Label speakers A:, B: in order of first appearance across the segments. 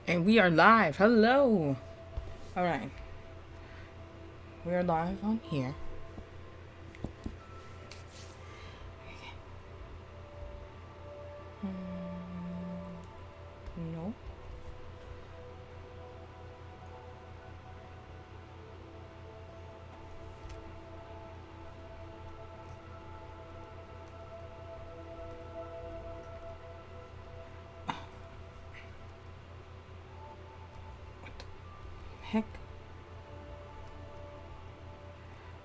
A: And we are live. Hello. Alright. We are live on here. No. What the heck?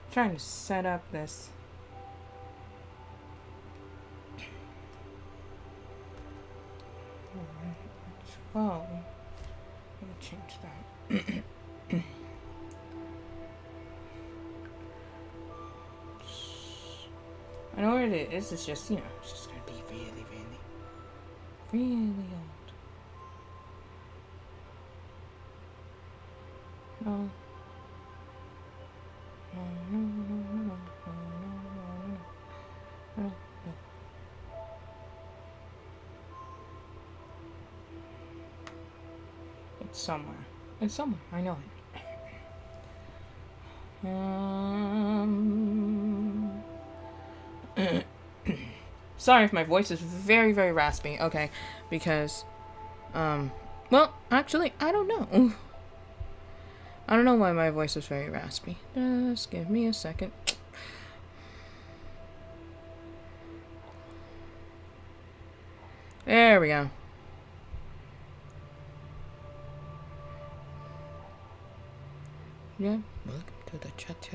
A: I'm trying to set up this. Well, let me change that. I know what it is. It's just, it's just gonna be really old. No. No. It's somewhere. It's somewhere. I know it. Sorry if my voice is very, very raspy. Okay, because, well, actually, I don't know. I don't know why my voice is very raspy. Just give me a second. There we go. Yeah, welcome to the chat.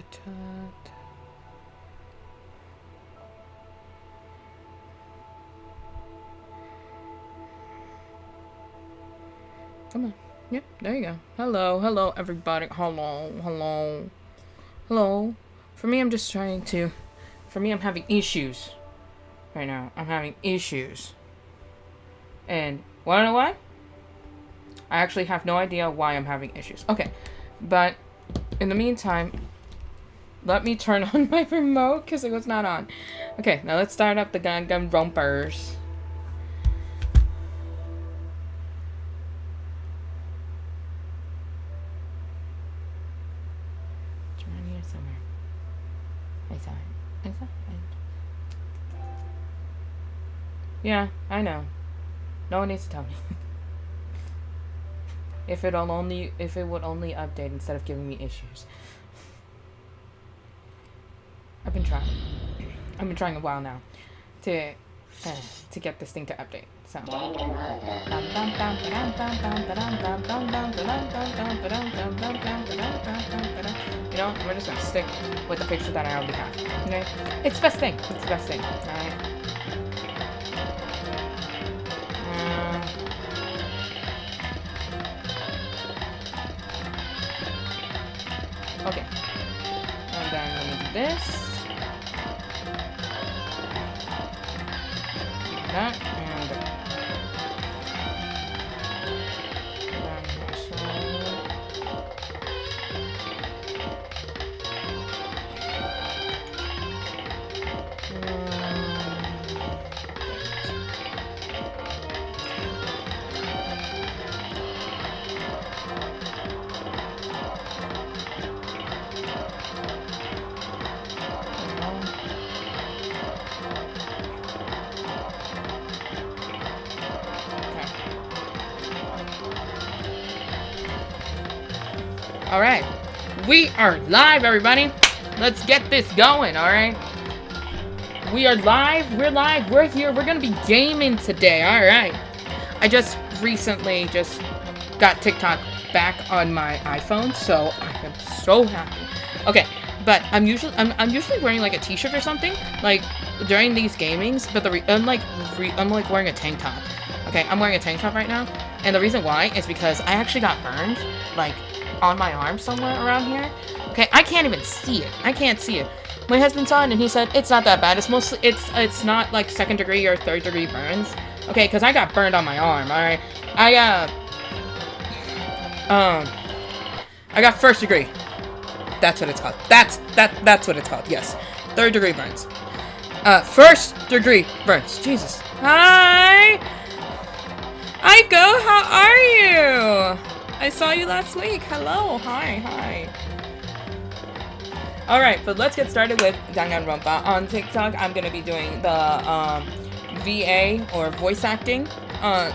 A: Come on. Yep, there you go. Hello, everybody. Hello. For me, I'm having issues. Right now, I'm having issues. And, wanna know why? I actually have no idea why I'm having issues. Okay, but, in the meantime, let me turn on my remote, because it was not on. Okay, now let's start up the Danganronpas. Yeah, I know. No one needs to tell me. If it would only update instead of giving me issues. I've been trying a while now to get this thing to update. So we're just gonna stick with the picture that I already have. Okay? It's the best thing. Alright. Okay. And then let me do this. That and alright, we are live, everybody. Let's get this going, alright? We are live, we're here, we're gonna be gaming today, alright? I just recently got TikTok back on my iPhone, so I am so happy. Okay, but I'm usually wearing like a t-shirt or something, like during these gamings, but I'm like wearing a tank top. Okay, I'm wearing a tank top right now, and the reason why is because I actually got burned, like, on my arm somewhere around here. Okay, I can't even see it. I can't see it. My husband saw it and he said it's not that bad. It's mostly it's not like 2nd degree or 3rd degree burns. Okay, because I got burned on my arm. All right, I got 1st degree. That's what it's called. That's what it's called. Yes, 3rd degree burns. 1st degree burns. Jesus. Hi. Aiko, how are you? I saw you last week. Hello. Hi. Alright, but let's get started with Danganronpa. On TikTok, I'm going to be doing the VA, or voice acting,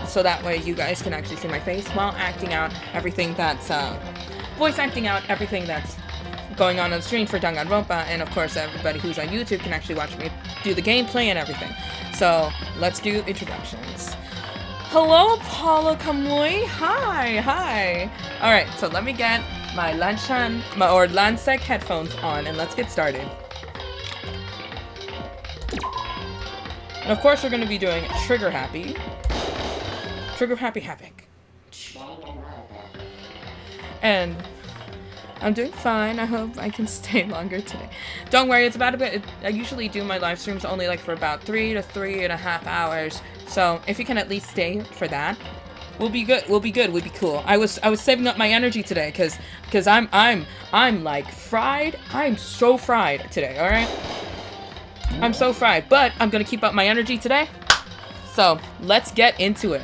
A: so that way you guys can actually see my face while acting out everything that's, voice acting out everything that's going on the screen for Danganronpa, and of course everybody who's on YouTube can actually watch me do the gameplay and everything. So, let's do introductions. Hello, Paulo Kamui. Hi. Alright, so let me get my Lansec headphones on, and let's get started. And of course we're going to be doing Trigger Happy Havoc. And I'm doing fine. I hope I can stay longer today. Don't worry, it's about a bit. I usually do my live streams only like for about 3 to 3.5 hours. So if you can at least stay for that, we'll be good. We'll be cool. I was saving up my energy today because I'm like fried. I'm so fried today. All right. I'm so fried, but I'm gonna keep up my energy today. So let's get into it.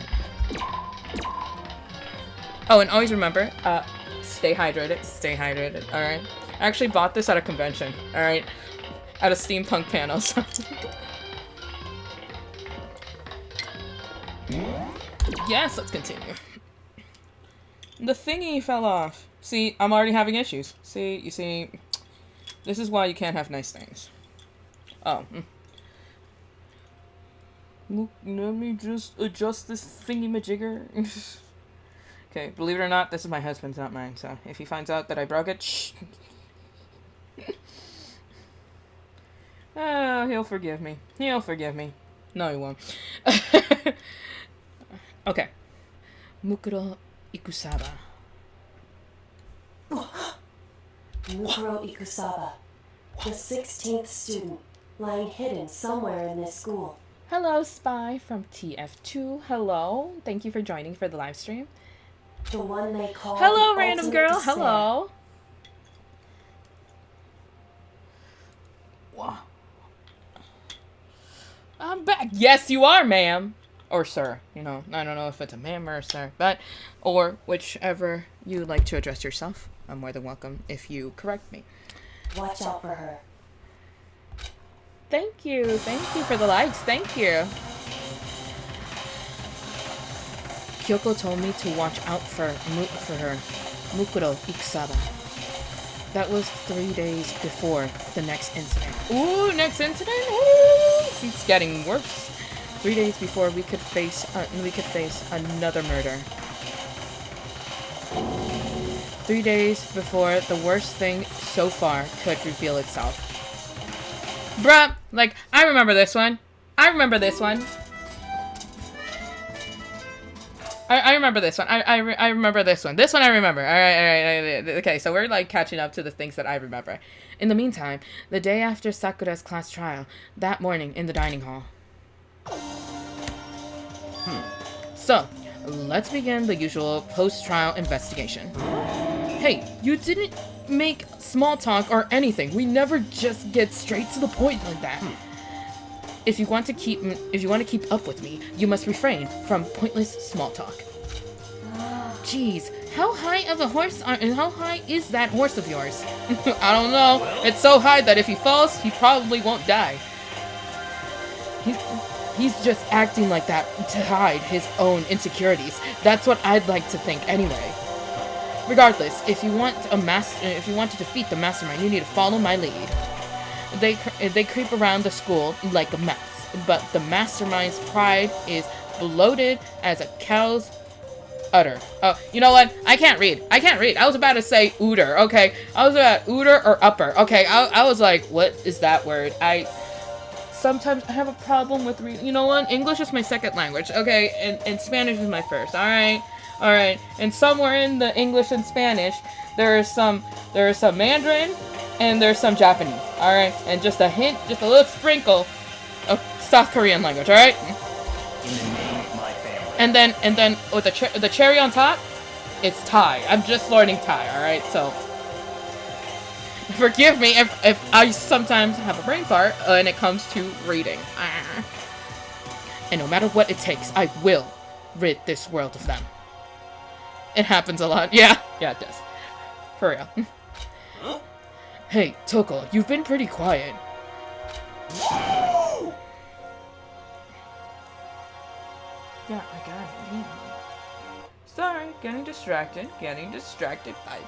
A: Oh, and always remember, stay hydrated, alright? I actually bought this at a convention, alright? At a steampunk panel, so. Yes, let's continue. The thingy fell off. See, I'm already having issues. See, you see, this is why you can't have nice things. Oh. Look, let me just adjust this thingy-majigger. Okay, believe it or not, this is my husband's, not mine, so if he finds out that I broke it, shh. Oh, he'll forgive me. No, he won't. Okay. Mukuro Ikusaba.
B: Mukuro Ikusaba, the 16th student, lying hidden somewhere in this school.
A: Hello, Spy from TF2. Hello. Thank you for joining for the live stream.
B: The one they call
A: Hello,
B: the
A: random
B: ultimate
A: girl.
B: despair.
A: Hello. I'm back. Yes, you are, ma'am. Or sir. You know, I don't know if it's a ma'am or a sir, but, or whichever you like to address yourself. I'm more than welcome if you correct me.
B: Watch out for her.
A: Thank you for the likes, thank you. Kyoko told me to watch out for her, Mukuro Ikusaba. That was 3 days before the next incident. Ooh, next incident? Ooh, it's getting worse. 3 days before we could face another murder. 3 days before the worst thing so far could reveal itself. Bruh, like, I remember this one. I remember this one. I remember this one. I remember this one. This one I remember. Alright. Okay, so we're, like, catching up to the things that I remember. In the meantime, the day after Sakura's class trial, that morning in the dining hall. So, let's begin the usual post-trial investigation. Hey, you didn't make small talk or anything. We never just get straight to the point like that. If you want to keep up with me, you must refrain from pointless small talk. Jeez, how high is that horse of yours? I don't know. It's so high that if he falls, he probably won't die. He's just acting like that to hide his own insecurities. That's what I'd like to think anyway. Regardless, if you want to defeat the mastermind, you need to follow my lead. They creep around the school like a mess, but the mastermind's pride is bloated as a cow's udder. Oh, you know what? I can't read. I was about to say udder, okay? I was about udder or upper, okay? I was like, what is that word? Sometimes I have a problem with reading. You know what? English is my second language, okay? And Spanish is my first, alright? Alright, and somewhere in the English and Spanish, there is some Mandarin, and there's some Japanese, alright? And just a hint, just a little sprinkle of South Korean language, alright? And then with the cherry on top, it's Thai. I'm just learning Thai, alright? So, forgive me if I sometimes have a brain fart when it comes to reading. And no matter what it takes, I will rid this world of them. It happens a lot. Yeah, it does. For real. Hey, Toko, you've been pretty quiet. Yeah, I got it. Sorry, getting distracted by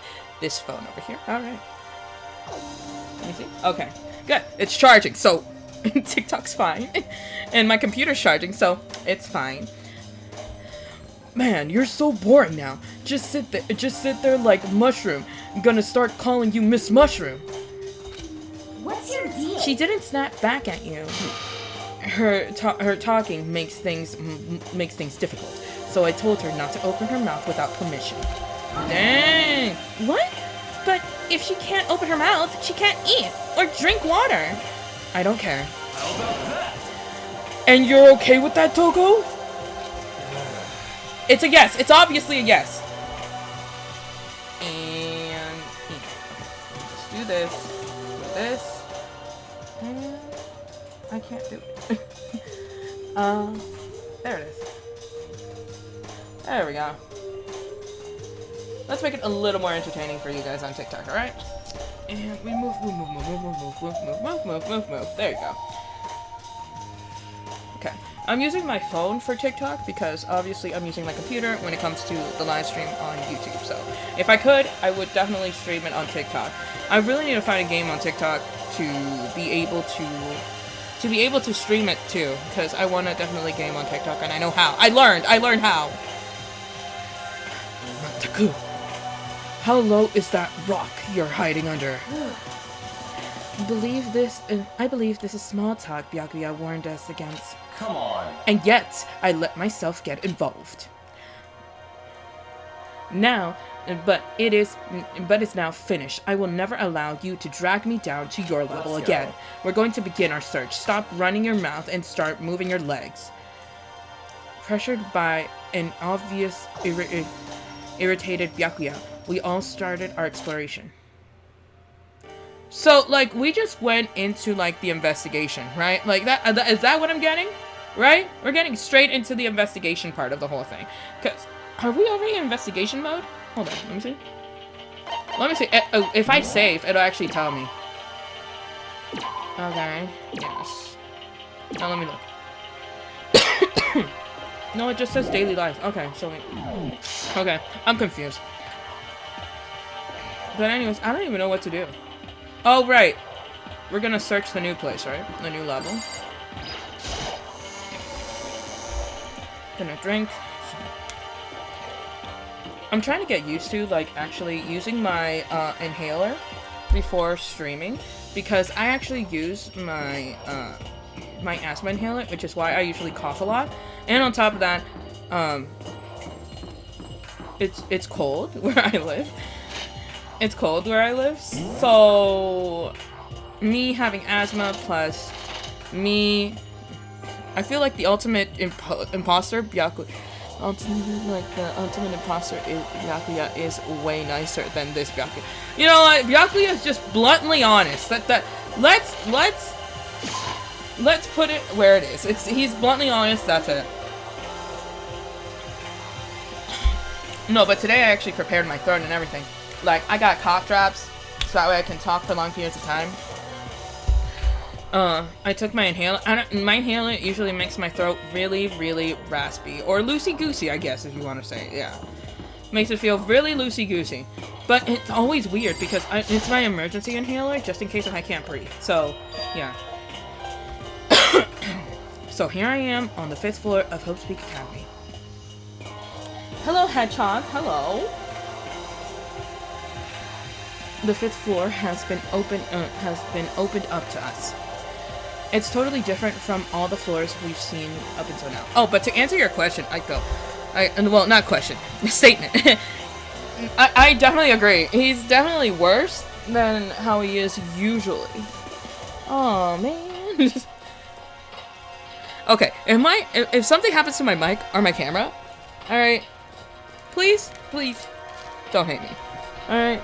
A: this phone over here. Alright. Let me see. Okay, good. It's charging, so TikTok's fine. And my computer's charging, so it's fine. Man, you're so boring now. Just sit there like Mushroom. I'm gonna start calling you Miss Mushroom.
B: What's your deal?
A: She didn't snap back at you. Her talking makes things difficult. So I told her not to open her mouth without permission. Dang. What? But if she can't open her mouth, she can't eat or drink water. I don't care.
C: How about that?
A: And you're okay with that, Toko? It's a yes. It's obviously a yes. And let's do this. Do this. And I can't do it. There it is. There we go. Let's make it a little more entertaining for you guys on TikTok, alright? And we move. There you go. Okay. I'm using my phone for TikTok because obviously I'm using my computer when it comes to the live stream on YouTube. So if I could, I would definitely stream it on TikTok. I really need to find a game on TikTok to be able to stream it too, because I want to definitely game on TikTok and I know how. I learned how. Taku, how low is that rock you're hiding under? I believe this is small talk Byakuya warned us against.
C: Come on.
A: And yet, I let myself get involved. Now, but it's now finished. I will never allow you to drag me down to your level again. We're going to begin our search. Stop running your mouth and start moving your legs. Pressured by an obvious irritated Byakuya, we all started our exploration. So, like, we just went into, like, the investigation, right? Like, is that what I'm getting? Right? We're getting straight into the investigation part of the whole thing. Because, are we already in investigation mode? Hold on, let me see. Let me see. If I save, it'll actually tell me. Okay. Yes. Now, let me look. No, it just says daily life. Okay, so wait. Okay, I'm confused. But anyways, I don't even know what to do. Oh, right. We're gonna search the new place, right? The new level. Gonna drink. I'm trying to get used to, like, actually using my inhaler before streaming, because I actually use my my asthma inhaler, which is why I usually cough a lot. And on top of that, it's cold where I live. It's cold where I live, so me having asthma plus me, I feel like the ultimate imposter, Byakuya, the ultimate imposter Byakuya is way nicer than this Byakuya. You know what? Byakuya is just bluntly honest. Let's put it where it is. He's bluntly honest. That's it. No, but today I actually prepared my throat and everything. Like, I got cough drops, so that way I can talk for long periods of time. I took my inhaler. My inhaler usually makes my throat really, really raspy. Or loosey-goosey, I guess, if you want to say it, yeah. Makes it feel really loosey-goosey. But it's always weird, because it's my emergency inhaler, just in case I can't breathe. So, yeah. So here I am on the 5th floor of Hope's Peak Academy. Hello, Hedgehog. Hello. The 5th floor has been opened up to us. It's totally different from all the floors we've seen up until now. Oh, but to answer your question, well, not question, statement. I definitely agree. He's definitely worse than how he is usually. Oh man. Okay, if something happens to my mic or my camera, all right, please don't hate me. All right.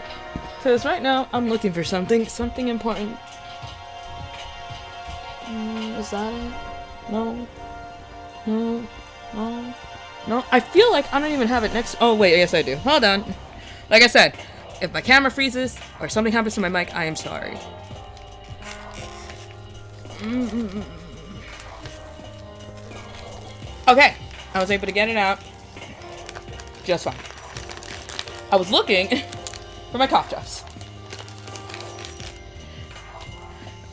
A: Because right now, I'm looking for something important. Is that it? No. No, I feel like I don't even have it next. Oh, wait, yes, I do. Hold on. Like I said, if my camera freezes or something happens to my mic, I am sorry. Okay, I was able to get it out just fine. I was looking for my cough drops.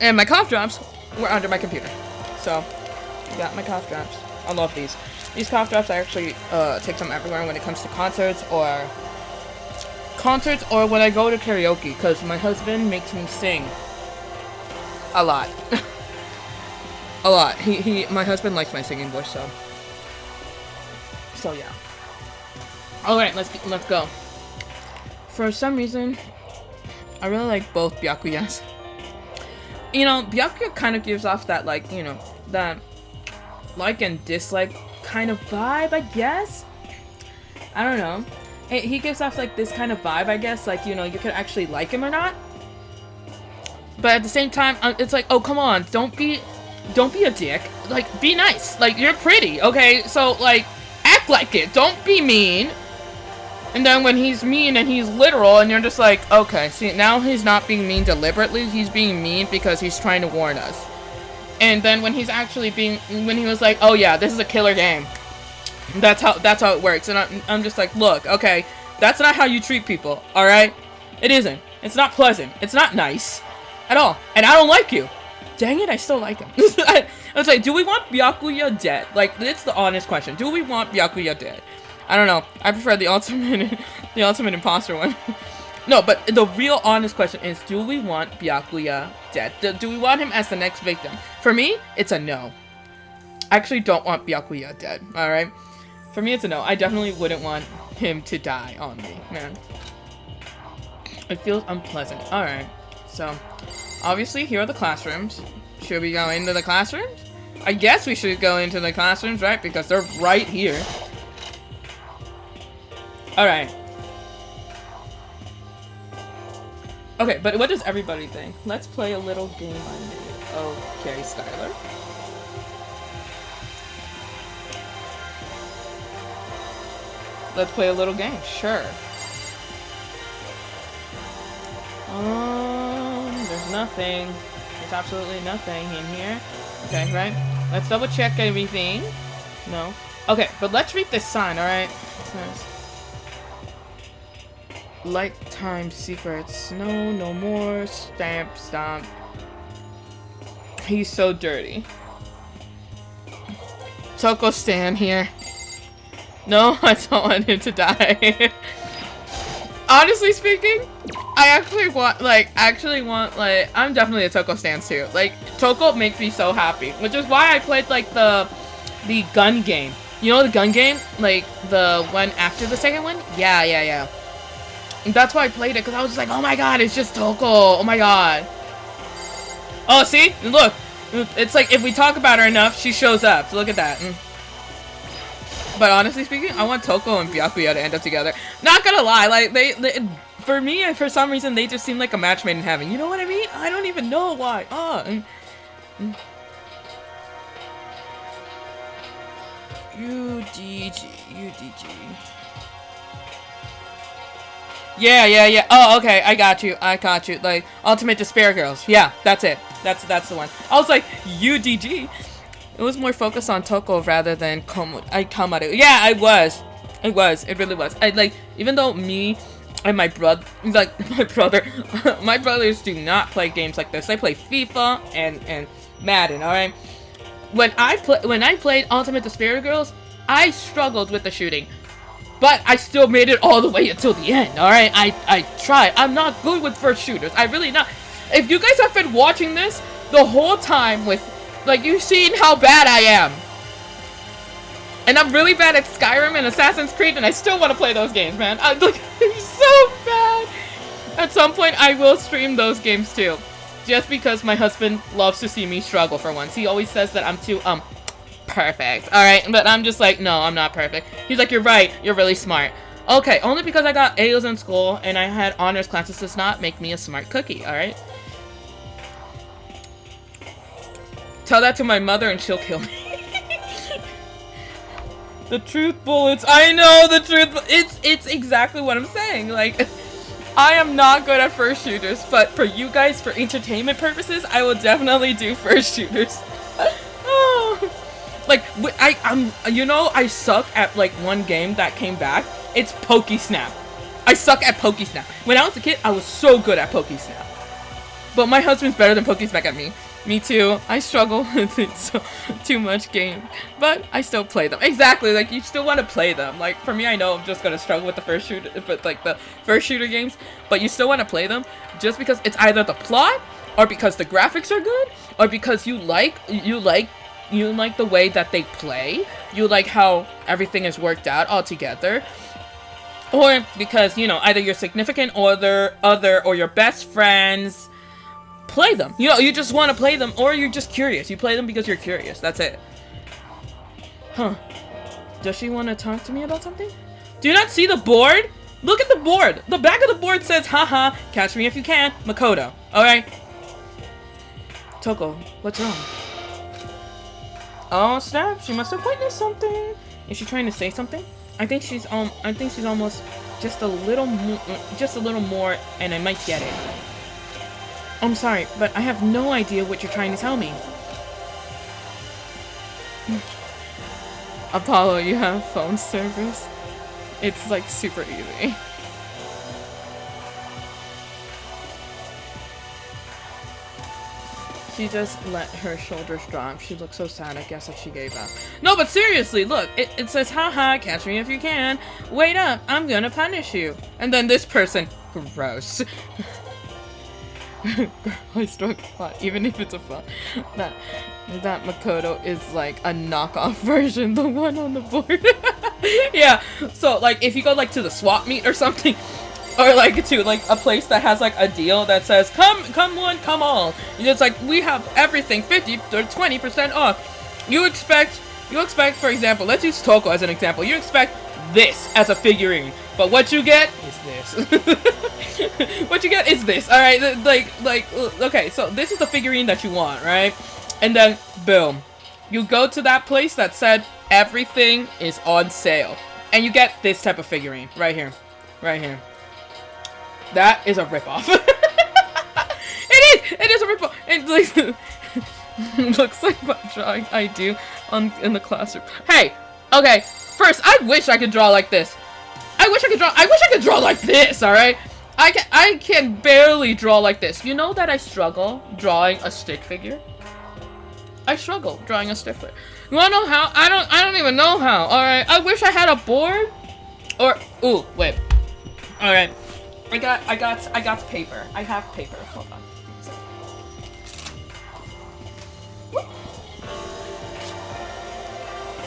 A: And my cough drops were under my computer. So, got my cough drops. I love these. These cough drops, I actually take them everywhere when it comes to concerts or when I go to karaoke, because my husband makes me sing a lot. A lot. My husband likes my singing voice, so yeah. Alright, let's go. For some reason, I really like both Byakuyas. You know, Byakuya kind of gives off that, like, you know, that like and dislike kind of vibe, I guess. I don't know. He gives off, like, this kind of vibe, I guess. Like, you know, you could actually like him or not. But at the same time, it's like, oh, come on. Don't be a dick. Like, be nice. Like, you're pretty, okay? So, like, act like it. Don't be mean. And then when he's mean and he's literal and you're just like, okay, see, now he's not being mean deliberately. He's being mean because he's trying to warn us. And then when he's actually when he was like, oh yeah, this is a killer game. That's how it works. And I'm just like, look, okay, that's not how you treat people, alright? It isn't. It's not pleasant. It's not nice at all. And I don't like you. Dang it, I still like him. I was like, do we want Byakuya dead? Like, it's the honest question. Do we want Byakuya dead? I don't know. I prefer the ultimate imposter one. No, but the real honest question is, do we want Byakuya dead? Do we want him as the next victim? For me, it's a no. I actually don't want Byakuya dead, alright? For me, it's a no. I definitely wouldn't want him to die on me, man. It feels unpleasant. Alright, so, obviously, here are the classrooms. Should we go into the classrooms? I guess we should go into the classrooms, right? Because they're right here. Alright. Okay, but what does everybody think? Let's play a little game I made. Okay, Skylar. Let's play a little game. Sure. There's nothing. There's absolutely nothing in here. Okay, right? Let's double check everything. No. Okay, but let's read this sign, alright? It says, Lifetime secrets. No more. Stomp. He's so dirty. Toko Stan here. No, I don't want him to die. Honestly speaking, I actually want, I'm definitely a Toko Stan too. Like, Toko makes me so happy, which is why I played, like, the gun game. You know the gun game? Like, the one after the second one? Yeah. And that's why I played it, because I was just like, oh my god, it's just Toko. Oh my god. Oh, see? Look. It's like, if we talk about her enough, she shows up. Look at that. But honestly speaking, I want Toko and Byakuya to end up together. Not gonna lie, like, they for me, for some reason, they just seem like a match made in heaven. You know what I mean? I don't even know why. UDG. Yeah. Oh, okay, I got you. Like, Ultimate Despair Girls. Yeah, that's it. That's the one. I was like, UDG. It was more focused on Toko rather than Kamaru. Yeah, it was. It really was. Even though me and my brother, my brothers do not play games like this. They play FIFA and Madden, alright? When I played Ultimate Despair Girls, I struggled with the shooting. But I still made it all the way until the end, alright? I tried. I'm not good with first shooters. I really not. If you guys have been watching this the whole time with, like, you've seen how bad I am. And I'm really bad at Skyrim and Assassin's Creed, and I still want to play those games, man. I'm so bad. At some point, I will stream those games too. Just because my husband loves to see me struggle for once. He always says that I'm too, perfect. Alright, but I'm just like, no, I'm not perfect. He's like, you're right, you're really smart. Okay, only because I got A's in school and I had honors classes does not make me a smart cookie, alright? Tell that to my mother and she'll kill me. The truth bullets. I know the truth. It's exactly what I'm saying. Like, I am not good at first shooters, but for you guys, for entertainment purposes, I will definitely do first shooters. Oh. Like, I suck at like one game that came back. It's Pokesnap. I suck at Pokesnap. When I was a kid, I was so good at Pokesnap. But my husband's better than Pokesnap at me. Me too. I struggle with it too much game. But I still play them. Exactly, like you still want to play them. Like for me, I know I'm just gonna struggle with the first shooter, but like the first shooter games. But you still want to play them just because it's either the plot, or because the graphics are good, or because you like the way that they play. You like how everything is worked out all together. Or because, you know, either your significant other or your best friends play them. You know, you just want to play them, or you're just curious. You play them because you're curious. That's it. Huh. Does she want to talk to me about something? Do you not see the board? Look at the board. The back of the board says, haha, catch me if you can, Makoto. Alright? Toko, what's wrong? Oh, snap. She must have witnessed something. Is she trying to say something? I think she's almost just a little more, and I might get it. I'm sorry, but I have no idea what you're trying to tell me. Apollo, you have phone service? It's like super easy. She just let her shoulders drop. She looked so sad, I guess that she gave up. No, but seriously, look. It says, haha, catch me if you can. Wait up, I'm gonna punish you. And then this person, gross. Girl, I struck fun, even if it's a fun. That Makoto is like a knockoff version, the one on the board. Yeah, so like if you go like to the swap meet or something, or like to like a place that has like a deal that says come one, come all. It's like we have everything 50 or 20% off. You expect for example, let's use Toko as an example. You expect this as a figurine, but what you get is this. What you get is this. All right, okay, so this is the figurine that you want, right? And then boom, you go to that place that said everything is on sale, and you get this type of figurine right here, right here. That is a ripoff. It is a ripoff. It like looks like my drawing I do in the classroom. Hey, okay. First, I wish I could draw like this. I wish I could draw like this. All right. I can barely draw like this. You know that I struggle drawing a stick figure. I struggle drawing a stick figure. You wanna know how? I don't even know how. All right. I wish I had a board. Or ooh, wait. All right. I got paper. I have paper. Hold on.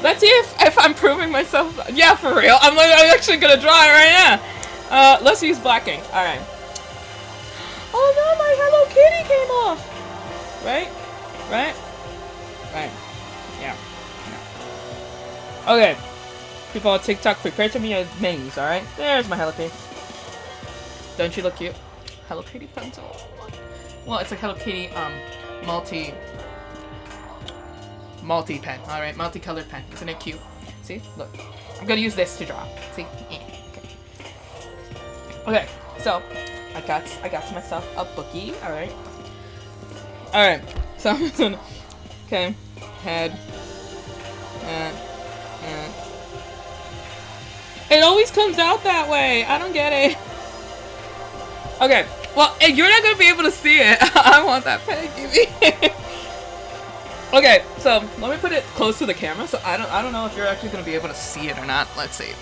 A: Let's see if I'm proving myself. Yeah, for real. I'm actually gonna draw it right now. Let's use black ink. All right. Oh no, my Hello Kitty came off. Right. Yeah. Okay. People on TikTok, prepare to be a maze. All right. There's my Hello Kitty. Don't you look cute? Hello Kitty pencil. Well, it's a Hello Kitty multi pen. All right, multicolored pen. Isn't it cute? See, look. I'm gonna use this to draw. See? Okay. So I got myself a bookie. All right. So I'm gonna. Okay. Head. It always comes out that way. I don't get it. Okay, well, you're not gonna be able to see it. I want that pen, give me. Okay, so let me put it close to the camera. So I don't know if you're actually gonna be able to see it or not. Let's see.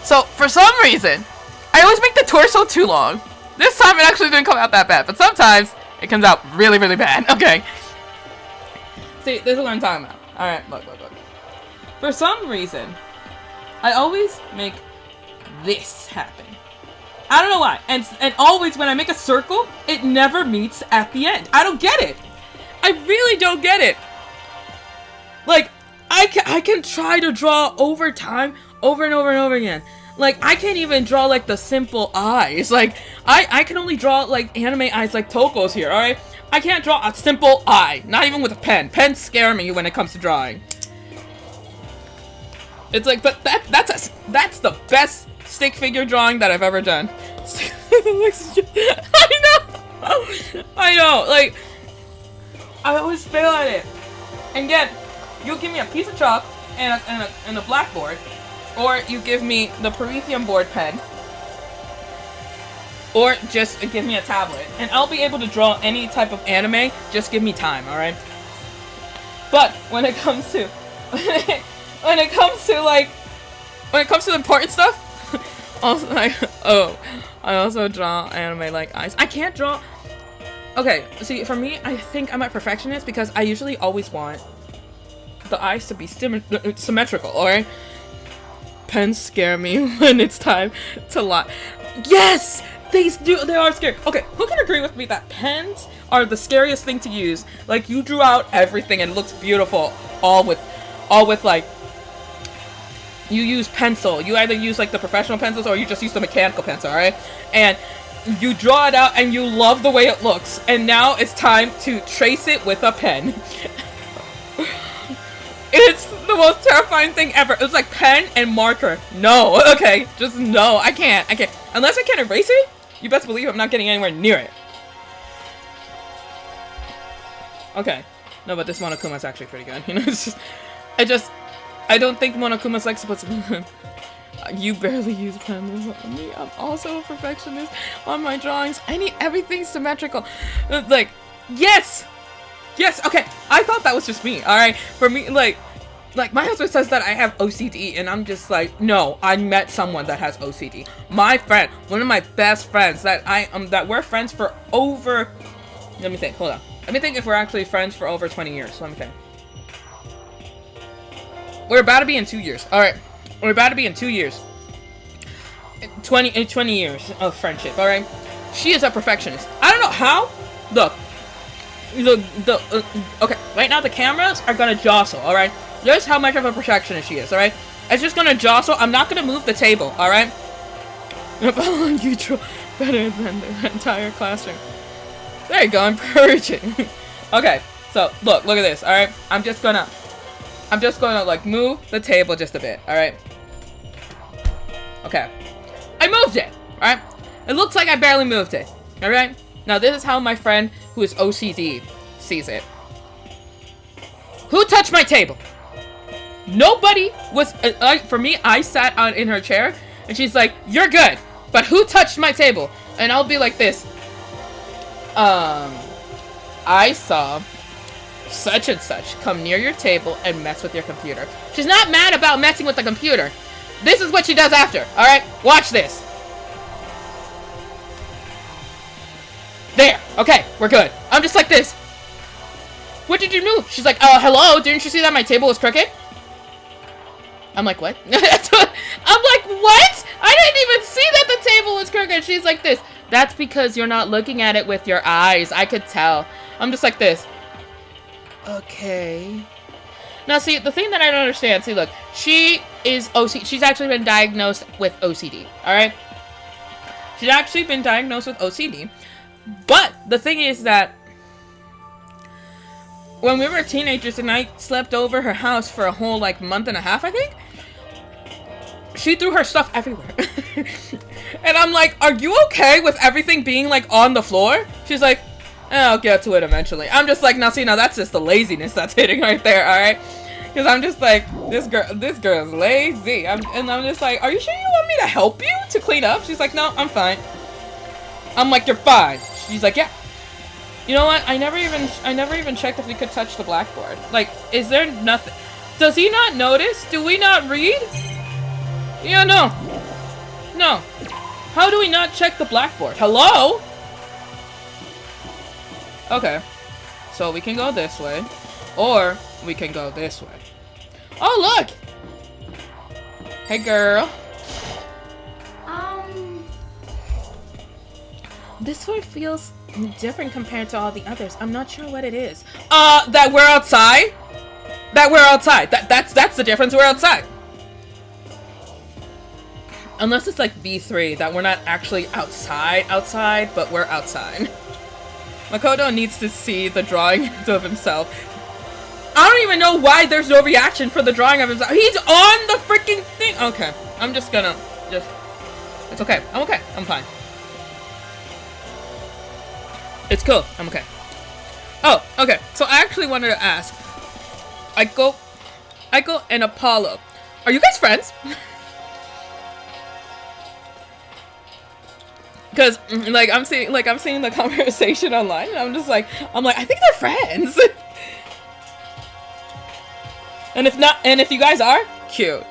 A: So for some reason, I always make the torso too long. This time it actually didn't come out that bad, but sometimes it comes out really, really bad. Okay. See, this is what I'm talking about. All right, look. For some reason, I always make this happen. I don't know why. And always when I make a circle, it never meets at the end. I don't get it. I really don't get it. Like, I can try to draw over time, over and over and over again. Like, I can't even draw, like, the simple eyes. Like, I can only draw, like, anime eyes like Toko's here, alright? I can't draw a simple eye. Not even with a pen. Pens scare me when it comes to drawing. It's like, but that's the best stick figure drawing that I've ever done. I know, like, I always fail at it. And yet, you give me a piece of chalk and a blackboard, or you give me the Prometheum board pen, or just give me a tablet, and I'll be able to draw any type of anime. Just give me time, all right? But when it comes to when it comes to the important stuff, also I also draw anime like eyes. I can't draw. Okay, see, for me, I think I'm a perfectionist because I usually always want the eyes to be symmetrical, alright? Pens scare me when it's time to lie. Yes! They are scary. Okay, who can agree with me that pens are the scariest thing to use? Like, you drew out everything and it looks beautiful, all with like, you use pencil. You either use like the professional pencils or you just use the mechanical pencil, alright? And you draw it out and you love the way it looks. And now it's time to trace it with a pen. It's the most terrifying thing ever. It's like pen and marker. No, okay, just no. I can't. Unless I can erase it, you best believe I'm not getting anywhere near it. Okay. No, but this Monokuma's actually pretty good. You know, it's just, I don't think Monokuma's like supposed to be good. You barely use pens on me. I'm also a perfectionist on my drawings. I need everything symmetrical. Like, yes! Yes, okay. I thought that was just me, alright? For me, like my husband says that I have OCD, and I'm just like, no, I met someone that has OCD. My friend, one of my best friends that we're friends for over, let me think, hold on. Let me think if we're actually friends for over 20 years. Let me think. We're about to be in 2 years. Alright. We're about to be in 2 years. 20 years of friendship, alright? She is a perfectionist. I don't know how. Look. Okay, right now the cameras are gonna jostle, alright? There's how much of a perfectionist she is, alright? It's just gonna jostle. I'm not gonna move the table, alright? You draw better than the entire classroom. There you go, I'm purging. Okay, so look at this, alright? I'm just gonna like move the table just a bit, alright? Okay. I moved it, alright? It looks like I barely moved it, alright? Now this is how my friend who is OCD sees it. Who touched my table? Nobody was, for me, I sat in her chair and she's like, you're good, but who touched my table? And I'll be like this. I saw such and such come near your table and mess with your computer. She's not mad about messing with the computer. This is what she does after, alright? Watch this. There, okay, we're good. I'm just like this. What did you move? She's like, hello, didn't you see that my table was crooked? I'm like, what? I'm like, what? I didn't even see that the table was crooked. She's like this. That's because you're not looking at it with your eyes. I could tell. I'm just like this. Okay. Now, see, the thing that I don't understand, see, look, she is OCD. She's actually been diagnosed with OCD, alright? She's actually been diagnosed with OCD. But the thing is that when we were teenagers and I slept over her house for a whole, like, month and a half, I think, she threw her stuff everywhere. And I'm like, are you okay with everything being, like, on the floor? She's like, I'll get to it eventually. I'm just like, now see, now that's just the laziness that's hitting right there, alright? Because I'm just like, this girl's lazy. And I'm just like, are you sure you want me to help you to clean up? She's like, no, I'm fine. I'm like, you're fine. She's like, yeah. You know what? I never even checked if we could touch the blackboard. Like, is there nothing? Does he not notice? Do we not read? Yeah, no. No. How do we not check the blackboard? Hello? Okay. So we can go this way. Or we can go this way. Oh, look! Hey, girl. This one feels different compared to all the others. I'm not sure what it is. That we're outside? That we're outside. That's the difference. We're outside. Unless it's like V3, that we're not actually outside, but we're outside. Makoto needs to see the drawing of himself. I don't even know why there's no reaction for the drawing of himself. He's on the freaking thing. Okay, I'm just gonna it's okay. I'm okay. I'm fine. It's cool. I'm okay. Oh, okay. So I actually wanted to ask. Aiko and Apollo, are you guys friends? Because like I'm seeing the conversation online, and I'm like I think they're friends. And if not, and if you guys are, cute.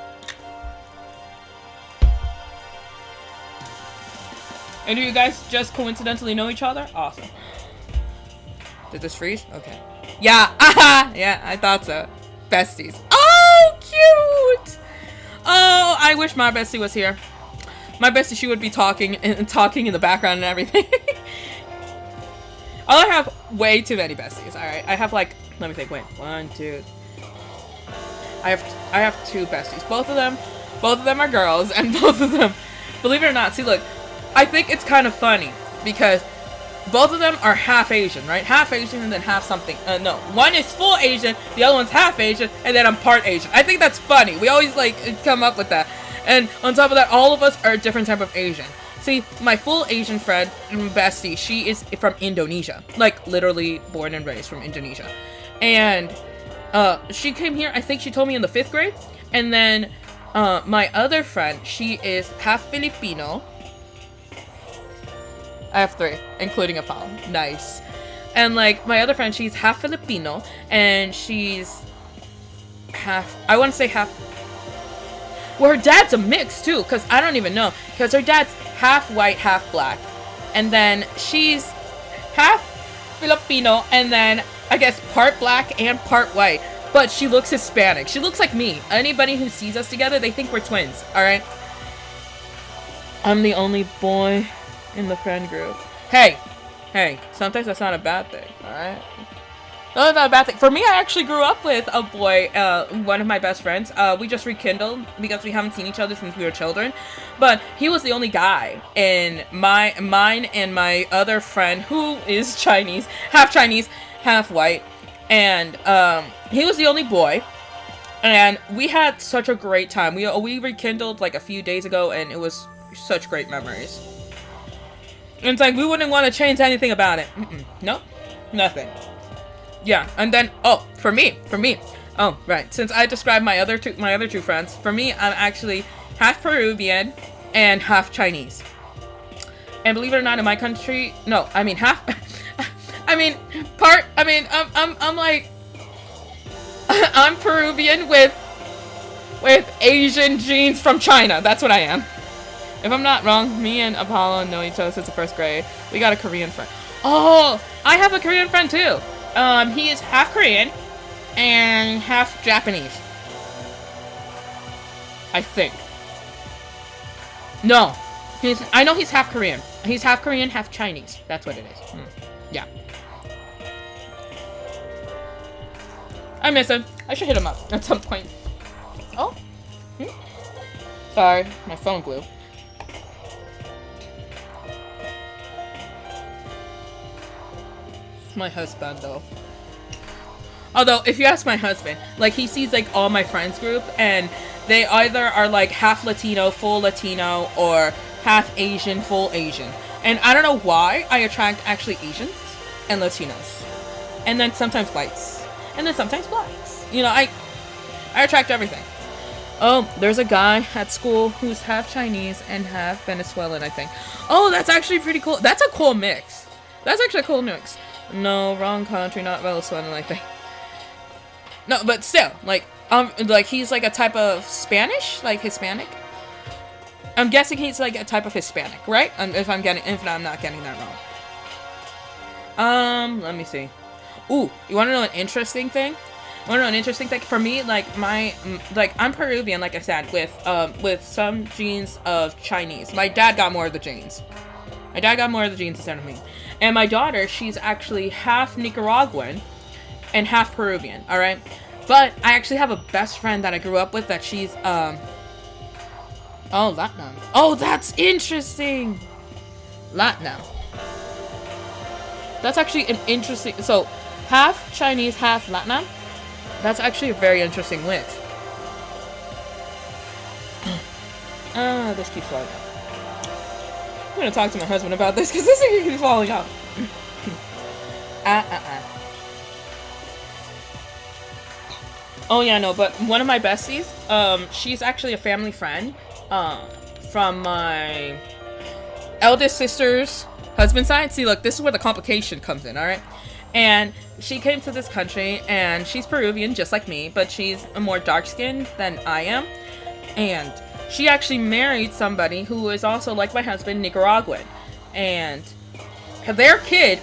A: And do you guys just coincidentally know each other? Awesome. Did this freeze? Okay. Yeah. Aha. Yeah, I thought so. Besties. Oh, cute. Oh, I wish my bestie was here. My bestie, she would be talking in the background and everything. I have way too many besties. All right, I have like, let me think. Wait, 1, 2. I have 2 besties. Both of them are girls, and both of them, believe it or not, see, look, I think it's kind of funny because both of them are half Asian, right? Half Asian and then half something. No, one is full Asian, the other one's half Asian, and then I'm part Asian. I think that's funny. We always like come up with that. And on top of that, all of us are a different type of Asian. See, my full Asian friend, bestie, she is from Indonesia. Like, literally born and raised from Indonesia. And she came here, I think she told me in the 5th grade. And then my other friend, she is half Filipino. I have 3, including Apollo. Nice. And like, my other friend, she's half Filipino. And she's half, I want to say half, well, her dad's a mix too, because I don't even know. Because her dad's half white, half black. And then she's half Filipino, and then I guess part black and part white. But she looks Hispanic. She looks like me. Anybody who sees us together, they think we're twins, alright? I'm the only boy in the friend group. Hey, sometimes that's not a bad thing, alright? No, that's not a bad thing. For me, I actually grew up with a boy, one of my best friends. We just rekindled because we haven't seen each other since we were children. But he was the only guy in mine and my other friend, who is Chinese, half white. And he was the only boy. And we had such a great time. We rekindled like a few days ago, and it was such great memories. And it's like, we wouldn't want to change anything about it. Nope, nothing. Yeah, and then, oh, for me, oh, right, since I described my other two friends, for me, I'm actually half Peruvian and half Chinese. And believe it or not, in my country, no, I mean half, I'm like, I'm Peruvian with Asian genes from China. That's what I am. If I'm not wrong, me and Apollo know each other since the 1st grade. We got a Korean friend. Oh, I have a Korean friend too. He is half Korean and half Japanese. I think. No. I know he's half Korean. He's half Korean, half Chinese. That's what it is. Yeah. I miss him. I should hit him up at some point. Oh. Sorry, my phone glue. My husband though. Although if you ask my husband, like, he sees like all my friends group, and they either are like half Latino, full Latino, or half Asian, full Asian. And I don't know why I attract actually Asians and Latinos, and then sometimes whites, and then sometimes blacks. You know, I attract everything. Oh, there's a guy at school who's half Chinese and half Venezuelan, I think. Oh, that's actually pretty cool. That's a cool mix. That's actually a cool mix. No, wrong country, not Venezuelan, I think. No, but still, like he's like a type of Spanish, like Hispanic. I'm guessing he's like a type of Hispanic, right? If I'm not getting that wrong. Let me see. Ooh, you want to know an interesting thing? For me, like I'm Peruvian, like I said, with some genes of Chinese. My dad got more of the genes. Instead of me. And my daughter, she's actually half Nicaraguan and half Peruvian, alright? But I actually have a best friend that I grew up with that she's, oh, Latinum. Oh, that's interesting! Latinum. That's actually an interesting, so, half Chinese, half Latinum? That's actually a very interesting witch. This keeps falling off. I'm gonna talk to my husband about this because this thing keeps falling off. Oh yeah, no, but one of my besties, she's actually a family friend, from my eldest sister's husband's side. See, look, this is where the complication comes in, alright? And she came to this country, and she's Peruvian, just like me, but she's more dark-skinned than I am. And she actually married somebody who is also, like my husband, Nicaraguan. And their kid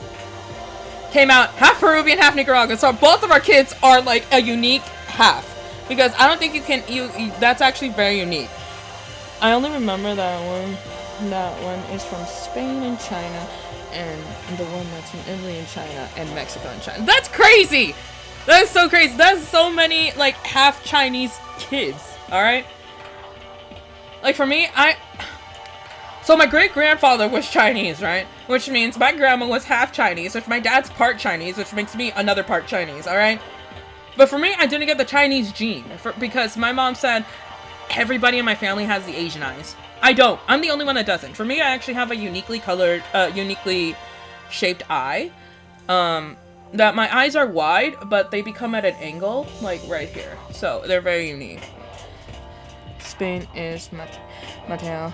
A: came out half Peruvian, half Nicaraguan. So both of our kids are like a unique half. Because I don't think you can, that's actually very unique. I only remember that one. That one is from Spain and China. And the one that's from Italy and China and Mexico and China. That's crazy! That is so crazy. That's so many, like, half Chinese kids. Alright? Like, for me, so my great-grandfather was Chinese, right? Which means my grandma was half Chinese, which my dad's part Chinese, which makes me another part Chinese, alright? But for me, I didn't get the Chinese gene, because my mom said everybody in my family has the Asian eyes. I don't. I'm the only one that doesn't. For me, I actually have a uniquely colored, uniquely shaped eye. That my eyes are wide, but they become at an angle, like right here. So, they're very unique. Spain is Mateo.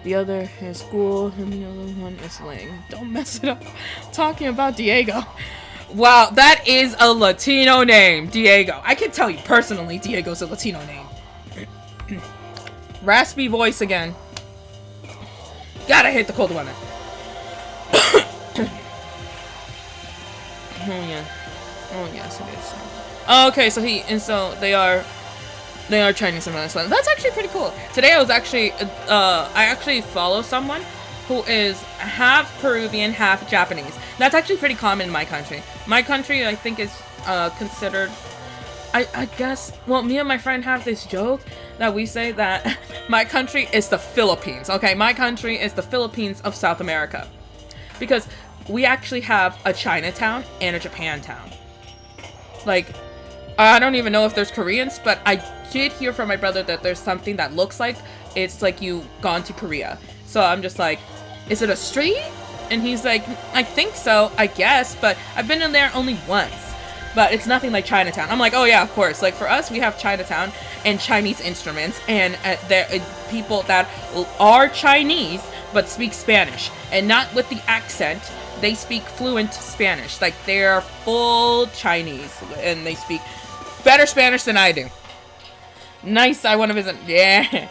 A: The other is School, and the other one is Ling. Don't mess it up. Talking about Diego. Wow, that is a Latino name, Diego. I can tell you personally, Diego's a Latino name. Raspy voice again. Gotta hit the cold one. Oh yeah. Oh yes, it is. Okay, so they are Chinese and Venezuelan. That's actually pretty cool. Today I was actually, I actually follow someone who is half Peruvian, half Japanese. That's actually pretty common in my country. My country, I think, is considered, I guess, well, me and my friend have this joke that we say that my country is the Philippines, okay? My country is the Philippines of South America. Because we actually have a Chinatown and a Japantown. Like, I don't even know if there's Koreans, but I did hear from my brother that there's something that looks like it's like you gone to Korea. So I'm just like, is it a street? And he's like, I think so, I guess, but I've been in there only once. But it's nothing like Chinatown. I'm like, oh yeah, of course. Like for us, we have Chinatown and Chinese instruments, and there people that are Chinese but speak Spanish, and not with the accent. They speak fluent Spanish, like they're full Chinese, and they speak better Spanish than I do. Nice, I want to visit. Yeah,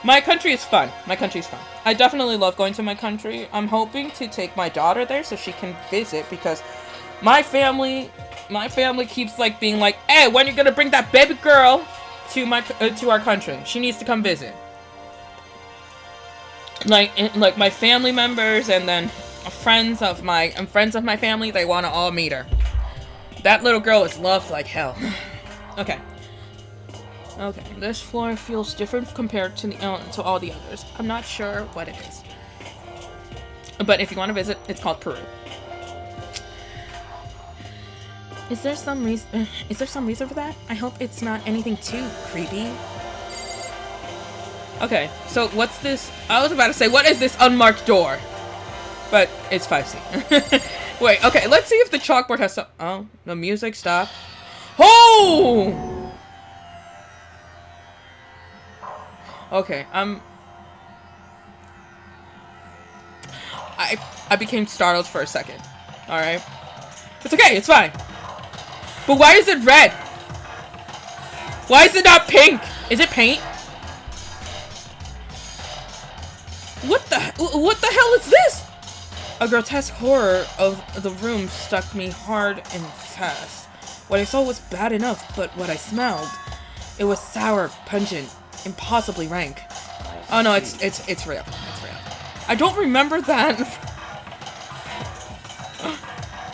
A: my country is fun. My country's fun. I definitely love going to my country. I'm hoping to take my daughter there so she can visit, because my family keeps like being like, hey, when are you gonna bring that baby girl to our country? She needs to come visit. Like my family members and then friends of my family, they want to all meet her. That little girl is loved like hell. Okay, this floor feels different compared to all the others. I'm not sure what it is, but if you want to visit, it's called Peru. Is there some reason for that? I hope it's not anything too creepy. Okay, so what's this? I was about to say, what is this unmarked door? But it's 5C. Wait, okay, let's see if the chalkboard has some. Oh, the music stopped. Oh! Okay, I became startled for a second. Alright. It's okay, it's fine. But why is it red? Why is it not pink? Is it paint? What the hell is this? A grotesque horror of the room struck me hard and fast. What I saw was bad enough, but what I smelled, it was sour, pungent, impossibly rank. Oh no, it's real. It's real. I don't remember that.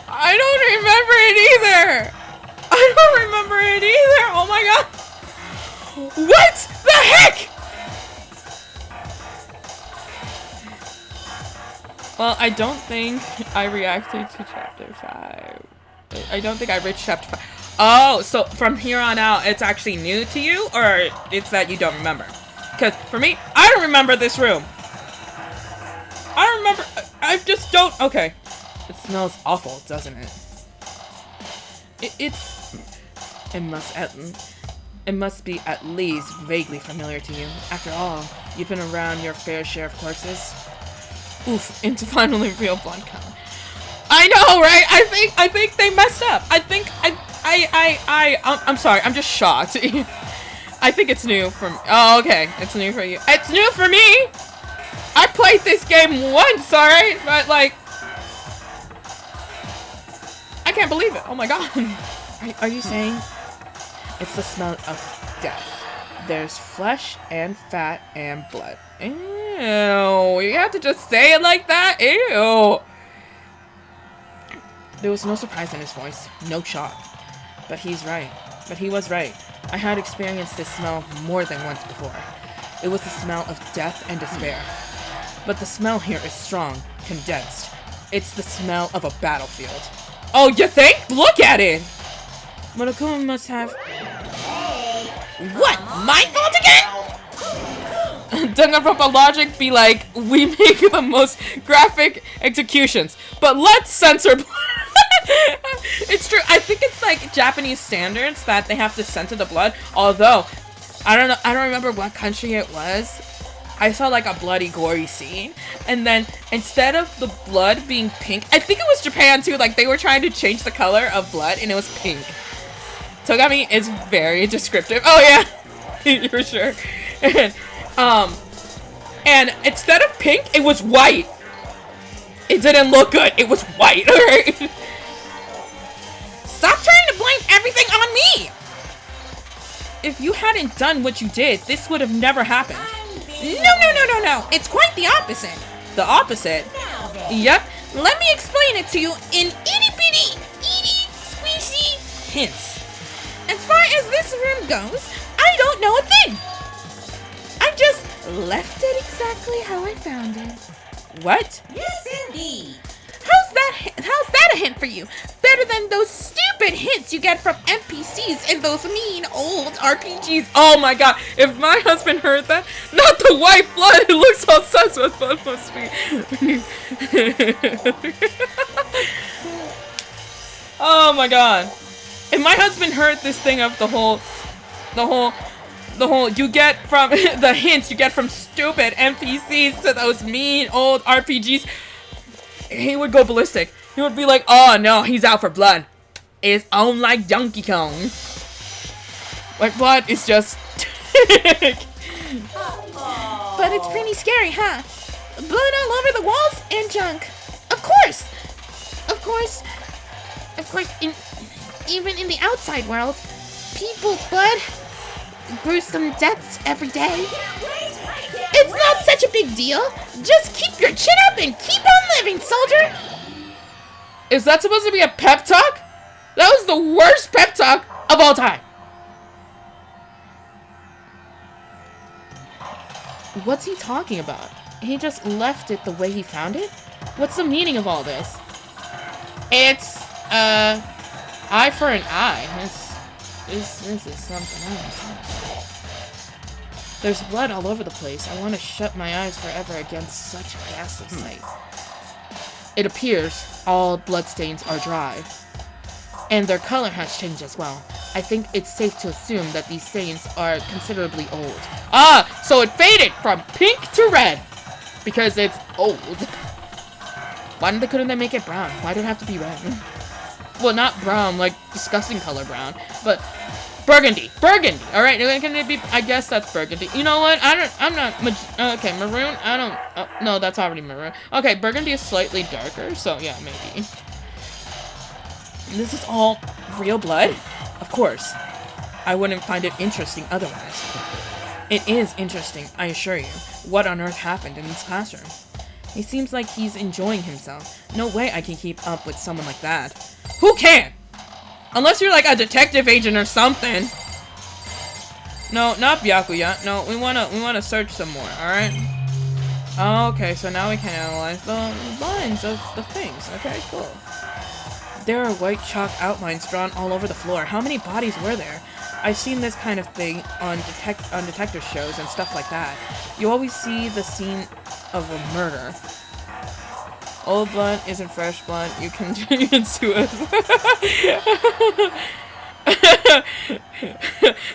A: I don't remember it either. I don't remember it either. Oh my god. What the heck? Well, I don't think I reacted to chapter 5. I don't think I reached chapter 5. Oh, so from here on out, it's actually new to you, or it's that you don't remember? Because for me, I don't remember this room. I don't remember. I just don't. Okay. It smells awful, doesn't it? It must be at least vaguely familiar to you. After all, you've been around your fair share of courses. Oof, into finally real blood color. I know, right? I think they messed up. I'm sorry. I'm just shocked. I think it's new for me. Oh, okay. It's new for you. It's new for me. I played this game once, alright? But, like, I can't believe it. Oh my god. Are you saying it's the smell of death? There's flesh and fat and blood. Ew. You have to just say it like that? Ew. There was no surprise in his voice. No shock. But he's right. But he was right. I had experienced this smell more than once before. It was the smell of death and despair. But the smell here is strong, condensed. It's the smell of a battlefield. Oh, you think? Look at it! Monokuma must have... What? My fault again? Danganronpa logic be like, we make the most graphic executions, but let's censor... It's true. I think it's like Japanese standards that they have to censor the blood. Although, I don't know. I don't remember what country it was. I saw like a bloody, gory scene, and then instead of the blood being pink, I think it was Japan too. Like they were trying to change the color of blood, and it was pink. Togami is very descriptive. Oh yeah, you're sure. And instead of pink, it was white. It didn't look good. It was white. Alright. Stop trying to blame everything on me! If you hadn't done what you did, this would have never happened. No. It's quite the opposite. The opposite? Yep. Let me explain it to you in itty-bitty, squeezy hints. As far as this room goes, I don't know a thing. I just left it exactly how I found it. What?
C: Yes, indeed.
A: How's that a hint for you? Better than those stupid hints you get from NPCs and those mean old RPGs. Oh my god, if my husband heard that, not the white blood, it looks all sus what blood must be. Oh my god. If my husband heard this thing of the whole you get from the hints you get from stupid NPCs to those mean old RPGs, he would go ballistic. He would be like, oh no, he's out for blood. It's on like Donkey Kong. White blood is just... But it's pretty scary, huh? Blood all over the walls and junk. Of course, even in the outside world, people's blood, gruesome deaths every day. It's not such a big deal. Just keep your chin up and keep on living, soldier. Is that supposed to be a pep talk? That was the worst pep talk of all time. What's he talking about? He just left it the way he found it? What's the meaning of all this? It's, eye for an eye. This is something else. There's blood all over the place. I want to shut my eyes forever against such a ghastly sight. It appears all bloodstains are dry, and their color has changed as well. I think it's safe to assume that these stains are considerably old. Ah, so it faded from pink to red because it's old. Couldn't they make it brown? Why do it have to be red? Well, not brown, like disgusting color brown, but burgundy. All right, can it be? I guess that's burgundy. You know what? I'm not. Okay, maroon. I don't. No, that's already maroon. Okay, burgundy is slightly darker, so yeah, maybe. This is all real blood? Of course. I wouldn't find it interesting otherwise. It is interesting, I assure you. What on earth happened in this classroom? He seems like he's enjoying himself. No way I can keep up with someone like that. Who can? Unless you're like a detective agent or something. No, not Byakuya. No, we wanna search some more, alright? Okay, so now we can analyze the lines of the things. Okay, cool. There are white chalk outlines drawn all over the floor. How many bodies were there? I've seen this kind of thing on detective shows and stuff like that. You always see the scene of a murder. Old blood isn't fresh blood. You can sue us.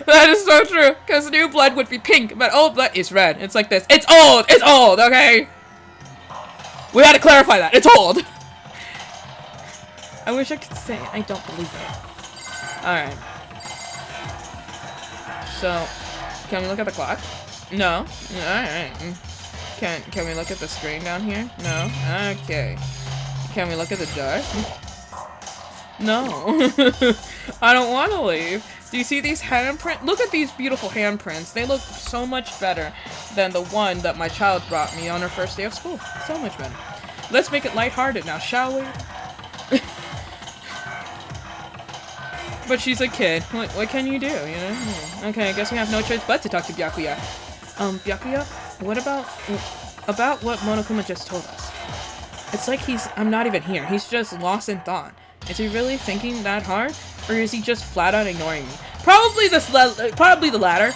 A: That is so true. Because new blood would be pink, but old blood is red. It's like this. It's old. It's old. Okay. We had to clarify that. It's old. I wish I could say I don't believe it. Alright. So, can we look at the clock? No. Alright. Can we look at the screen down here? No. Okay. Can we look at the door? No. I don't want to leave. Do you see these handprints? Look at these beautiful handprints. They look so much better than the one that my child brought me on her first day of school. So much better. Let's make it lighthearted now, shall we? But she's a kid. What can you do, you know? Okay, I guess we have no choice but to talk to Byakuya. Byakuya, what about what Monokuma just told us? It's like I'm not even here. He's just lost in thought. Is he really thinking that hard? Or is he just flat out ignoring me? Probably the latter.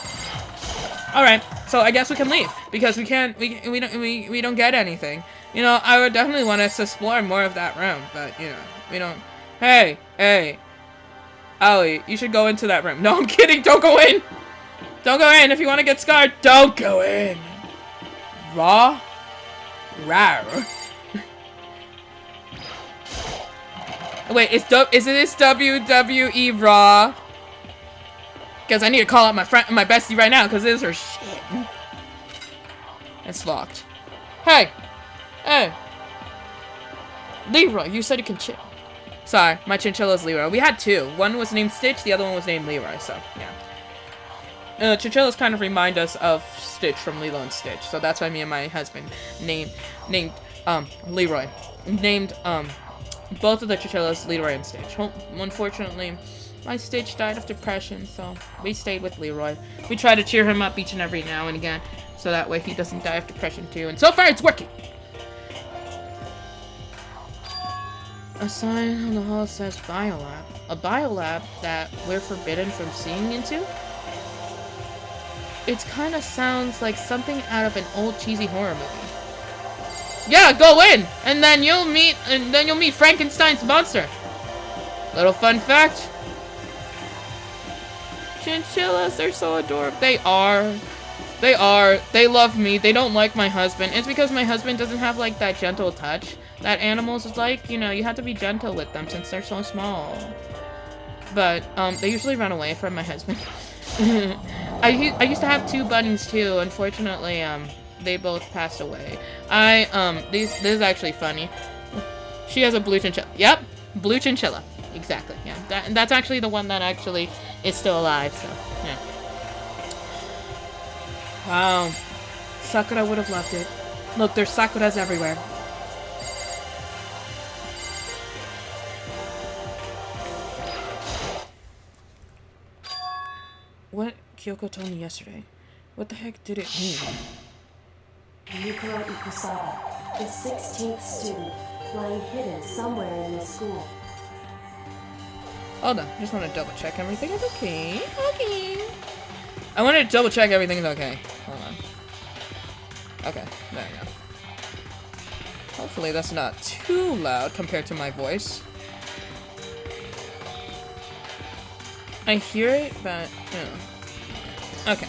A: Alright, so I guess we can leave. Because we don't get anything. You know, I would definitely want us to explore more of that room, but you know, we don't. Hey. Allie, you should go into that room. No, I'm kidding. Don't go in. Don't go in. If you want to get scarred, don't go in. Raw? Rar. Wait, is this WWE Raw? Because I need to call out my my bestie right now, because this is her shit. It's locked. Hey. Leroy, you said you can chill. Sorry, my chinchilla's Leroy. We had two. One was named Stitch, the other one was named Leroy, so, yeah. Chinchillas kind of remind us of Stitch from Lilo and Stitch, so that's why me and my husband named Leroy. Named, both of the chinchillas Leroy and Stitch. Unfortunately, my Stitch died of depression, so we stayed with Leroy. We try to cheer him up each and every now and again, so that way he doesn't die of depression too, and so far it's working! A sign on the hall says biolab. A biolab that we're forbidden from seeing into? It kind of sounds like something out of an old cheesy horror movie. Yeah, go in, and then you'll meet Frankenstein's monster. Little fun fact. Chinchillas, they're so adorable. They are. They love me. They don't like my husband. It's because my husband doesn't have like that gentle touch that animals is like. You know, you have to be gentle with them since they're so small. But they usually run away from my husband. I used to have two bunnies too. Unfortunately, they both passed away. This is actually funny. She has a blue chinchilla. Yep, blue chinchilla. Exactly. Yeah, that's actually the one that actually is still alive. So yeah. Wow, Sakura would have loved it. Look, there's Sakuras everywhere. What Kyoko told me yesterday. What the heck did it mean?
B: Yukiro Ikusaba, the 16th student, lying hidden somewhere in the school.
A: Hold on, I just want to double check everything is okay. Okay. I wanted to double check everything is okay. Hold on. Okay, there we go. Hopefully that's not too loud compared to my voice. I hear it, but, you know. Okay.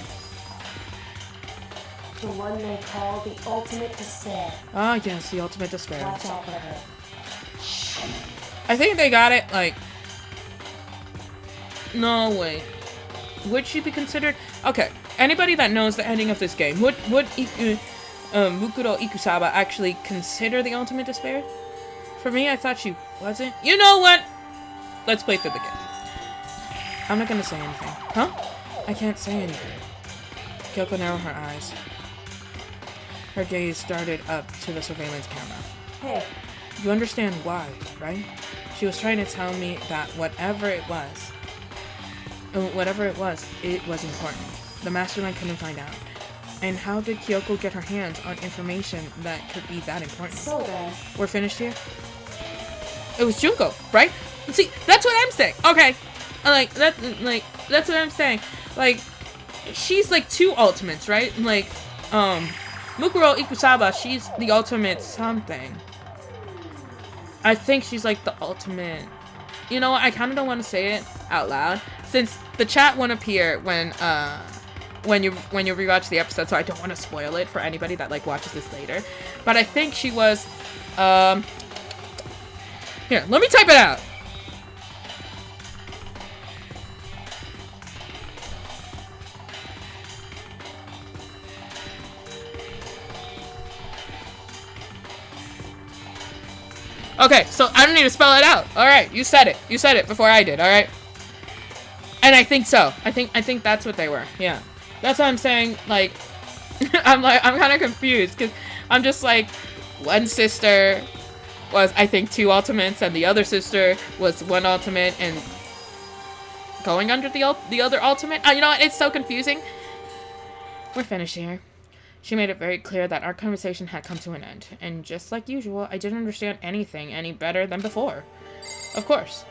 B: The one they call the ultimate despair.
A: Ah, yes, the ultimate despair.
B: Watch out for her.
A: I think they got it, like... No, wait. Would she be considered... Okay, anybody that knows the ending of this game, would Mukuro Ikusaba actually consider the ultimate despair? For me, I thought she wasn't. You know what? Let's play through the game. I'm not gonna say anything. Huh? I can't say anything. Kyoko narrowed her eyes. Her gaze started up to the surveillance camera.
B: Hey.
A: You understand why, right? She was trying to tell me that whatever it was, it was important. The mastermind couldn't find out. And how did Kyoko get her hands on information that could be that important?
B: So then...
A: We're finished here? It was Junko, right? See, that's what I'm saying. Okay. That's what I'm saying. Like, she's like 2 ultimates, right? Like, Mukuro Ikusaba, she's the ultimate something. I think she's like the ultimate. You know what? I kind of don't want to say it out loud since the chat won't appear when you rewatch the episode, so I don't want to spoil it for anybody that like watches this later. But I think she was here, let me type it out. Okay, so I don't need to spell it out. All right, you said it. You said it before I did. All right. And I think so. I think that's what they were. Yeah, that's what I'm saying. Like, I'm kind of confused because I'm just like, one sister was I think 2 ultimates, and the other sister was 1 ultimate and going under the other ultimate. You know what? It's so confusing. We're finished here. She made it very clear that our conversation had come to an end, and just like usual, I didn't understand anything any better than before. Of course.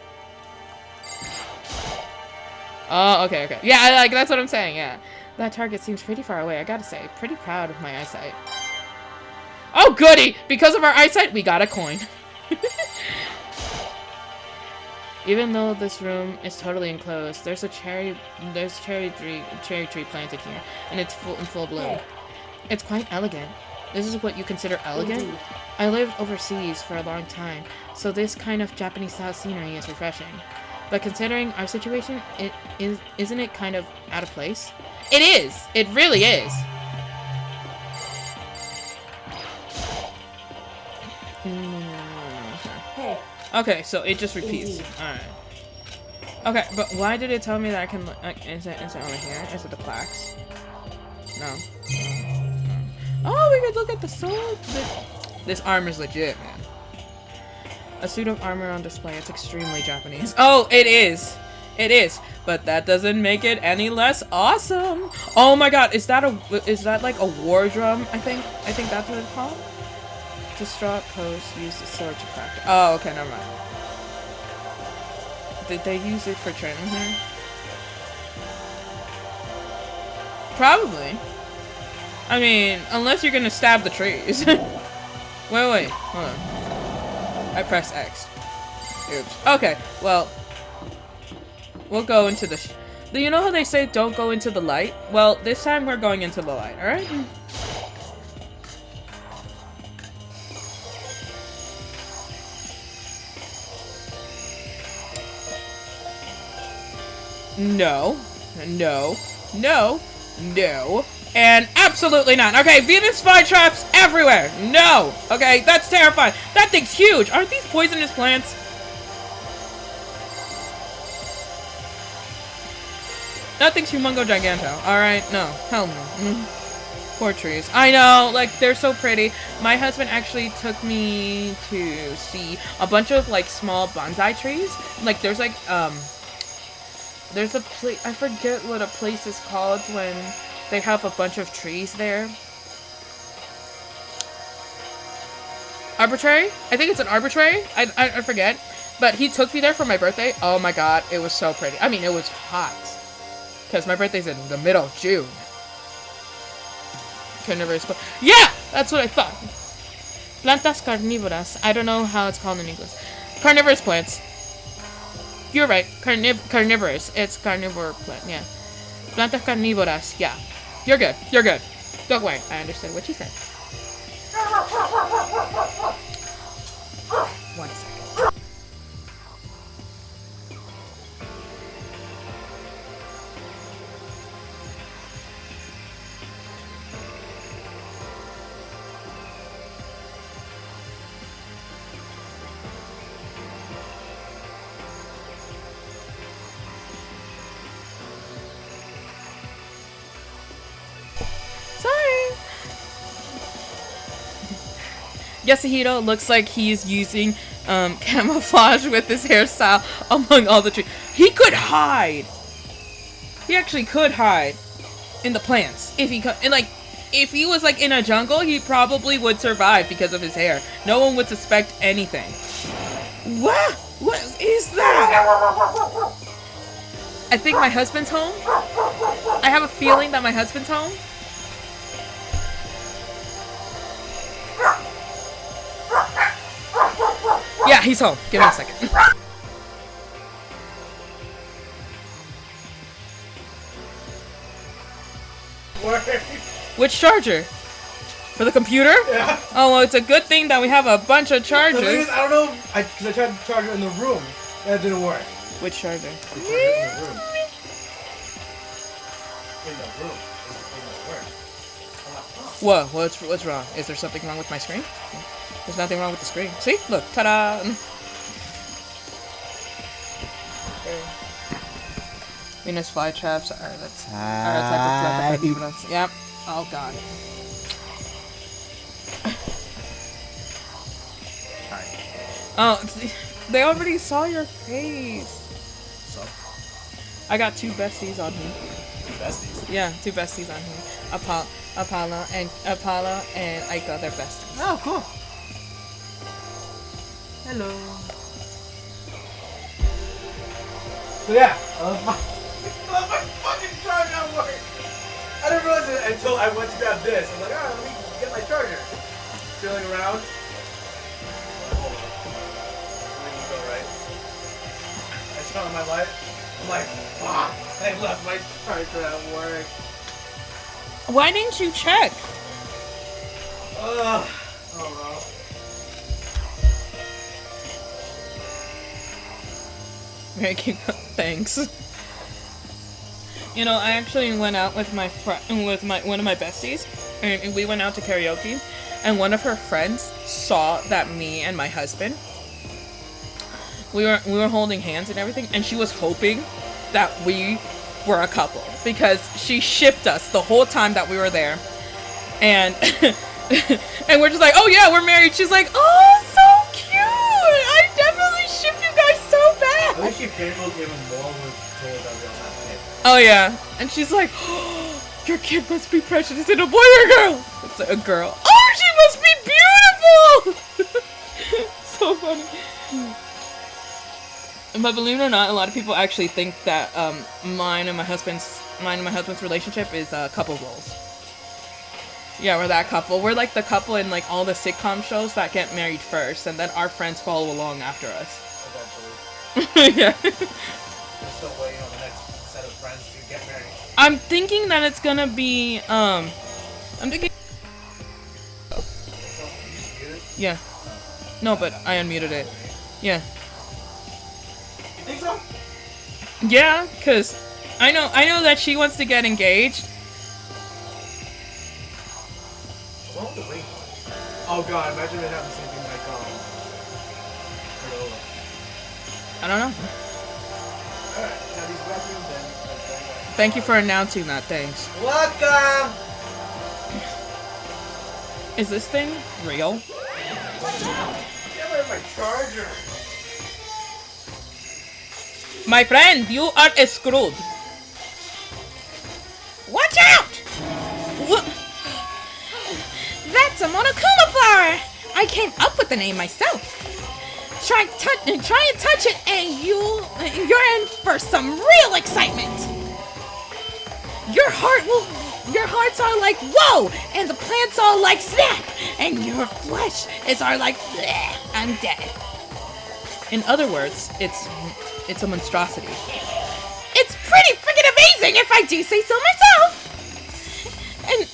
A: Oh, okay. Yeah, that's what I'm saying, yeah. That target seems pretty far away, I gotta say. Pretty proud of my eyesight. Oh, goody! Because of our eyesight, we got a coin. Even though this room is totally enclosed, there's cherry tree planted here, and it's in full bloom. It's quite elegant. This is what you consider elegant?
B: Indeed.
A: I lived overseas for a long time, so this kind of Japanese-style scenery is refreshing. But considering our situation, isn't it kind of out of place? It is! It really is!
B: Hey.
A: Okay, so it just repeats.
B: Indeed.
A: Alright. Okay, but why did it tell me that I can... is it over here? Is it the plaques? No. Oh, we could look at the sword. This armor's legit, man. A suit of armor on display. It's extremely Japanese. Oh, it is. It is. But that doesn't make it any less awesome. Oh my god, is that like a war drum? I think that's what it's called. Distraught pose. Use the sword to practice. Oh, okay, never mind. Did they use it for training here? Probably. I mean, unless you're gonna stab the trees. wait, hold on. I pressed X. Oops. Okay, well, we'll go into the... you know how they say don't go into the light? Well, this time we're going into the light, alright? No. No. No. No. And absolutely not. Okay, Venus flytraps everywhere. No. Okay, that's terrifying. That thing's huge. Aren't these poisonous plants? That thing's humongo giganto. Alright, no. Hell no. Poor trees. I know, like, they're so pretty. My husband actually took me to see a bunch of, like, small bonsai trees. Like, there's, like, there's a place, I forget what a place is called when they have a bunch of trees there. Arbitrary? I think it's an arbitrary. I forget. But he took me there for my birthday. Oh my god, it was so pretty. I mean, it was hot. Because my birthday's in the middle of June. Carnivorous. Yeah! That's what I thought. Plantas carnívoras. I don't know how it's called in English. Carnivorous plants. You're right. Carnivorous. It's carnivore plant. Yeah. Plantas carnívoras. Yeah. You're good. You're good. Don't worry. I understood what you said. 1 second. Yasuhiro looks like he's using camouflage with his hairstyle among all the trees. He could hide! He actually could hide in the plants. If he could, and like, if he was like in a jungle, he probably would survive because of his hair. No one would suspect anything. What? What is that? I think my husband's home. I have a feeling that my husband's home. Yeah, he's home. Give me a second. Which charger? For the computer?
C: Yeah.
A: Oh, well, it's a good thing that we have a bunch of chargers.
C: The thing is, I don't know, because I tried to charge it in the room. That didn't work.
A: Which charger?
C: I charged it in the room. In the room. It didn't work. I'm like, huh.
A: Whoa, what's wrong? Is there something wrong with my screen? There's nothing wrong with the screen. See? Look, ta-da! Venus flytraps are the type of threat. Yep. Oh god. Oh, they already saw your face.
C: So?
A: I got 2 besties on here.
C: 2 besties?
A: Yeah, 2 besties on here. Apollo and Aika, they're besties.
C: Oh, cool.
A: Hello.
C: So yeah, my fucking charger not working. I didn't realize it until I went to grab this. I was like, alright, let me get my charger. Feeling around. Hold on. Let me go right. I turn on my light. I'm like, fuck. I left my charger at work.
A: Why didn't you check?
C: I don't know.
A: Making thanks. You know, I actually went out with my one of my besties, and we went out to karaoke, and one of her friends saw that me and my husband we were holding hands and everything, and she was hoping that we were a couple because she shipped us the whole time that we were there, and and we're just like, oh yeah, we're married. She's like, oh, so cute. I definitely ship you guys so bad.
C: I think she failed even more when told that we all had a kid.
A: Oh yeah, and she's like, oh, your kid must be precious. Is it a boy or a girl? It's a girl. Oh, she must be beautiful. So funny. But believe it or not, a lot of people actually think that mine and my husband's relationship is couple roles. Yeah, we're that couple. We're like the couple in like all the sitcom shows that get married first, and then our friends follow along after us.
C: Eventually.
A: Yeah.
C: We're still waiting on the next set of friends to get married.
A: I'm thinking that it's gonna be I'm thinking.
C: So, you just muted?
A: Yeah. No, but I unmuted it. Yeah.
C: You think so?
A: Yeah, cause I know that she wants to get engaged.
C: What was the ring? Oh god, imagine it having the same thing like
A: I don't know.
C: Alright, now these bathrooms then.
A: Thank you for announcing that. Thanks.
C: Welcome!
A: Is this thing real?
C: Yeah, where's my charger?
A: My friend, you are screwed. Watch out! What? That's a monokuma flower. I came up with the name myself. Try and touch it, and you're in for some real excitement. Your hearts are like whoa, and the plants are like snap, and your flesh is are like bleh, I'm dead. In other words, it's a monstrosity. It's pretty freaking amazing, if I do say so myself. And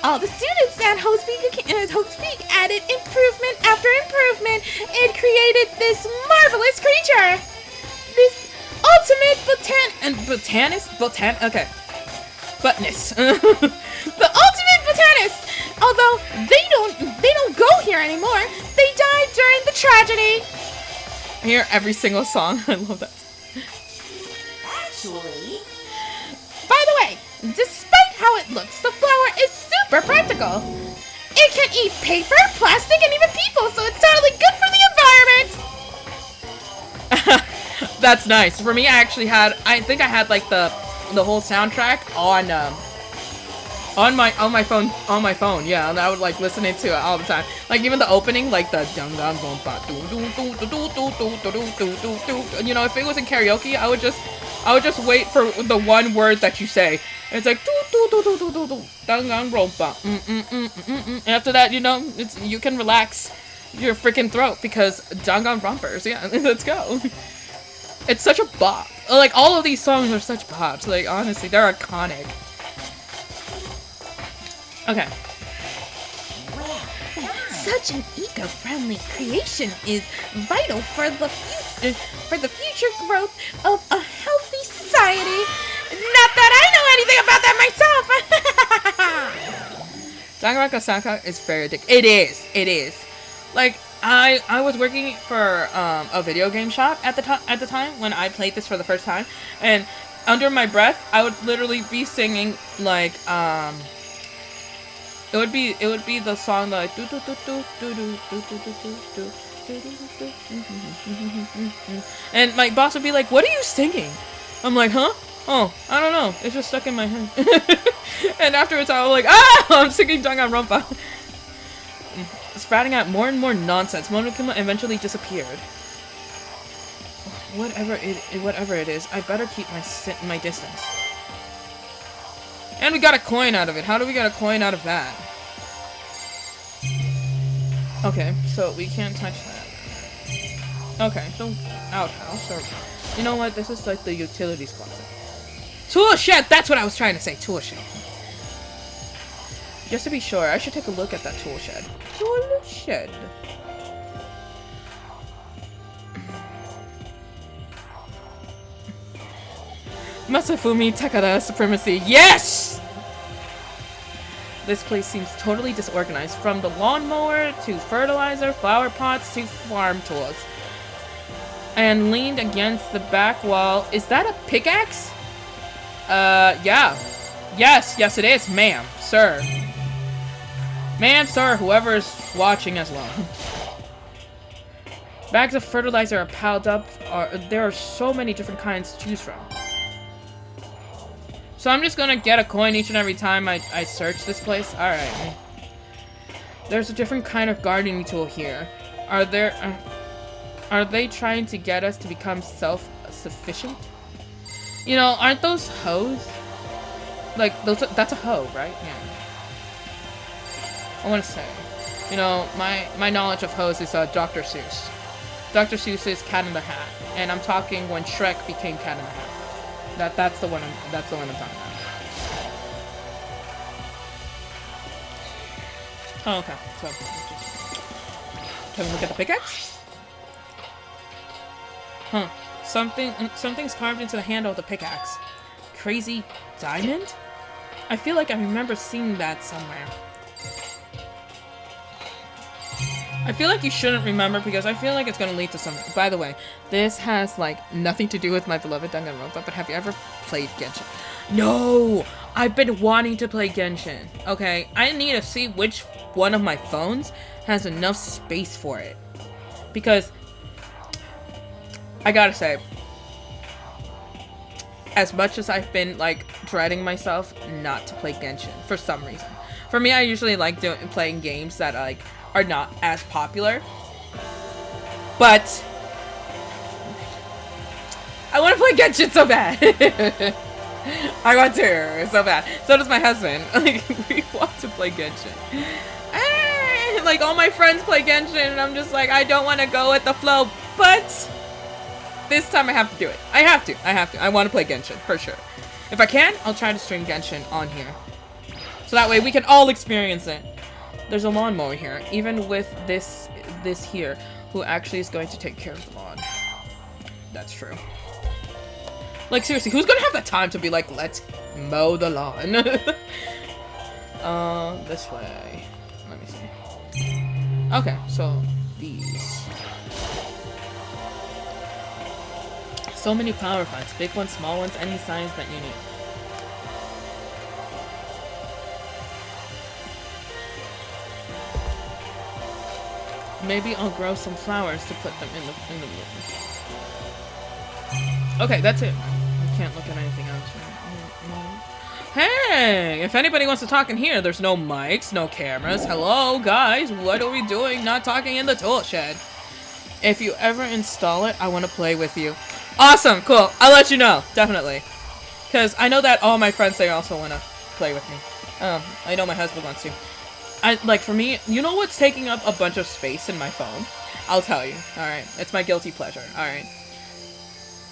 A: all the students at Havoc added improvement after improvement and created this marvelous creature. This ultimate botanist. The ultimate botanist. Although they don't go here anymore. They died during the tragedy. I hear every single song. I love that.
B: Actually,
A: By the way, despite how it looks, the flower is super practical. It can eat paper, plastic, and even people, so it's totally good for the environment. That's nice. For me, I think I had like the whole soundtrack on On my phone, yeah, and I would like listen to it all the time. Like even the opening, like the Danganronpa, you know, if it was in karaoke, I would just wait for the one word that you say. It's like Danganronpa. And after that, you know, you can relax your freaking throat because Danganronpers. Yeah, let's go. It's such a bop. Like all of these songs are such bops. Like honestly, they're iconic. Okay.
D: Wow, such an eco-friendly creation is vital for the future growth of a healthy society. Not that I know anything about that myself.
A: Danganronpa soundtrack is very addictive. It is. Like I was working for a video game shop at the time when I played this for the first time, and under my breath I would literally be singing like it would be the song like and my boss would be like, "What are you singing?" I'm like, "Huh? Oh, I don't know. It's just stuck in my head." And afterwards I was like, "Ah, I'm singing Danganronpa." Sprouting out more and more nonsense, Monokuma eventually disappeared. Whatever it is, I better keep my distance. And we got a coin out of it. How do we get a coin out of that? Okay, so we can't touch that. Okay, so outhouse. Or, you know what? This is like the utilities closet. Tool shed! That's what I was trying to say. Tool shed. Just to be sure, I should take a look at that tool shed. Tool shed. Masafumi Takada supremacy. Yes! This place seems totally disorganized. From the lawnmower to fertilizer, flower pots to farm tools. And leaned against the back wall. Is that a pickaxe? Yeah. Yes it is, ma'am, sir. Ma'am, sir, whoever is watching as well. Bags of fertilizer are piled up. There are so many different kinds to choose from. So I'm just gonna get a coin each and every time I search this place. Alright. There's a different kind of gardening tool here. Are they trying to get us to become self-sufficient? You know, aren't those hoes? Like, that's a hoe, right? Yeah. I want to say, you know, my knowledge of hoes is Dr. Seuss. Dr. Seuss is Cat in the Hat, and I'm talking when Shrek became Cat in the Hat. That's the one I'm talking about. Oh, okay. So, can we look at the pickaxe? Huh. Something's carved into the handle of the pickaxe. Crazy diamond? I feel like I remember seeing that somewhere. I feel like you shouldn't remember because I feel like it's gonna lead to something. By the way, this has like nothing to do with my beloved Danganronpa, but have you ever played Genshin? No! I've been wanting to play Genshin. Okay, I need to see which one of my phones has enough space for it. Because, I gotta say, as much as I've been like dreading myself not to play Genshin for some reason. For me, I usually like playing games that like are not as popular, but I want to play Genshin so bad. I want to so bad. So does my husband. Like we want to play Genshin. Like all my friends play Genshin, and I'm just like I don't want to go with the flow, but this time I have to do it. I have to. I want to play Genshin for sure. If I can, I'll try to stream Genshin on here, so that way we can all experience it. There's a lawnmower here, even with this here, who actually is going to take care of the lawn. That's true. Like, seriously, who's gonna have the time to be like, let's mow the lawn? This way. Let me see. Okay, so these. So many power fights, big ones, small ones, any size that you need. Maybe I'll grow some flowers to put them in the Okay, that's it. I can't look at anything else. Hey, if anybody wants to talk in here, there's no mics, no cameras. Hello, guys, what are we doing not talking in the tool shed? If you ever install it, I want to play with you. Awesome, cool. I'll let you know, definitely. Because I know that all my friends, they also want to play with me. I know my husband wants to. Like, for me, you know what's taking up a bunch of space in my phone? I'll tell you, alright? It's my guilty pleasure, alright?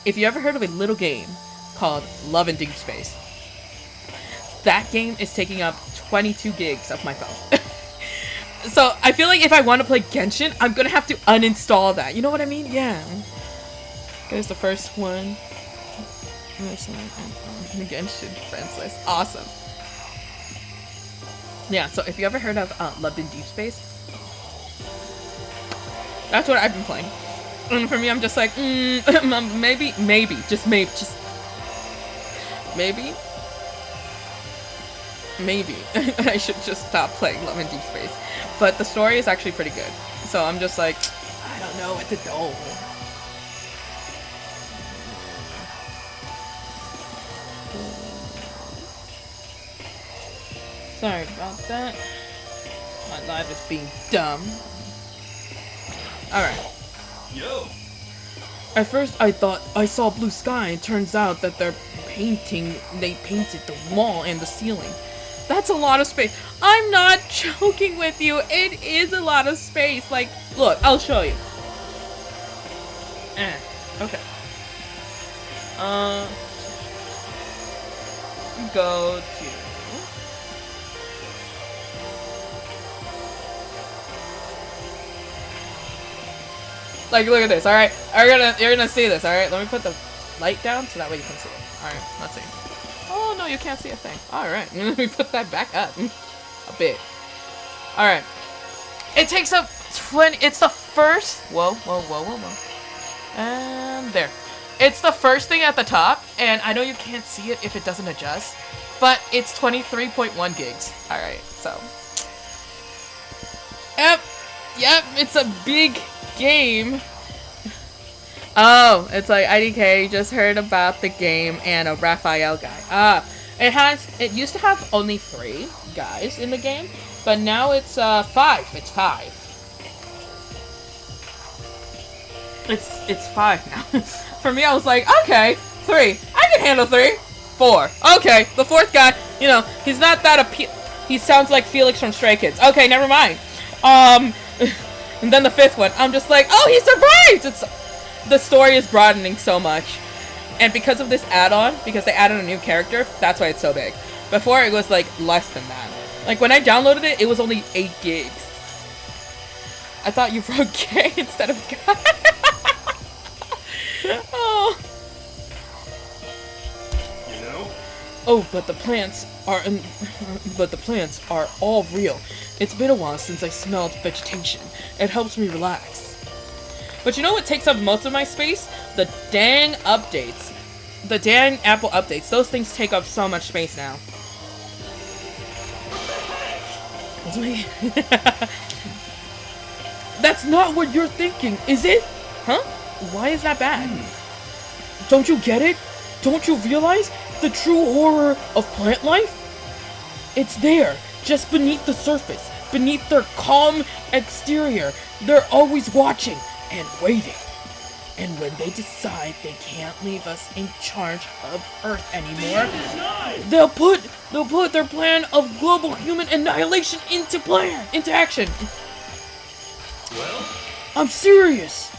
A: If you ever heard of a little game called Love in Deep Space, that game is taking up 22 gigs of my phone. So, I feel like if I want to play Genshin, I'm gonna have to uninstall that. You know what I mean? Yeah. There's the first one. Genshin friends list. Awesome. Yeah, so if you ever heard of Love in Deep Space, that's what I've been playing. And for me, I'm just like, maybe, just maybe. I should just stop playing Love in Deep Space. But the story is actually pretty good. So I'm just like, I don't know what to do. Sorry about that. My live is being dumb. Alright.
E: Yo.
A: At first I thought I saw blue sky, and turns out that they painted the wall and the ceiling. That's a lot of space. I'm not joking with you. It is a lot of space. Like, look, I'll show you. Okay. Go to... Like, look at this, alright? You're gonna see this, alright? Let me put the light down so that way you can see it. Alright, let's see. Oh, no, you can't see a thing. Alright, let me put that back up a bit. Alright. It takes up 20... It's the first... Whoa. And there. It's the first thing at the top, and I know you can't see it if it doesn't adjust, but it's 23.1 gigs. Alright, so... Yep, it's a big game. Oh, it's like IDK just heard about the game and a Raphael guy. It used to have only 3 guys in the game, but now it's 5. It's 5. It's 5 now. For me, I was like, okay, 3. I can handle 3. 4. Okay, the 4th guy, you know, he's not that he sounds like Felix from Stray Kids. Okay, never mind. And then the 5th one, I'm just like, oh, he survived! The story is broadening so much. And because of this add-on, because they added a new character, that's why it's so big. Before, it was, like, less than that. Like, when I downloaded it, it was only 8 gigs. I thought you wrote gay instead of guy. Oh.
E: You know?
A: Oh, but the plants are all real. It's been a while since I smelled vegetation. It helps me relax. But you know what takes up most of my space? The dang updates. The dang Apple updates. Those things take up so much space now. That's not what you're thinking, is it? Huh? Why is that bad? Don't you get it? Don't you realize the true horror of plant life? It's there, just beneath the surface, beneath their calm exterior. They're always watching and waiting. And when they decide they can't leave us in charge of Earth anymore, they'll put their plan of global human annihilation into action.
E: Well,
A: I'm serious.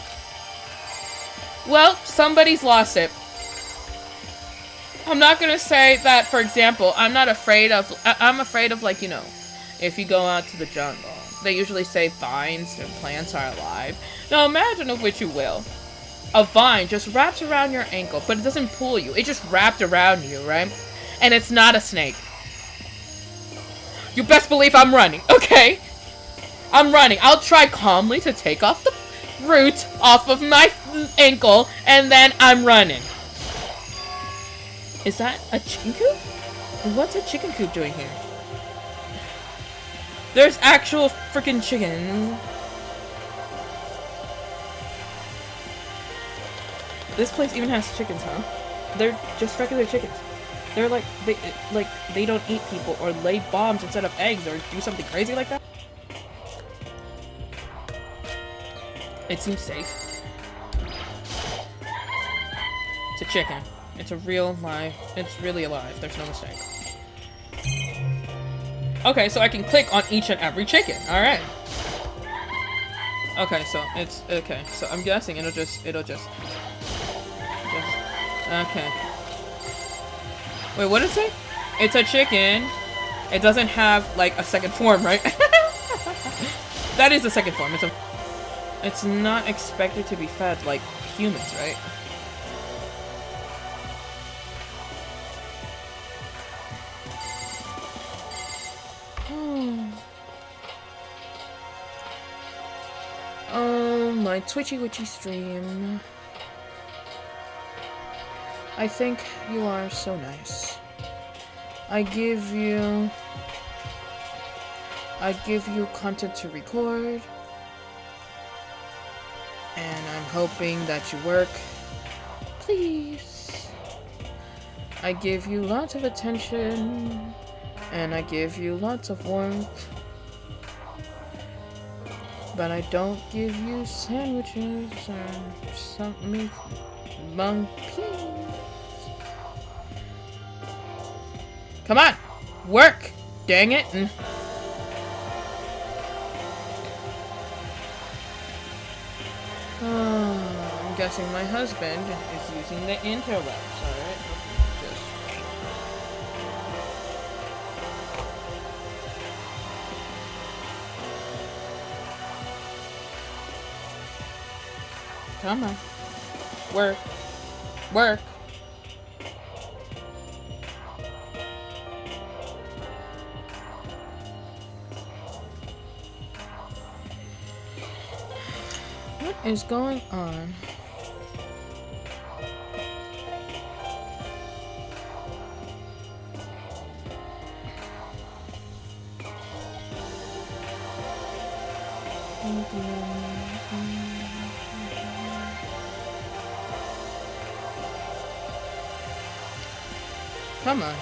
A: Well, somebody's lost it. I'm not gonna say that, for example, I'm afraid of, like, you know, if you go out to the jungle, they usually say vines and plants are alive. Now imagine of which you will. A vine just wraps around your ankle, but it doesn't pull you. It just wrapped around you, right? And it's not a snake. You best believe I'm running, okay? I'm running. I'll try calmly to take off the root off of my ankle, and then I'm running. Is that a chicken coop? What's a chicken coop doing here? There's actual freaking chickens. This place even has chickens, huh? They're just regular chickens. They're like they don't eat people or lay bombs instead of eggs or do something crazy like that. It seems safe. It's a chicken. It's a real live. It's really alive. There's no mistake. Okay, so I can click on each and every chicken. All right. Okay, so it's okay. So I'm guessing it'll just okay. Wait, what did it say? It's a chicken. It doesn't have like a second form, right? That is a second form. It's not expected to be fed like humans, right? My Twitchy Witchy stream. I think you are so nice. I give you content to record. And I'm hoping that you work. Please. I give you lots of attention. And I give you lots of warmth. But I don't give you sandwiches or something monkey. Come on! Work! Dang it! I'm guessing my husband is using the interwebs, alright? Come on. Work. Work. What is going on? Come on.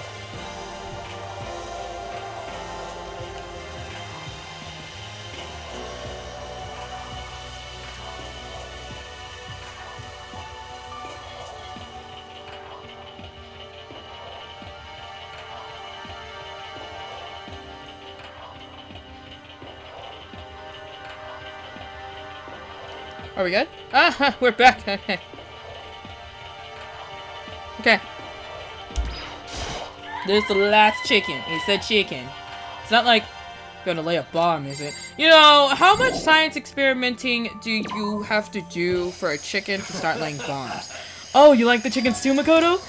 A: Are we good? Ah, we're back. Okay. This is the last chicken. It's a chicken. It's not like gonna lay a bomb, is it? You know, how much science experimenting do you have to do for a chicken to start laying bombs? Oh, you like the chickens too, Makoto?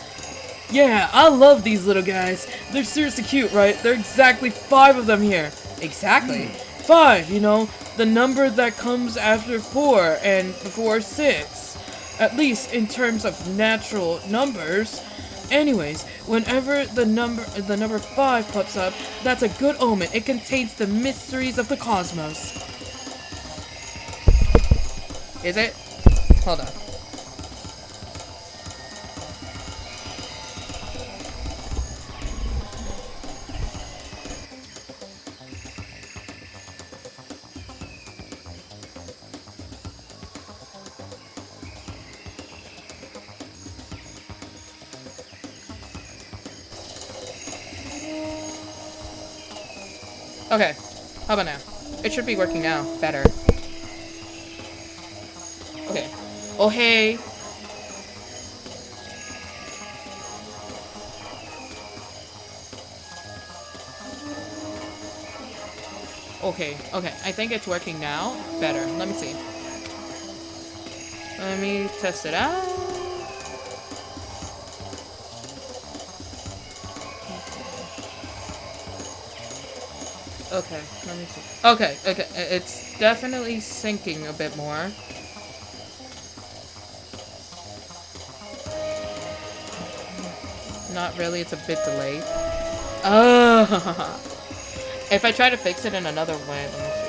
A: Yeah, I love these little guys. They're seriously cute, right? There are exactly 5 of them here. Exactly. 5, you know, the number that comes after 4 and before 6. At least in terms of natural numbers. Anyways, whenever the number 5 pops up, that's a good omen. It contains the mysteries of the cosmos. Is it? Hold on. Okay, how about now? It should be working now. Better. Okay. Oh, hey. Okay, okay. I think it's working now. Better. Let me see. Let me test it out. Okay, let me see. Okay, okay, it's definitely syncing a bit more. Not really, it's a bit delayed. Oh! If I try to fix it in another way, let me see.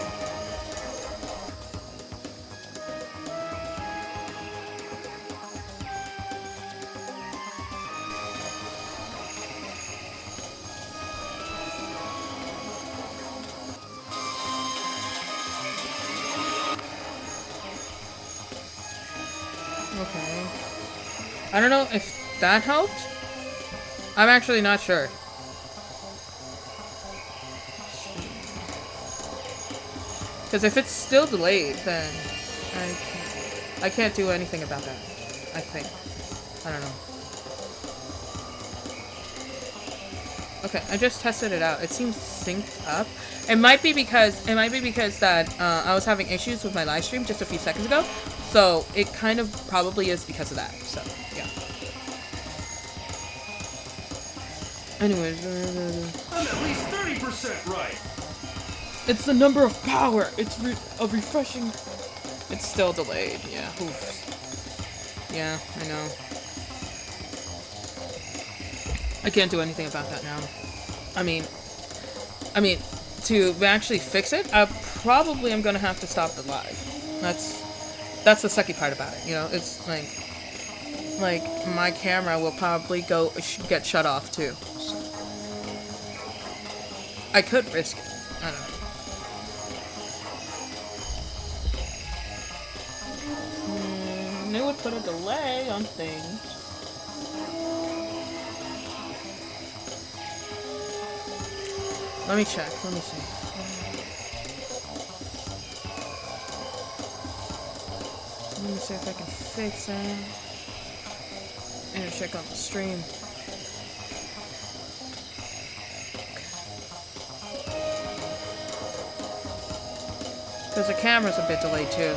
A: Okay. I don't know if that helped. I'm actually not sure. Because if it's still delayed, then I can't do anything about that. I think. I don't know. Okay, I just tested it out. It seems synced up. It might be because that I was having issues with my live stream just a few seconds ago. So it kind of probably is because of that. So yeah. Anyways,
E: I'm at least 30% right.
A: it's the number of power. It's a refreshing. It's still delayed. Yeah. Oof. Yeah, I know. I can't do anything about that now. I mean, to actually fix it, I probably am gonna have to stop the live. That's the sucky part about it. You know, it's like my camera will probably get shut off too. So. I could risk it. I don't know. It would put a delay on things. Let me check. Let me see. Let me see if I can fix it. I need to check out the stream. Because the camera's a bit delayed too.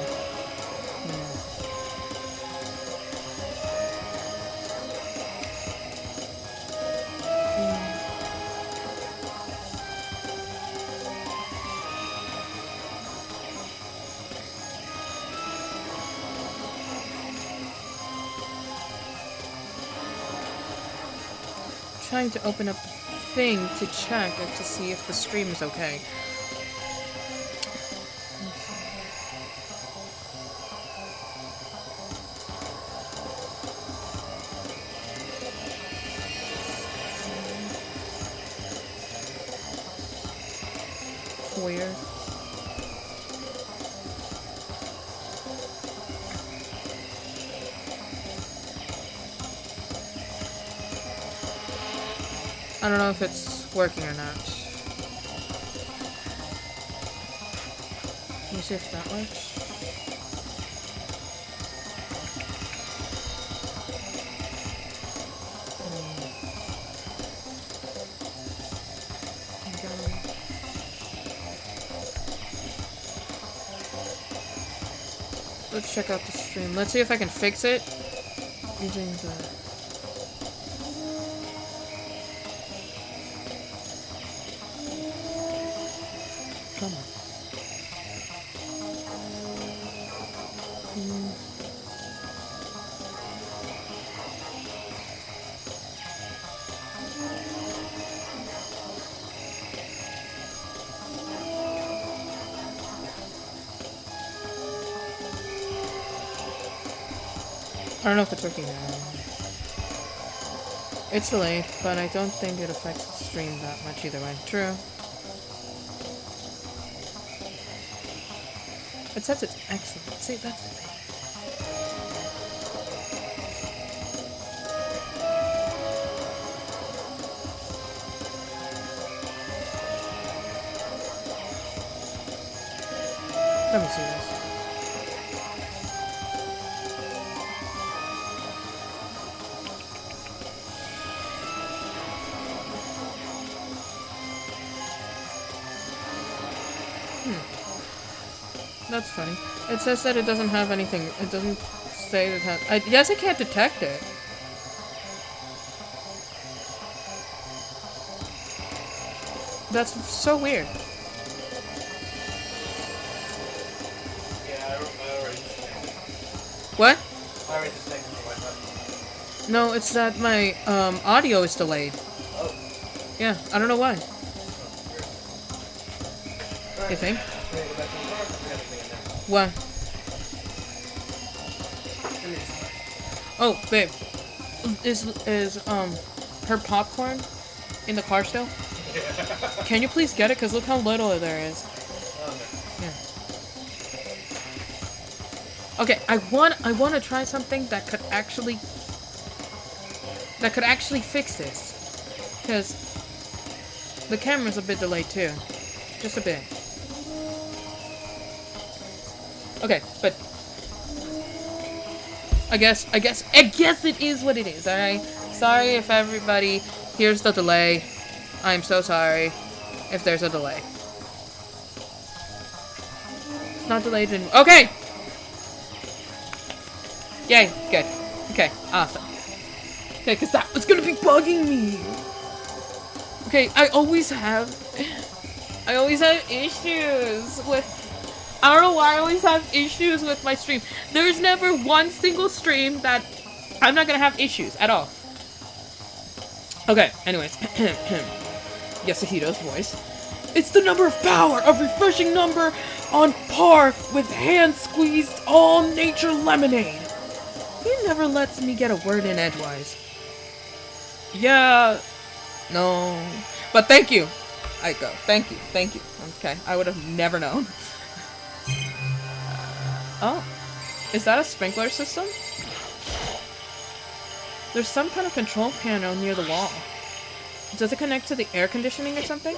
A: Trying to open up the thing to check it to see if the stream is okay. Weird. I don't know if it's working or not. Let me see if that works. Let's check out the stream. Let's see if I can fix it using the... Come on. I don't know if it's working now. It's delayed, but I don't think it affects the stream that much either way. True. It says it's excellent. See, that's the thing. Let me see this. That's funny. It says that it doesn't have anything. It doesn't say it has... yes, I can't detect it. That's so weird.
C: Yeah, I already disconnected.
A: What?
C: I already disconnected the Wi-Fi.
A: No, it's that my audio is delayed.
C: Oh.
A: Yeah, I don't know why.
C: Alright.
A: You think?
C: Can I go back to the car? We have everything in there.
A: Why? Oh, babe. Is her popcorn in the car still? Can you please get it? Because look how little there is.
C: Okay.
A: Yeah. Okay, I want to try something that could actually fix this. Because the camera's a bit delayed too. Just a bit. Okay, but I guess it is what it is, alright? Sorry if everybody hears the delay. I'm so sorry if there's a delay. It's not delayed in— okay! Yay, good. Okay, awesome. Okay, because that was gonna be bugging me. Okay, I always have issues with— I don't know why I always have issues with my stream. There's never one single stream that I'm not gonna have issues at all. Okay, anyways. Yasuhiro's voice. It's the number of power, a refreshing number on par with hand-squeezed all-nature lemonade. He never lets me get a word in edgewise. Yeah. No. But thank you, Aiko. Thank you. Okay, I would have never known. Oh. Is that a sprinkler system? There's some kind of control panel near the wall. Does it connect to the air conditioning or something?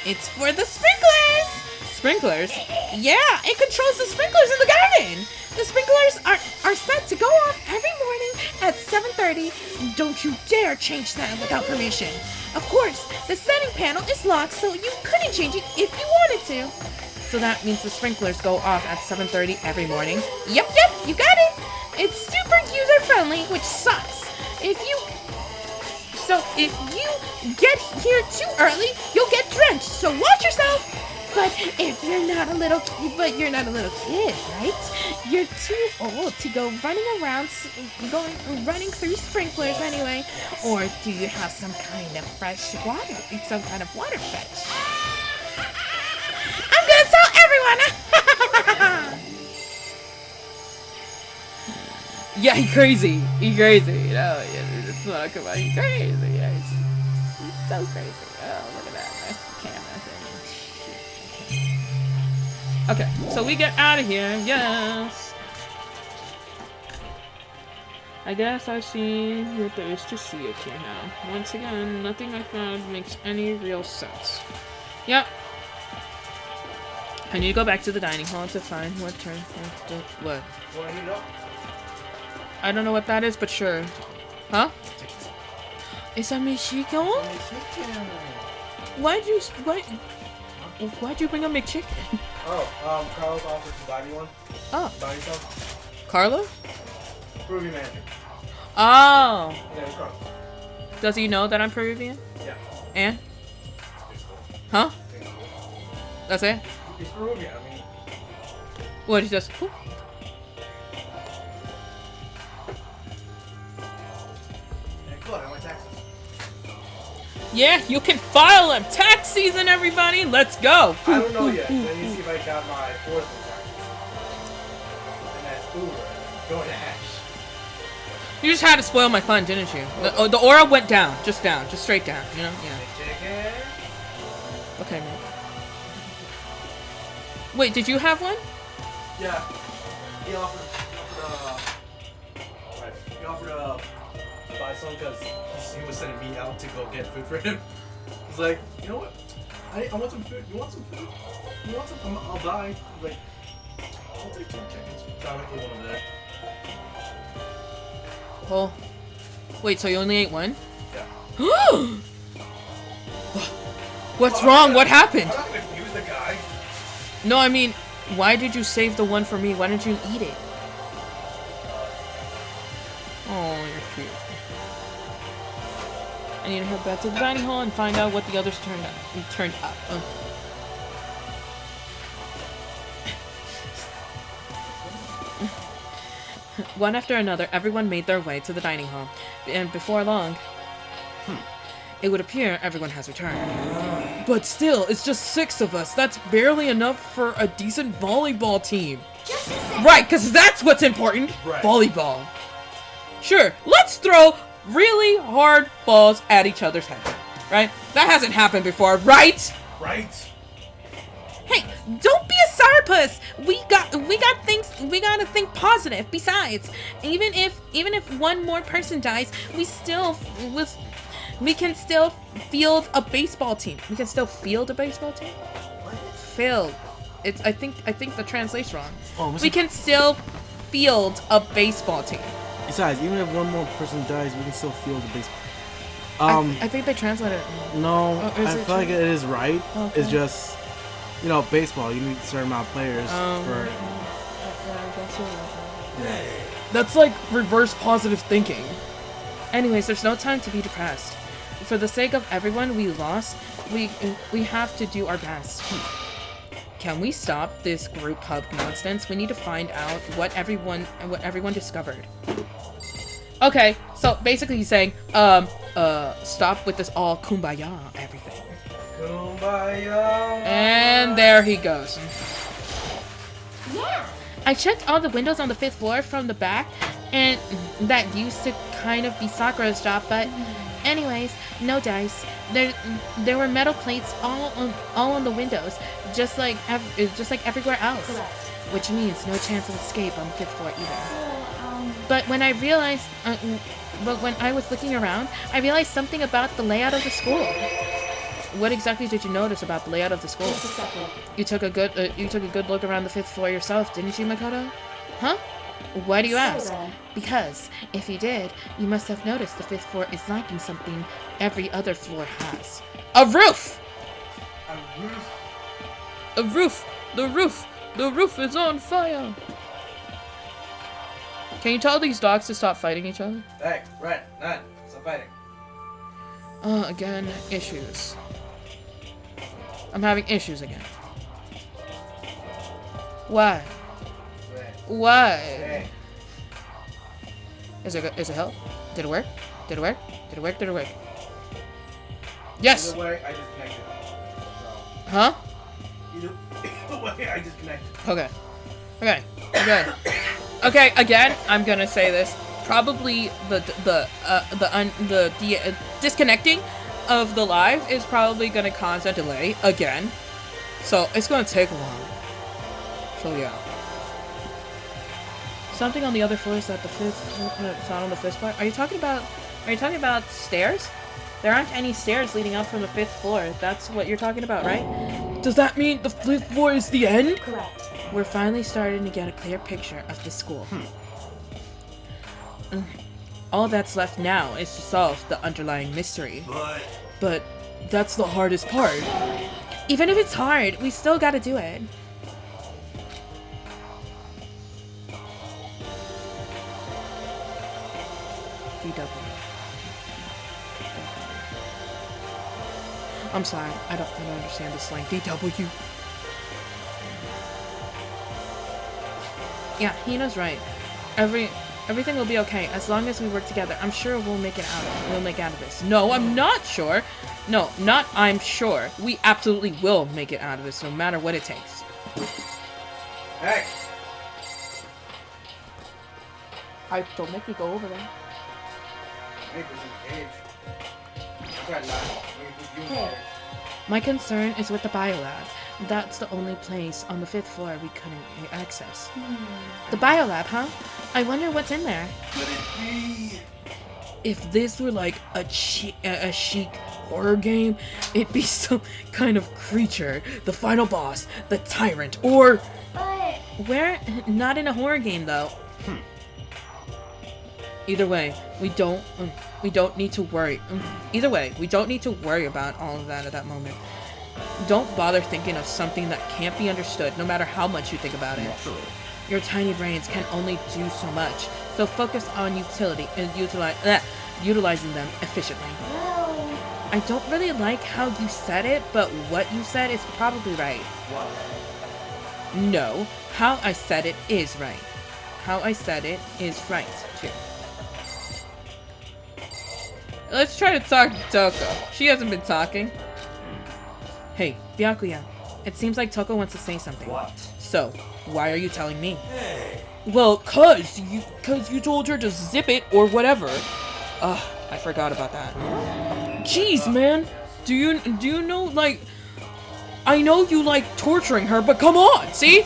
D: It's for the sprinklers!
A: Sprinklers?
D: Yeah, it controls the sprinklers in the garden! The sprinklers are set to go off every morning at 7:30. Don't you dare change that without permission. Of course, the setting panel is locked, so you couldn't change it if you wanted to.
A: So that means the sprinklers go off at 7:30 every morning?
D: Yep, you got it! It's super user-friendly, which sucks. If you get here too early, you'll get drenched, so watch yourself! But if you're not a little kid, right? You're too old to go running through sprinklers anyway. Or do you have some kind of water fetch? I'm gonna tell everyone!
A: Yeah, he's crazy. You know, yeah, it's not come on. He's crazy. Yeah, he's so crazy. Oh, look at that. That's the camera thing. Okay, so we get out of here. Yes. I guess I've seen what there is to see up here now. Once again, nothing I found makes any real sense. Yep. I need to go back to the dining hall to find what what.
C: Want to heat it up?
A: I don't know what that is, but sure. Huh? Is that Mexican? Why'd you bring a McChicken?
C: Oh, Carlos offered to buy me one.
A: Oh.
C: Buy yourself.
A: Carlo?
C: Peruvian manager.
A: Oh.
C: Yeah, it's Carlos.
A: Does he know that I'm Peruvian?
C: Yeah.
A: And? Huh? That's it?
C: He's Peruvian, I mean.
A: What, he just... Whoop.
C: Look, I want taxes.
A: Yeah, you can file them! Tax season, everybody! Let's go!
C: I don't know yet. Let me see if I got my fourth taxes. And that's Uber. Going to Ash.
A: You just had to spoil my fun, didn't you? The aura went down. Just straight down, you know? Yeah.
C: Chicken.
A: Okay, man. Wait, did you have one?
C: Yeah. He offered to buy some because he was sending me out to go get food for him. He's like, you know what? I want some food. You want some food? You want some? I'll buy. He's like, I'll take 2 chickens. So I went to one of that.
A: Oh. Wait, so you only ate one?
C: Yeah.
A: What's wrong? What happened?
C: I'm not gonna confuse the guy.
A: No, I mean, why did you save the one for me? Why didn't you eat it? Oh, you're cute. I need to head back to the dining hall and find out what the others turned up. One after another, everyone made their way to the dining hall, and before long, it would appear everyone has returned. But still, it's just 6 of us. That's barely enough for a decent volleyball team. Right, because that's what's important.
C: Right.
A: Volleyball. Sure, let's throw really hard balls at each other's heads. Right? That hasn't happened before, right?
C: Right.
D: Hey, don't be a sourpuss. We gotta think positive. Besides, even if one more person dies, we can still field a baseball team. We can still field a baseball team. Field. I think the translation's wrong.
F: Oh,
D: we can still field a baseball team.
F: Besides, even if one more person dies, we can still field the baseball.
A: I think they translated it.
F: No,
A: Oh,
F: I feel like it is right.
A: Okay.
F: It's just, baseball. You need a certain amount of players for.
A: That's like reverse positive thinking.
D: Anyways, there's no time to be depressed. For the sake of everyone we lost, we have to do our best. Can we stop this group hug nonsense? We need to find out what everyone discovered.
A: Okay, so basically he's saying, stop with this all kumbaya everything.
C: Kumbaya.
A: And there he goes.
B: Yeah.
D: I checked all the windows on the 5th floor from the back, and that used to kind of be Sakura's job, but anyways, no dice. There were metal plates all on the windows, just like everywhere else.
B: Correct.
D: Which means no chance of escape on the 5th floor either. But when I was looking around, I realized something about the layout of the school. What exactly did you notice about the layout of the school?
B: Just a second.
D: You took a good look around the 5th floor yourself, didn't you, Makoto? Huh? Why do you
B: So
D: ask?
B: then,
D: Because if you did, you must have noticed the 5th floor is lacking something every other floor has.
A: A roof!
C: A roof.
A: A roof! The roof is on fire! Can you tell these dogs to stop fighting each other?
C: Hey, right, none. Stop fighting.
A: Again, issues. I'm having issues again. Why?
C: Right.
A: Why?
C: Hey.
A: Is it help? Did it work? Did it work? Did it work? Did it work? Yes!
C: Either way, I disconnected. So,
A: Huh?
C: either way, I disconnected.
A: Okay. Okay. Okay. Okay, again, I'm gonna say this. Probably the disconnecting of the live is probably gonna cause a delay again. So it's gonna take a while. So yeah. Something on the other floor is that the 5th, it's not on the 5th floor. Are you talking about stairs? There aren't any stairs leading up from the 5th floor. That's what you're talking about, right? Does that mean the 5th floor is the end?
B: correct.
D: We're finally starting to get a clear picture of the school. All that's left now is to solve the underlying mystery.
A: But that's the hardest part.
D: Even if it's hard, we still gotta do it. VW. I'm sorry, I don't understand this slang. VW. Yeah, Hina's right. Everything will be okay as long as we work together. I'm sure we'll make out of this.
A: No, I'm not sure. No, not I'm sure. We absolutely will make it out of this, no matter what it takes.
C: Hey.
A: Don't make me go over there.
C: Hey, this is Cage. That's right, lad. You
B: Hey.
D: My concern is with the biolab. That's the only place on the 5th floor we couldn't access. The biolab, huh? I wonder what's in there.
E: Could it be?
A: If this were like a chic horror game, it'd be some kind of creature, the final boss, the tyrant, or...
B: But
D: We're not in a horror game, though.
A: Either way, we don't need to worry. Either way, we don't need to worry about all of that at that moment. Don't bother thinking of something that can't be understood, no matter how much you think about it. Your tiny brains can only do so much, so focus on utility and utilizing them efficiently.
B: well,
D: I don't really like how you said it, but what you said is probably right.
A: No, how I said it is right. How I said it is right, too. Let's try to talk to Toko. She hasn't been talking.
D: Hey, Byakuya, it seems like Toko wants to say something.
E: What?
A: So, why are you telling me?
E: Hey.
A: Well, cause you told her to zip it or whatever. Ugh, I forgot about that. Jeez, man. Do you know, like, I know you like torturing her, but come on, see?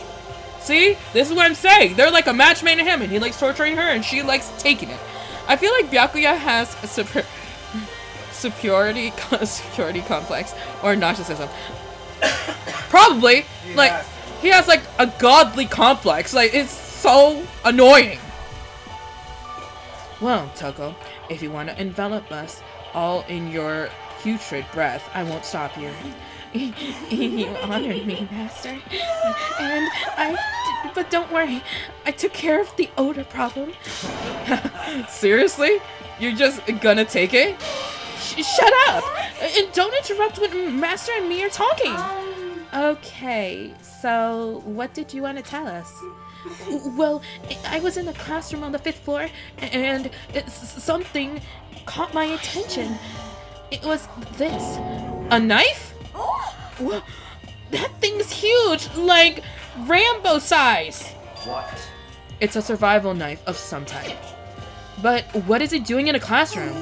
A: See? This is what I'm saying. They're like a match made in heaven. He likes torturing her, and she likes taking it. I feel like Byakuya has a superiority complex or narcissism. Probably. Like, he has like a godly complex. Like, it's so annoying. Well, Toko, if you want to envelop us all in your putrid breath, I won't stop you. You honored me, Master. But don't worry, I took care of the odor problem. Seriously? You're just gonna take it? Shut up! And don't interrupt when Master and me are talking! Okay, so what did you want to tell us? Well, I was in a classroom on the 5th floor, and something caught my attention. It was this. A knife? Whoa, that thing's huge, like Rambo size.
C: What?
A: It's a survival knife of some type. But what is it doing in a classroom?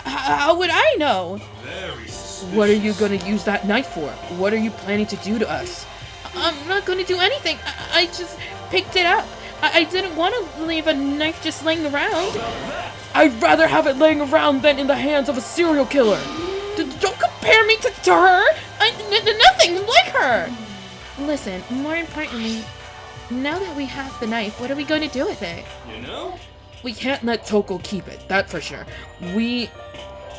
A: How would I know?
E: Very suspicious.
A: What are you gonna use that knife for? What are you planning to do to us? I'm not gonna do anything. I just picked it up. I didn't want to leave a knife just laying around. I'd rather have it laying around than in the hands of a serial killer. Don't compare me to her. Nothing like her. Listen, more importantly, now that we have the knife, what are we going to do with it?
E: You know?
A: We can't let Toko keep it, that for sure. We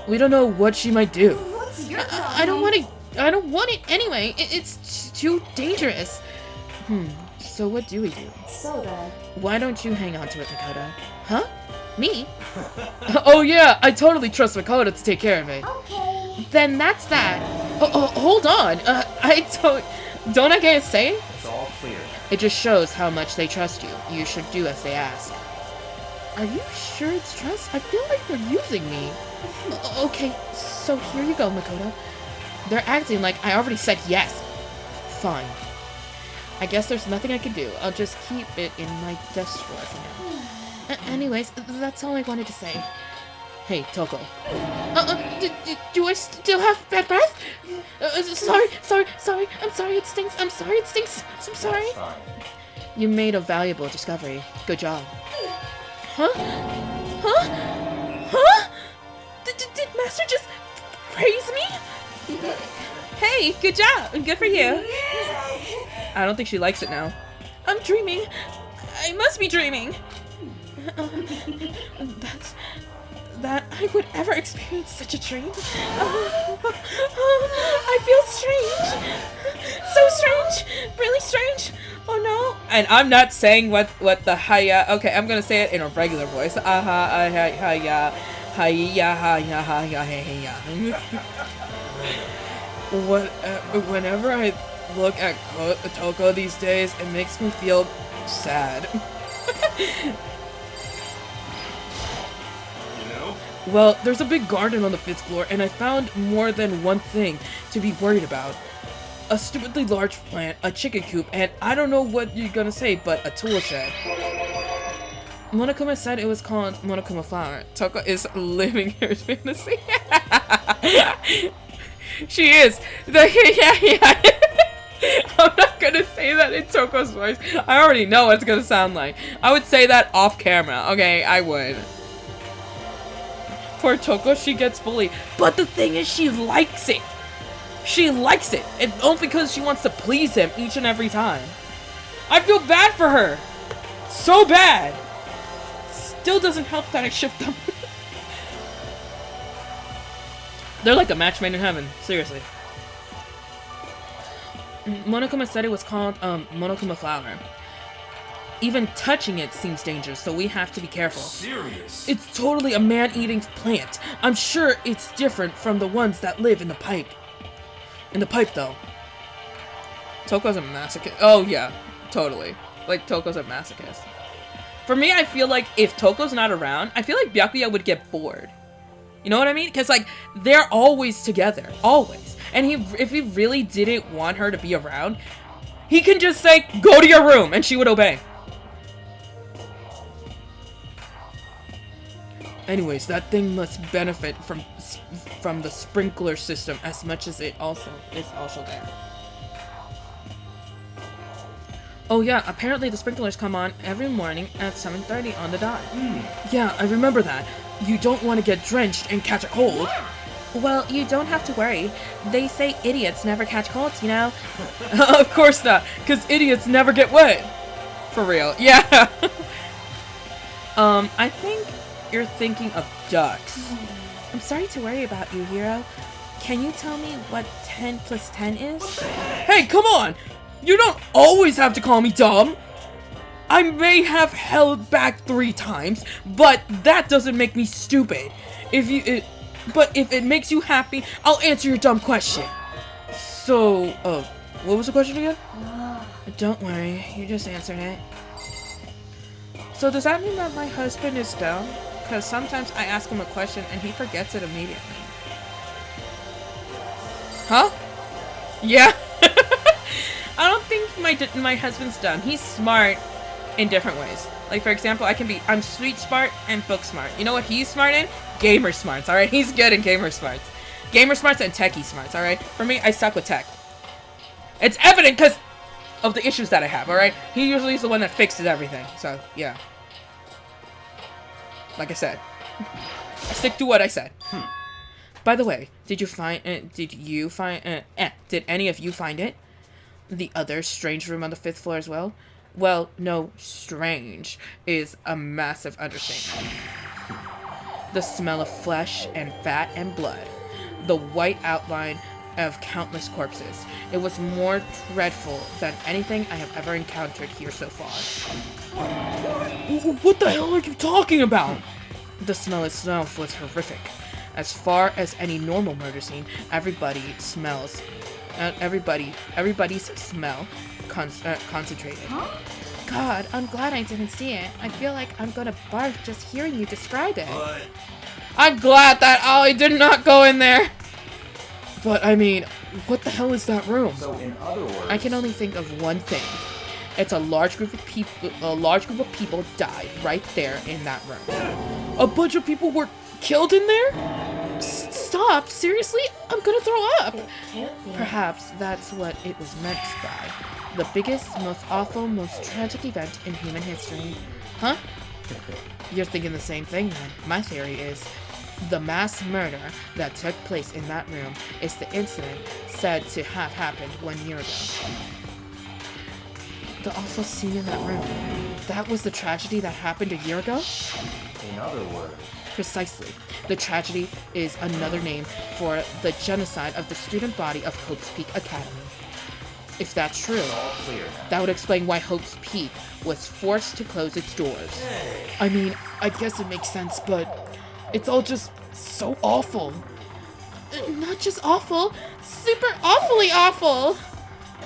A: don't know what she might do.
B: What's your
A: I don't want it anyway. It's too dangerous. So what do we do?
B: So then,
A: Why don't you hang on to it, Makoto? Huh? Me? Oh yeah, I totally trust Makoto to take care of it.
B: okay.
A: Then that's that. Oh, hold on. Don't I get a say?
C: It's all clear.
A: It just shows how much they trust you. You should do as they ask. Are you sure it's trust? I feel like they're using me. Okay, so here you go, Makoto. They're acting like I already said yes. Fine. I guess there's nothing I can do. I'll just keep it in my desk drawer for now. Anyways, that's all I wanted to say. Hey, Toko. Do I still have bad breath? Sorry. I'm sorry it stinks. I'm sorry it stinks. I'm sorry.
C: Fine.
A: You made a valuable discovery. Good job. Huh? Did Master just praise me? Hey, good job. Good for you. I don't think she likes it now. I'm dreaming. I must be dreaming. That I would ever experience such a dream. I feel strange. So strange. Really strange. Oh no. And I'm not saying what the hiya. Okay, I'm gonna say it in a regular voice. Whenever I look at Toko these days, it makes me feel sad. Well, there's a big garden on the 5th floor, and I found more than one thing to be worried about. A stupidly large plant, a chicken coop, and I don't know what you're gonna say, but a tool shed. Monokuma said it was called Monokuma Flower. Toko is living her fantasy. She is. Yeah. I'm not gonna say that in Toko's voice. I already know what it's gonna sound like. I would say that off camera. Okay, I would. Poor Toko, she gets bullied. But the thing is, she likes it. She likes it. And only because she wants to please him each and every time. I feel bad for her. So bad. Still doesn't help that I shipped them. They're like a match made in heaven. Seriously. Monokuma said it was called Monokuma Flower. Even touching it seems dangerous, so we have to be careful.
E: Serious?
A: It's totally a man-eating plant. I'm sure it's different from the ones that live in the pipe. In the pipe, though. Toko's a masochist. Oh, yeah. Totally. Like, Toko's a masochist. For me, I feel like if Toko's not around, I feel like Byakuya would get bored. You know what I mean? Because, like, they're always together. Always. And if he really didn't want her to be around, he can just say, go to your room, and she would obey. Anyways, that thing must benefit from from the sprinkler system as much as it also is also there. Oh yeah, apparently the sprinklers come on every morning at 7:30 on the dot. Yeah, I remember that. You don't want to get drenched and catch a cold.
D: Well, you don't have to worry. They say idiots never catch colds, you know?
A: Of course not, because idiots never get wet. For real, yeah. I think you're thinking of ducks.
D: I'm sorry to worry about you, Hero. Can you tell me what 10 plus 10 is?
A: Hey, come on! You don't always have to call me dumb! I may have held back 3 times, but that doesn't make me stupid. But if it makes you happy, I'll answer your dumb question. So, what was the question again?
D: Don't worry, you just answered it.
A: So does that mean that my husband is dumb? Because sometimes I ask him a question and he forgets it immediately. Huh? Yeah. I don't think my husband's dumb. He's smart in different ways. Like, for example, I'm street smart and book smart. You know what he's smart in? Gamer smarts, alright? He's good in gamer smarts. Gamer smarts and techie smarts, alright? For me, I suck with tech. It's evident because of the issues that I have, alright? He usually is the one that fixes everything. So, yeah. Like I said. I stick to what I said. By the way, did any of you find it? The other strange room on the 5th floor as well? Well, no, strange is a massive understatement. The smell of flesh and fat and blood. The white outline of countless corpses. It was more dreadful than anything I have ever encountered here so far. What the hell are you talking about? The smell itself was horrific. As far as any normal murder scene, everybody's smell concentrated.
D: God, I'm glad I didn't see it. I feel like I'm gonna barf just hearing you describe it.
E: But
A: I'm glad that Ollie did not go in there. But I mean, what the hell is that room?
E: so in other words,
A: I can only think of one thing. It's a large group of people. A large group of people died right there in that room. A bunch of people were killed in there. Stop! Seriously? I'm gonna throw up.
B: It can't be.
A: Perhaps that's what it was meant by. The biggest, most awful, most tragic event in human history. Huh? You're thinking the same thing then. My theory is the mass murder that took place in that room is the incident said to have happened 1 year ago. The awful scene in that room. That was the tragedy that happened a year ago?
E: in other words,
A: Precisely. The tragedy is another name for the genocide of the student body of Hope's Peak Academy. If that's true,
E: all clear now.
A: that would explain why Hope's Peak was forced to close its doors. I mean, I guess it makes sense, but it's all just so awful. Not just awful, super awfully awful!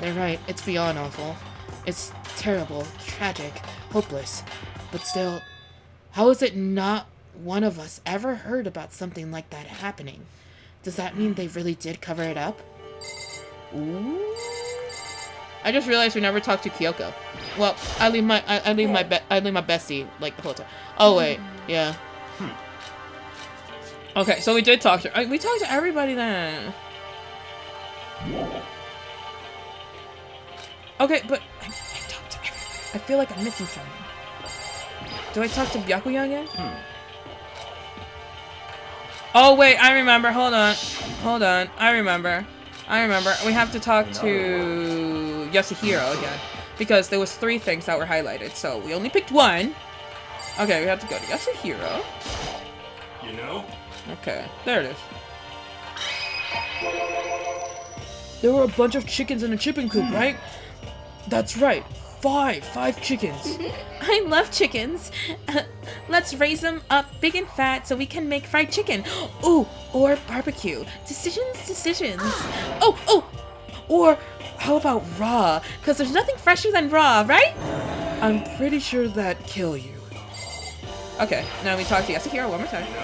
A: They're right, it's beyond awful. It's terrible, tragic, hopeless. But still, how is it not one of us ever heard about something like that happening? Does that mean they really did cover it up? Ooh. I just realized we never talked to Kyoko. Well, I leave my bestie like the whole time. Oh wait, yeah. Okay, so we did talk to her. We talked to everybody then. Okay, but I talked to everybody. I feel like I'm missing something. Do I talk to Byakuya again? Oh wait, I remember. Hold on. I remember. We have to talk to Yasuhiro again because there was 3 things that were highlighted, so we only picked one. Okay, we have to go to Yasuhiro.
E: You know?
A: Okay, there it is. There were a bunch of chickens in a chicken coop, right? That's right. 5 chickens.
D: I love chickens. Let's raise them up big and fat so we can make fried chicken.
A: Ooh, or barbecue.
D: Decisions.
A: Oh, or how about raw?
D: Because there's nothing fresher than raw, right?
A: I'm pretty sure that kill you. Okay, now we talk to Yasuhiro one more time.
E: You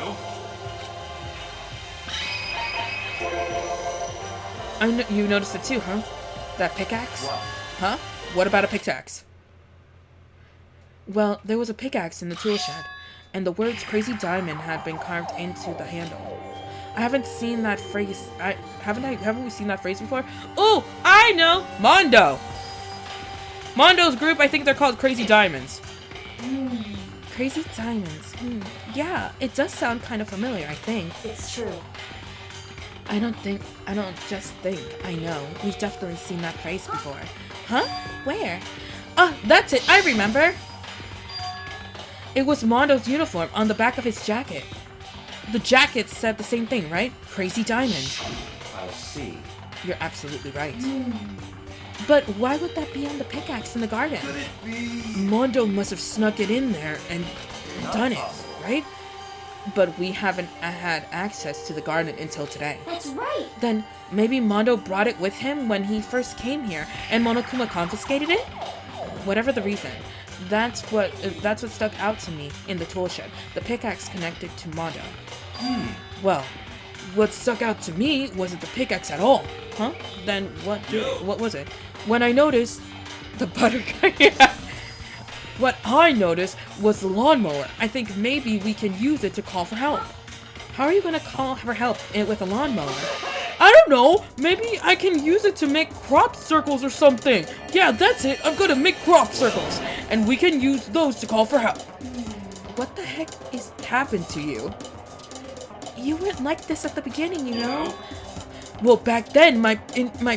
E: know?
A: You noticed it too, huh? That pickaxe?
E: What?
A: Huh? What about a pickaxe? Well, there was a pickaxe in the tool shed, and the words Crazy Diamond had been carved into the handle. I haven't seen that phrase. Haven't we seen that phrase before? Oh, I know. Mondo. Mondo's group, I think they're called Crazy Diamonds. Crazy Diamonds. Yeah, it does sound kind of familiar, I think.
B: It's true.
A: I don't just think. I know. We've definitely seen that phrase before. Huh? Where? Ah, that's it. I remember. It was Mondo's uniform on the back of his jacket. The jacket said the same thing, right? Crazy Diamond.
E: I see.
A: You're absolutely right. But why would that be on the pickaxe in the garden?
E: Could it be?
A: Mondo must have snuck it in there and done it, right? But we haven't had access to the garden until today.
B: That's right.
A: Then maybe Mondo brought it with him when he first came here and Monokuma confiscated it? Whatever the reason, that's what stuck out to me in the tool shed. The pickaxe connected to Mondo. Well, what stuck out to me wasn't the pickaxe at all. Huh? Then what was it? When I noticed the butter guy. What I noticed was the lawnmower. I think maybe we can use it to call for help. How are you gonna call for help with a lawnmower? I don't know. Maybe I can use it to make crop circles or something. Yeah, that's it. I'm gonna make crop circles. And we can use those to call for help. What the heck is happened to you? You weren't like this at the beginning, you know? Well, back then, my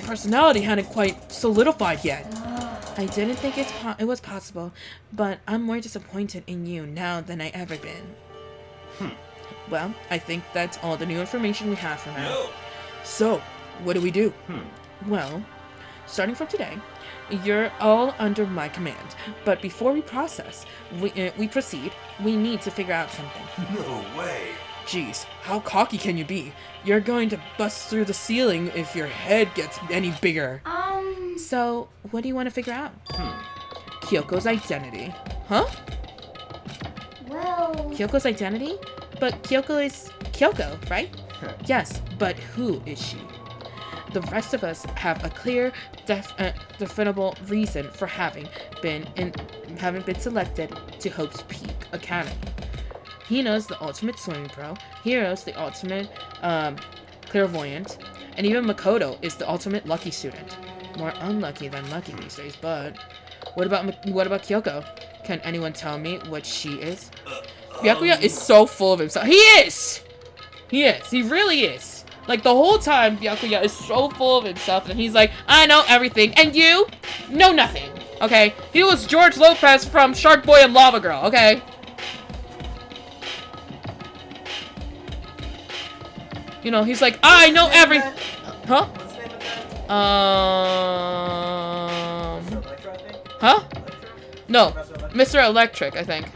A: personality hadn't quite solidified yet. I didn't think it was possible, but I'm more disappointed in you now than I ever been. Well, I think that's all the new information we have for now. So, what do we do? Well, starting from today, you're all under my command. But before we proceed, we need to figure out something.
E: No way.
A: Jeez, how cocky can you be? You're going to bust through the ceiling if your head gets any bigger. So, what do you want to figure out? Kyoko's identity. Huh?
B: Well...
A: Kyoko's identity? But Kyoko is Kyoko, right? Yes, but who is she? The rest of us have a clear, definable reason for having been selected to Hope's Peak Academy. Hina's the ultimate swimming pro, Hiro's the ultimate clairvoyant, and even Makoto is the ultimate lucky student. More unlucky than lucky these days, but what about Kyoko? Can anyone tell me what she is? Byakuya is so full of himself. He is! He is. He really is. Like, the whole time, Byakuya is so full of himself, and he's like, I know everything, and you know nothing, okay? He was George Lopez from Shark Boy and Lava Girl, okay? You know, he's like, I know everything. Huh?
C: What's the name of that? Electro, I think?
A: Huh?
C: Electro?
A: No,
C: Professor Electro?
A: Mr. Electric, I think.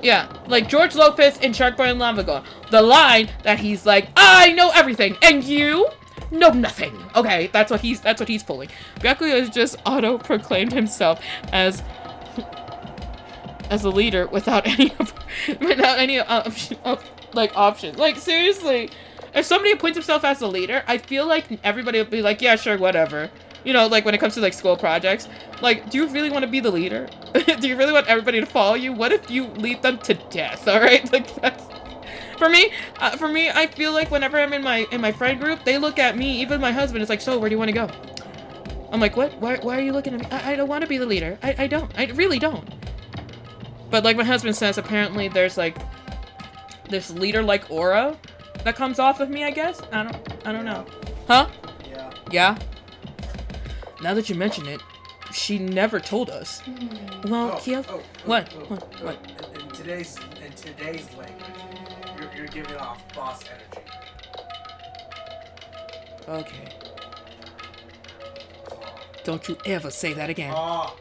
A: Yeah, like George Lopez in Shark Boy and Lava Girl. The line that he's like, I know everything, and you know nothing. Okay, that's what he's pulling. Byakuya has just auto-proclaimed himself as a leader without any options. Like, seriously, if somebody appoints himself as a leader, I feel like everybody would be like, yeah, sure, whatever. You know, like when it comes to like school projects, like, do you really want to be the leader? Do you really want everybody to follow you? What if you lead them to death? All right, like that's for me. I feel like whenever I'm in my friend group, they look at me. Even my husband is like, so where do you want to go? I'm like, what? Why are you looking at me? I don't want to be the leader. I don't. I really don't. But like my husband says, apparently there's like this leader-like aura that comes off of me, I guess. I don't know. Huh?
C: Yeah.
A: Yeah? Now that you mention it, she never told us. Well, Kyoko... What?
C: In today's language, you're giving off boss energy.
A: Okay. Don't you ever say that again.
C: Ah.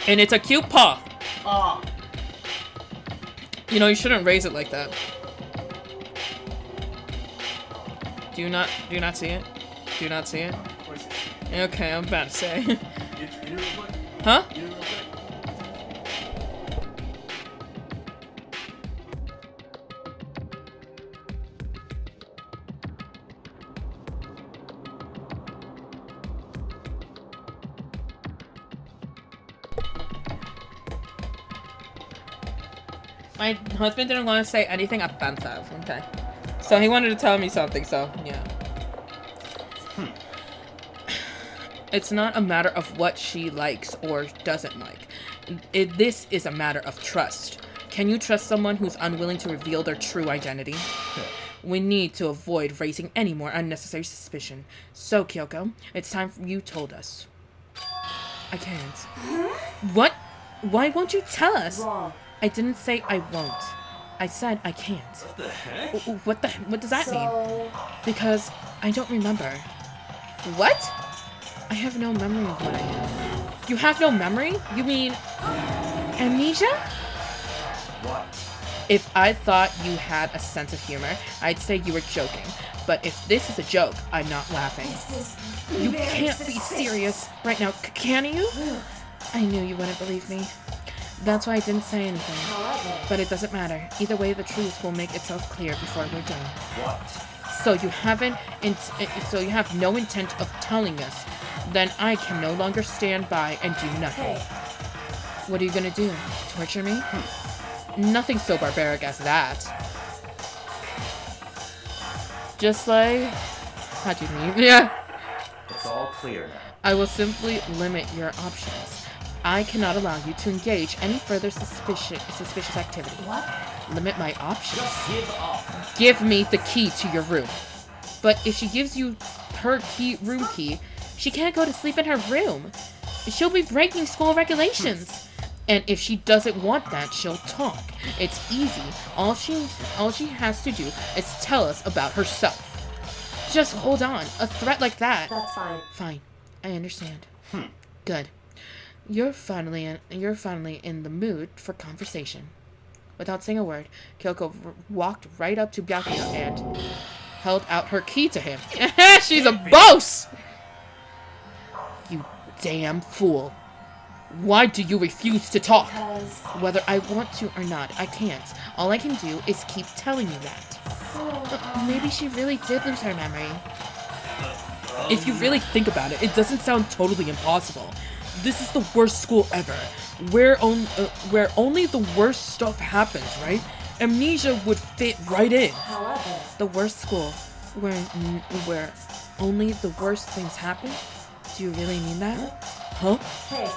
A: And it's a cute paw.
C: Ah.
A: You know, you shouldn't raise it like that. Do you not see it? Do you not see it?
C: Of course.
A: Okay, I'm about to say.
C: You do real quick?
A: Huh?
C: You do real quick?
A: My husband didn't want to say anything offensive. Okay. So he wanted to tell me something, so yeah. It's not a matter of what she likes or doesn't like. This is a matter of trust. Can you trust someone who's unwilling to reveal their true identity? We need to avoid raising any more unnecessary suspicion. So, Kyoko, it's time you told us. I can't. What? Why won't you tell us?
B: Wrong.
A: I didn't say I won't. I said I can't.
E: What the heck?
A: What does that mean?
B: So,
A: Because I don't remember. What? I have no memory of what I am. You have no memory? You mean amnesia?
E: What?
A: If I thought you had a sense of humor, I'd say you were joking. But if this is a joke, I'm not laughing.
B: this is
A: You
B: very
A: can't be
B: suspicious.
A: serious right now, can you? I knew you wouldn't believe me. That's why I didn't say anything.
B: However,
A: But it doesn't matter. Either way, the truth will make itself clear before we're done.
E: What?
A: So you have no intent of telling us. Then I can no longer stand by and do nothing.
B: hey,
A: What are you gonna do? Torture me? Nothing so barbaric as that. Just like... How do you mean? Yeah.
E: It's all clear now.
A: I will simply limit your options. I cannot allow you to engage any further suspicious activity.
B: what?
A: Limit my options.
E: Just give up.
A: Give me the key to your room. But if she gives you her room key, she can't go to sleep in her room. She'll be breaking school regulations. And if she doesn't want that, she'll talk. It's easy. All she has to do is tell us about herself. Just hold on. A threat like that.
B: That's fine.
A: Fine. I understand. Good. You're finally in the mood for conversation. Without saying a word, Kyoko walked right up to Byakuya and held out her key to him. She's a boss! You damn fool. Why do you refuse to talk?
B: Because,
A: Whether I want to or not, I can't. All I can do is keep telling you that. Maybe she really did lose her memory. If you really think about it, it doesn't sound totally impossible. This is the worst school ever, where only the worst stuff happens, right? Amnesia would fit right in.
B: however,
A: The worst school, where only the worst things happen? Do you really mean that? Huh?
B: hey,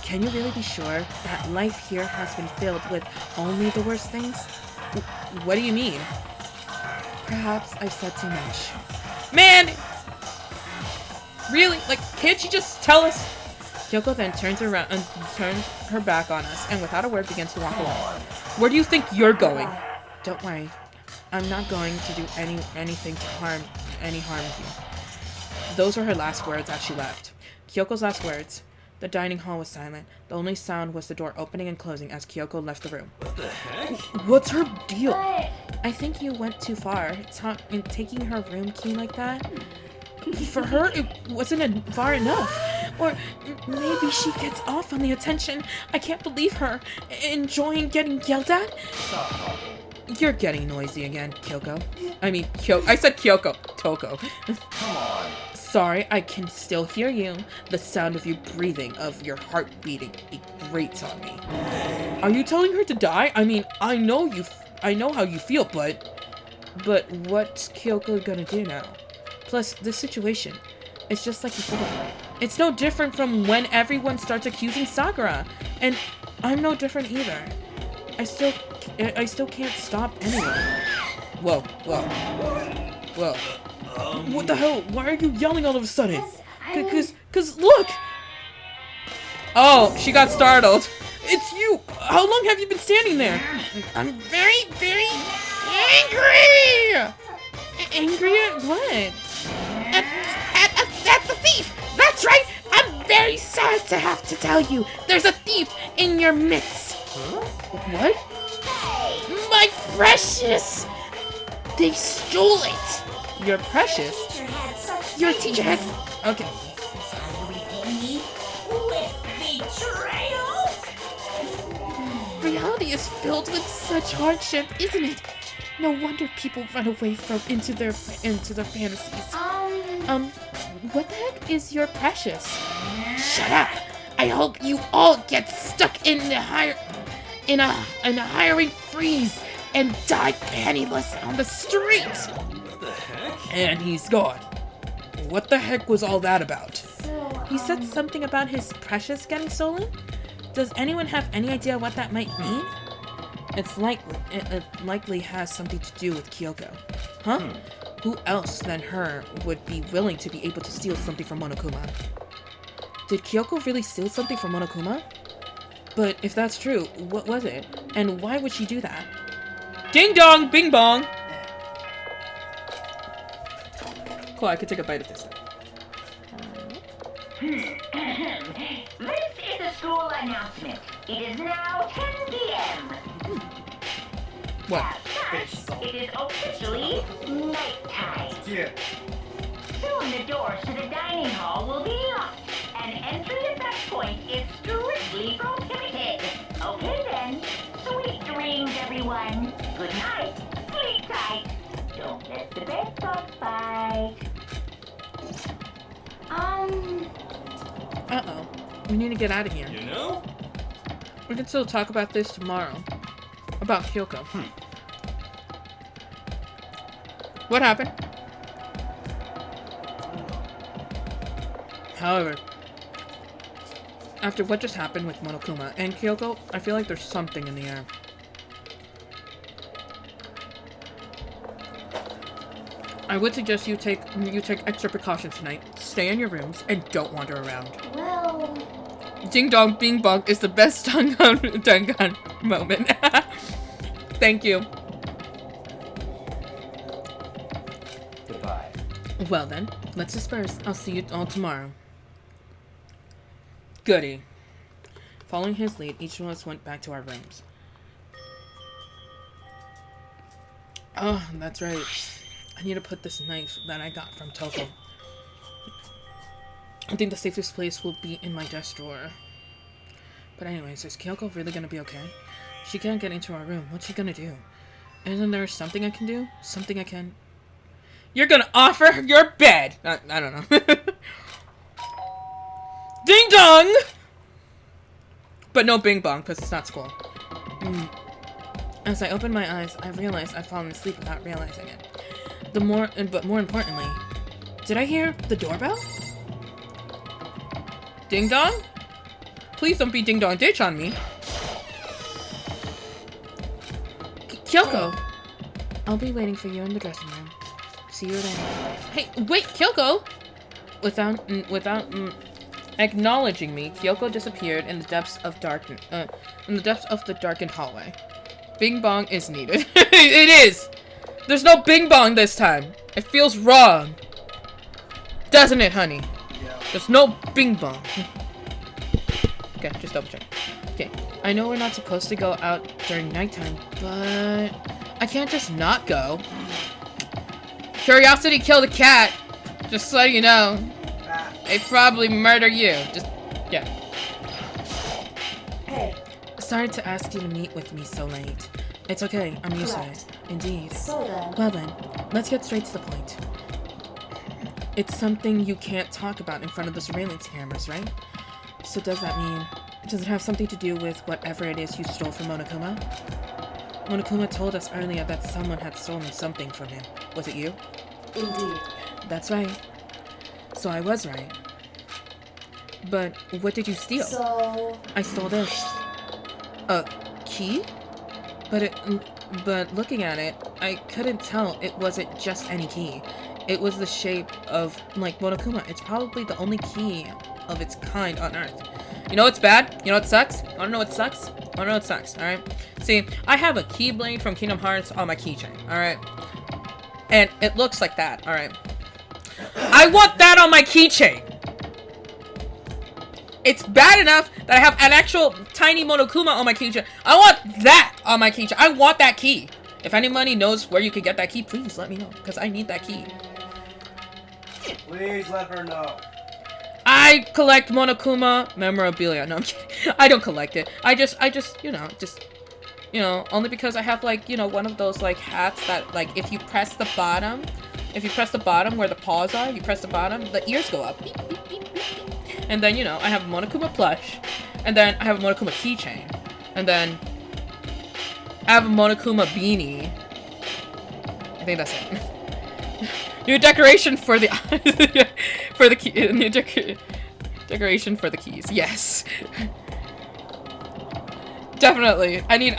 A: Can you really be sure that life here has been filled with only the worst things? What do you mean? Perhaps I've said too much. Man! Really? Like, can't you just tell us? Kyoko then turns around and turns her back on us, and without a word begins to walk away. Where do you think you're going? Don't worry. I'm not going to do anything to harm you. Those were her last words as she left. Kyoko's last words. The dining hall was silent. The only sound was the door opening and closing as Kyoko left the room.
E: What the heck?
A: What's her deal? I think you went too far in taking her room key like that. For her, it wasn't far enough. Or maybe she gets off on the attention. I can't believe her. Enjoying getting yelled at?
E: Stop talking.
A: You're getting noisy again, Kyoko. I mean, I said Kyoko. Toko.
E: Come on.
A: Sorry, I can still hear you. The sound of you breathing, of your heart beating, it grates on me. Are you telling her to die? I mean, I know how you feel, but what's Kyoko gonna do now? Plus, this situation, it's just like before. It's no different from when everyone starts accusing Sakura, and I'm no different either. I still can't stop anyone. Whoa. What the hell? Why are you yelling all of a sudden? Cause look! Oh, she got startled. It's you! How long have you been standing there? I'm very, very angry! Angry at what? At the thief! That's right! I'm very sad to have to tell you. There's a thief in your midst. What? My precious! They stole it! Your precious? Your teacher had... Okay. Reality is filled with such hardship, isn't it? No wonder people run away into their fantasies. What the heck is your precious? Shut up! I hope you all get stuck in the in a hiring freeze and die penniless on the street.
E: What the heck?
A: And he's gone. What the heck was all that about?
D: He said something about his precious getting stolen? Does anyone have any idea what that might mean? It likely has something to do with Kyoko. Huh? Who else than her would be willing to be able to steal something from Monokuma? Did Kyoko really steal something from Monokuma? But if that's true, what was it? And why would she do that? Ding dong, bing bong! Cool, I could take a bite of this.
G: This is a school announcement. It is now 10 p.m.
A: What?
G: As such, it is officially nighttime.
C: Yeah.
G: Soon the doors to the dining hall will be locked, and entry at that point is strictly prohibited. Okay then. Sweet dreams, everyone. Good night. Sleep tight. Don't let the bed bug bite.
A: Uh-oh. We need to get out of here.
E: You know?
A: We can still talk about this tomorrow. About Kyoko. What happened? However, after what just happened with Monokuma and Kyoko, I feel like there's something in the air. I would suggest you take extra precautions tonight. Stay in your rooms and don't wander around.
B: Well,
A: Ding dong bing bong is the best Dangan moment. Thank you.
E: Goodbye.
A: Well then, let's disperse. I'll see you all tomorrow. Goody. Following his lead, each of us went back to our rooms. Oh, that's right. I need to put this knife that I got from Toko. I think the safest place will be in my desk drawer. But anyways, is Kyoko really gonna be okay? She can't get into our room. What's she gonna do? Isn't there something I can do? Something I can... You're gonna offer your bed! I don't know. Ding dong! But no bing bong, because it's not school. As I opened my eyes, I realized I'd fallen asleep without realizing it. But more importantly, did I hear the doorbell? Ding dong? Please don't be ding dong ditch on me. Kyoko! I'll be waiting for you in the dressing room. See you then. Hey, wait, Kyoko! Without acknowledging me, Kyoko disappeared in the depths of the darkened hallway. Bing bong is needed. It is! There's no bing bong this time. It feels wrong. Doesn't it, honey?
C: Yeah.
A: There's no bing bong. Okay, just double check. Okay, I know we're not supposed to go out during nighttime, but I can't just not go. Curiosity killed a cat. Just so you know. They probably murder you. Just, yeah.
B: hey,
D: Sorry to ask you to meet with me so late. It's okay, I'm used to it. Indeed.
B: so then,
D: Well then, let's get straight to the point. It's something you can't talk about in front of the surveillance cameras, right? So does that mean... Does it have something to do with whatever it is you stole from Monokuma? Monokuma told us earlier that someone had stolen something from him. Was it you?
B: indeed.
D: That's right. So I was right. But what did you steal?
B: So,
D: I stole this. A key? But looking at it, I couldn't tell it wasn't just any key. It was the shape of, like, Monokuma. It's probably the only key of its kind on Earth. You know what's bad? You know what sucks? Wanna know what sucks? Wanna know what sucks, alright? See, I have a keyblade from Kingdom Hearts on my keychain, alright? And it looks like that, alright? I want that on my keychain! It's bad enough that I have an actual tiny Monokuma on my keychain. I want that on my keychain. I want that key. If anybody knows where you can get that key, please let me know, because I need that key.
C: Please let her know.
A: I collect Monokuma memorabilia. No, I'm kidding. I don't collect it. I just, you know, only because I have, like, you know, one of those, like, hats that, like, if you press the bottom where the paws are, you press the bottom, the ears go up. Beep, beep, beep, beep, beep. And then, you know, I have a Monokuma plush, and then I have a Monokuma keychain, and then I have a Monokuma beanie. I think that's it. New decoration for the for the key. New decoration for the keys. Yes. Definitely. I need.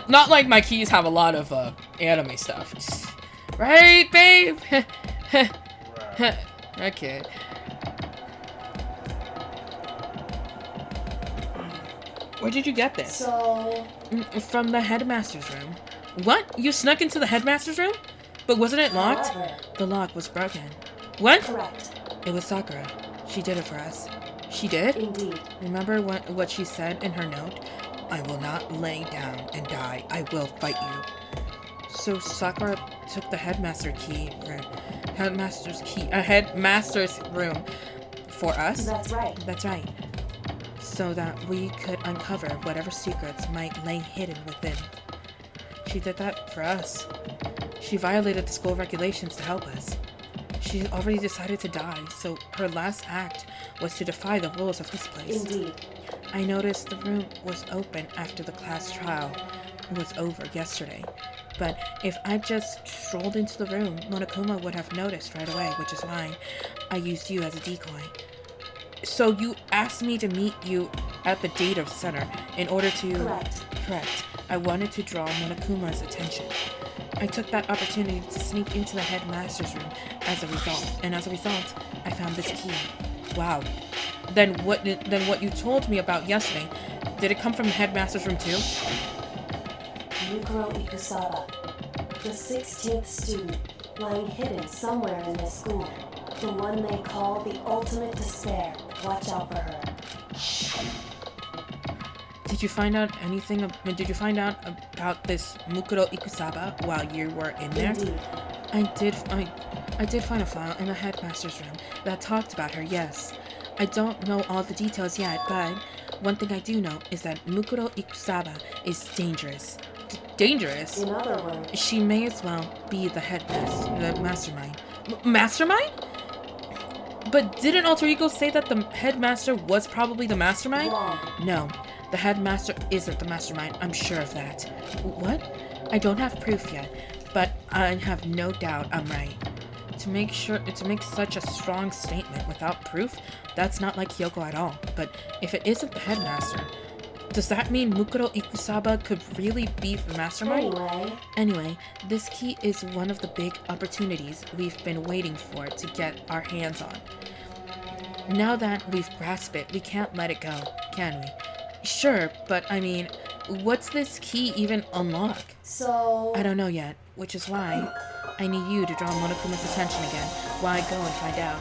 A: Not like my keys have a lot of anime stuff. Right, babe? Okay. Where did you get this?
B: So,
A: From the headmaster's room. What? You snuck into the headmaster's room? But wasn't it locked?
B: however,
A: The lock was broken. What?
B: correct.
A: It was Sakura. She did it for us. She did?
B: Indeed.
A: Remember what she said in her note? I will not lay down and die. I will fight you. So Sakura took the headmaster's room for us?
B: That's right.
A: That's right. So that we could uncover whatever secrets might lay hidden within. She did that for us. She violated the school regulations to help us. She already decided to die, so her last act was to defy the rules of this place.
B: Indeed.
A: I noticed the room was open after the class trial was over yesterday. But if I just strolled into the room, Monokuma would have noticed right away, which is why I used you as a decoy. So you asked me to meet you at the data center in order to...
B: Correct.
A: Correct. I wanted to draw Monokuma's attention. I took that opportunity to sneak into the headmaster's room as a result, and as a result, I found this key. Wow. Then what you told me about yesterday, did it come from the headmaster's room too?
B: Mukuro Ikusaba, the 16th student, lying hidden somewhere in this school. The one they call the ultimate despair. Watch out for her.
A: Did you find out anything? Did you find out about this Mukuro Ikusaba while you were in there?
B: Indeed.
A: I did find a file in the headmaster's room that talked about her. Yes, I don't know all the details yet, but one thing I do know is that Mukuro Ikusaba is dangerous. Dangerous?
B: In other words,
A: She may as well be the headmaster, the mastermind. Mastermind? But didn't Alter Ego say that the headmaster was probably the mastermind?
B: wrong.
A: No, the headmaster isn't the mastermind. I'm sure of that. What? I don't have proof yet, but I have no doubt I'm right. To make such a strong statement without proof, that's not like Kyoko at all. But if it isn't the headmaster, does that mean Mukuro Ikusaba could really be the mastermind? Anyway, this key is one of the big opportunities we've been waiting for to get our hands on. Now that we've grasped it, we can't let it go, can we? Sure, but I mean, what's this key even unlock?
B: So,
A: I don't know yet, which is why I need you to draw Monokuma's attention again while I go and find out.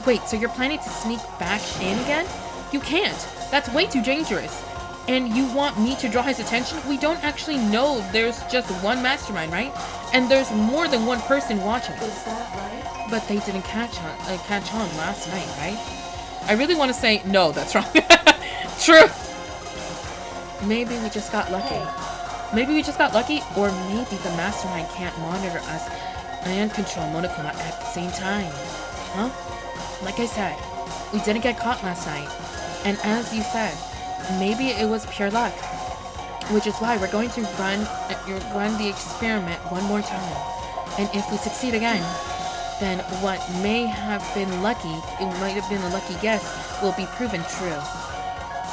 A: Wait, so you're planning to sneak back in again? You can't! That's way too dangerous! And you want me to draw his attention? We don't actually know there's just one mastermind, right? And there's more than one person watching us.
B: is that right?
A: But they didn't catch on last night, right? I really want to say, no, that's wrong. True! Maybe we just got lucky. Maybe we just got lucky, or maybe the mastermind can't monitor us and control Monokuma at the same time. Huh? Like I said, we didn't get caught last night. And as you said, maybe it was pure luck. Which is why we're going to run the experiment one more time. And if we succeed again, then what may have been lucky, it might have been a lucky guess, will be proven true.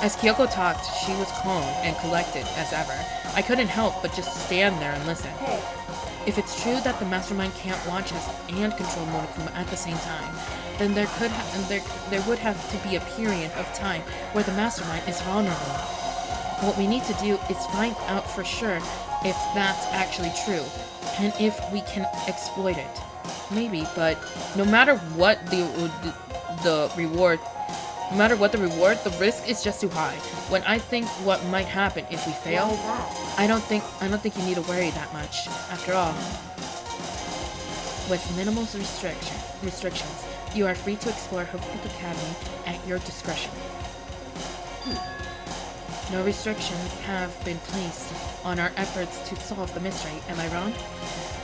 A: As Kyoko talked, she was calm and collected as ever. I couldn't help but just stand there and listen.
B: Hey,
A: If it's true that the mastermind can't watch us and control Monokuma at the same time, then there would have to be a period of time where the mastermind is vulnerable. What we need to do is find out for sure if that's actually true, and if we can exploit it. Maybe, but no matter what the reward, the risk is just too high. When I think what might happen if we fail,
B: why is that?
A: I don't think you need to worry that much. After all, with minimal restrictions, you are free to explore Havoc Academy at your discretion. No restrictions have been placed on our efforts to solve the mystery, am I wrong?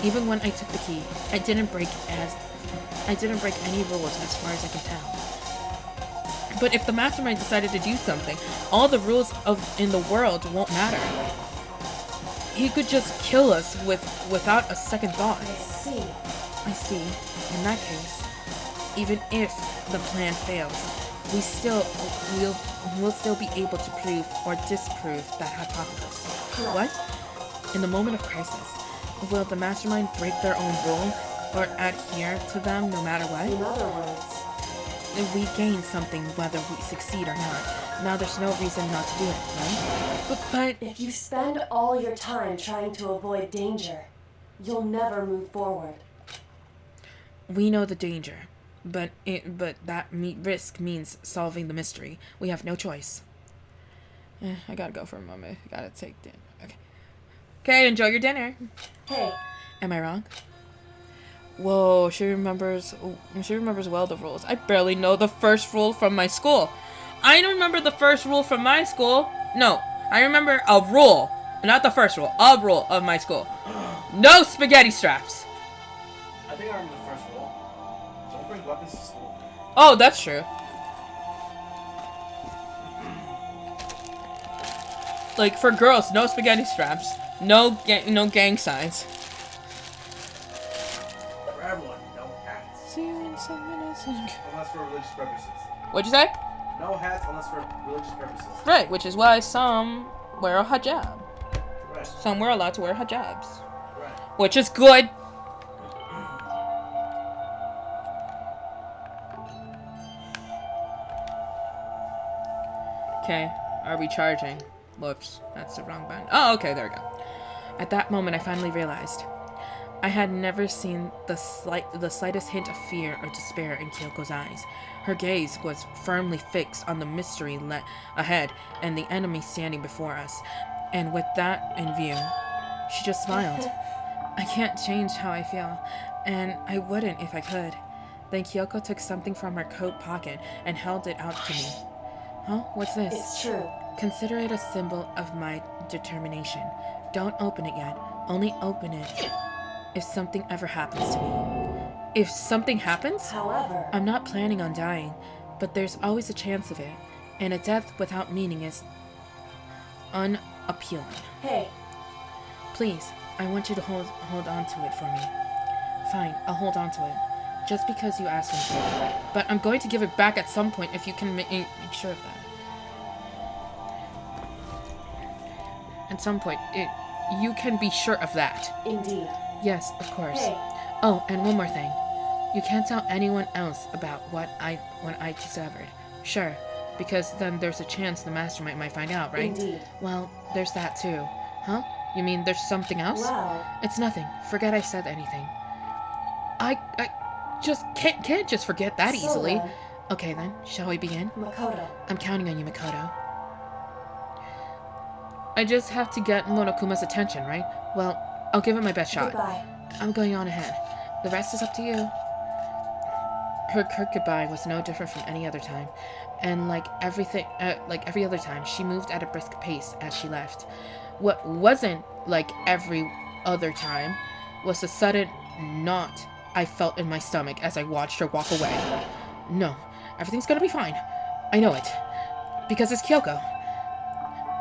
A: Even when I took the key, I didn't break any rules as far as I can tell. But if the mastermind decided to do something, all the rules in the world won't matter. he could just kill us without a second thought.
B: I see.
A: I see. In that case, even if the plan fails, we'll still be able to prove or disprove that hypothesis.
B: Correct.
A: What? In the moment of crisis, will the mastermind break their own rule or adhere to them no matter what?
B: In other words,
A: We gain something whether we succeed or not. Now there's no reason not to do it, right? But
B: if you spend all your time trying to avoid danger, you'll never move forward.
A: we know the danger. But that risk means solving the mystery. We have no choice. I gotta go for a moment. I gotta take dinner. Okay, enjoy your dinner.
B: Hey,
A: Am I wrong? Whoa, she remembers well the rules. I barely know the first rule from my school. I don't remember the first rule from my school. No, I remember a rule. Not the first rule, a rule of my school. No spaghetti straps.
C: I think I remember the first rule. Don't bring weapons to school.
A: Oh, that's true. Like, for girls, no spaghetti straps. No gang signs.
C: For everyone, no hats. Unless for religious purposes.
A: What'd you say?
C: No hats unless for religious purposes.
A: Right, which is why some wear a hijab.
C: Right.
A: Some were allowed to wear hijabs.
C: Right.
A: Which is good. Okay, are we charging? Whoops, that's the wrong button. Oh, okay, there we go. At that moment, I finally realized I had never seen the slightest hint of fear or despair in Kyoko's eyes. Her gaze was firmly fixed on the mystery ahead and the enemy standing before us. And with that in view, she just smiled. I can't change how I feel, and I wouldn't if I could. Then Kyoko took something from her coat pocket and held it out to me. Huh? What's this?
B: it's true.
A: Consider it a symbol of my determination. Don't open it yet. Only open it if something ever happens to me. If something happens?
B: However,
A: I'm not planning on dying, but there's always a chance of it. And a death without meaning is unappealing.
B: hey,
A: Please, I want you to hold on to it for me. Fine, I'll hold on to it. Just because you asked me to. But I'm going to give it back at some point if you can make sure of that. At some point, you can be sure of that.
B: indeed.
A: Yes, of course.
B: Hey,
A: Oh, and one more thing. You can't tell anyone else about what I discovered. Sure, because then there's a chance the mastermind might find out, right?
B: indeed.
A: Well, there's that too. Huh? You mean there's something else?
B: Well,
A: It's nothing. Forget I said anything. I just can't just forget that
B: so
A: easily.
B: then,
A: Okay then, shall we begin?
B: Makoto,
A: I'm counting on you, Makoto. I just have to get Monokuma's attention, right? Well, I'll give it my best shot.
B: goodbye.
A: I'm going on ahead. The rest is up to you. Her curt goodbye was no different from any other time, and like every other time, she moved at a brisk pace as she left. What wasn't like every other time was the sudden knot I felt in my stomach as I watched her walk away. No, everything's gonna be fine. I know it. Because it's Kyoko.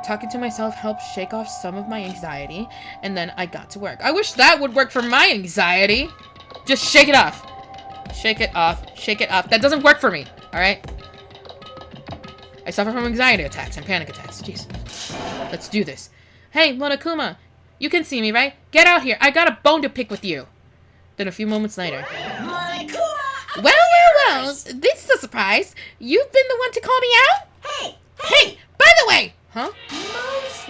A: Talking to myself helped shake off some of my anxiety, and then I got to work. I wish that would work for my anxiety. Just shake it off. Shake it off. Shake it off. That doesn't work for me, alright? I suffer from anxiety attacks and panic attacks. Jeez. Let's do this. Hey, Monokuma. You can see me, right? Get out here. I got a bone to pick with you. Then a few moments later. Well, this is a surprise. You've been the one to call me out? Hey, by the way. Huh?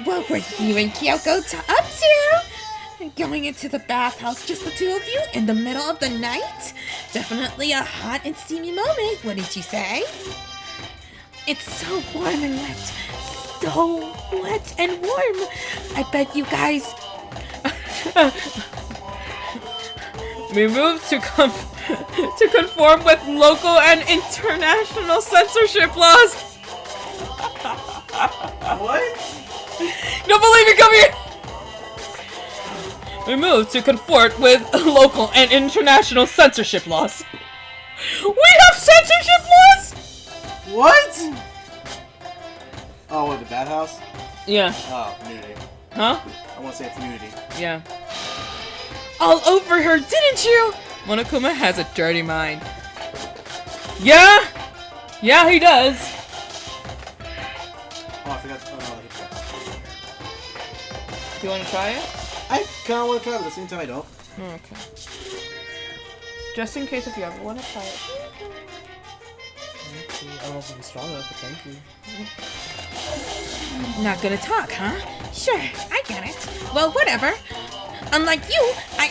D: What were you and Kyoko up to? Going into the bathhouse, just the two of you, in the middle of the night? Definitely a hot and steamy moment, wouldn't you say? It's so warm and wet. So wet and warm. I bet you guys...
A: We moved to conform with local and international censorship laws.
C: What?
A: Don't believe me, come here! We moved to conform with local and international censorship laws. We have censorship laws?
F: What? Oh, what, the bathhouse?
A: Yeah.
F: Oh, community.
A: Huh?
F: I want to say it's nudity.
A: Yeah. All over her, didn't you? Monokuma has a dirty mind. Yeah? Yeah, he does.
F: Oh, I forgot. Oh, no,
A: Do you want to try it?
F: I kind of want to try it, but at the same time, I don't.
A: Okay. Just in case if you ever want to try it.
F: I don't know if I'm strong enough, but thank you.
D: Not gonna talk, huh? Sure, I get it. Well, whatever. Unlike you, I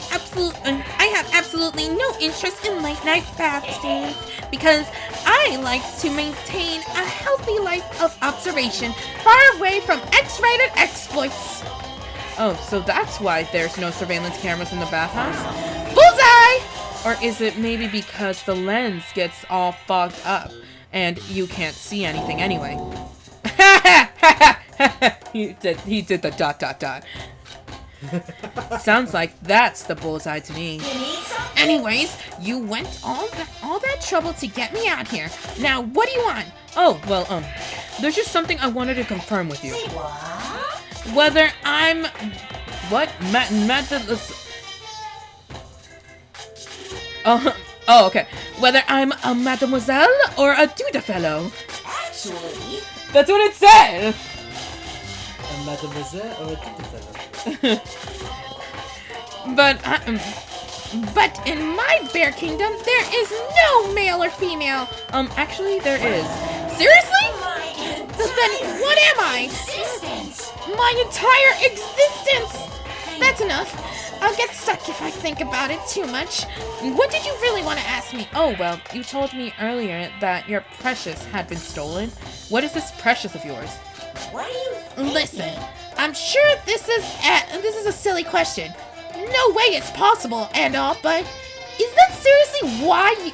D: have absolutely no interest in late night bath scenes because I like to maintain a healthy life of observation, far away from X-rated exploits.
A: Oh, so that's why there's no surveillance cameras in the bathhouse? Bullseye! Or is it maybe because the lens gets all fogged up and you can't see anything anyway? he did the ... Sounds like that's the bullseye to me.
D: Anyways, you went all that trouble to get me out here. Now, what do you want?
A: Oh, well, there's just something I wanted to confirm with you. Whether I'm... What? Oh, okay. Whether I'm a mademoiselle or a duda fellow.
G: Actually,
A: That's what it said!
F: A mademoiselle or a duty fellow?
D: But in my bear kingdom, there is no male or female.
A: Actually, there is.
D: Seriously?
G: my
D: Then what am I?
G: existence.
D: My entire existence! That's enough. I'll get stuck if I think about it too much. What did you really want to ask me?
A: Oh, well, you told me earlier that your precious had been stolen. What is this precious of yours?
G: What do you
D: Listen, I'm sure this is a silly question. No way it's possible and all, but is that seriously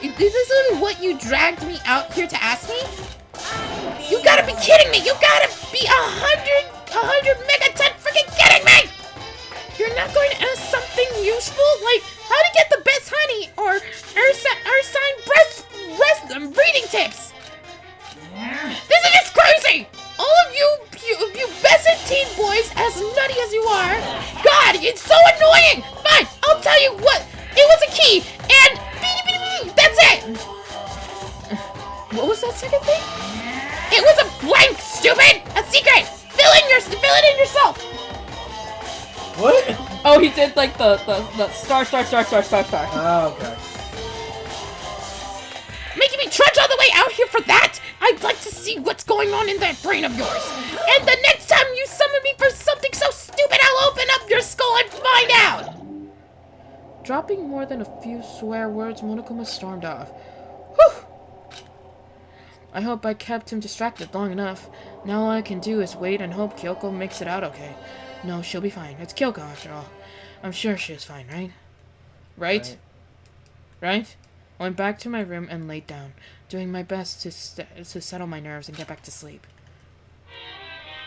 D: is this really what you dragged me out here to ask me? You gotta be kidding me! You gotta be 100 megaton freaking kidding me! You're not going to ask something useful like how to get the best honey or Ursine breast breeding tips? This is just crazy! All of you Besson teen boys, as nutty as you are, God, it's so annoying! Fine, I'll tell you what, it was a key, and that's it!
A: What was that second thing?
D: It was a blank, stupid! A secret! Fill it in yourself!
F: What?
A: Oh, he did like the star.
F: Oh, okay.
D: Making me trudge all the way out here for that? I'd like to see what's going on in that brain of yours. And the next time you summon me for something so stupid, I'll open up your skull and find out!
A: Dropping more than a few swear words, Monokuma stormed off. Whew! I hope I kept him distracted long enough. Now all I can do is wait and hope Kyoko makes it out okay. No, she'll be fine. It's Kyoko after all. I'm sure she is fine, right? Right? I went back to my room and laid down, doing my best to settle my nerves and get back to sleep.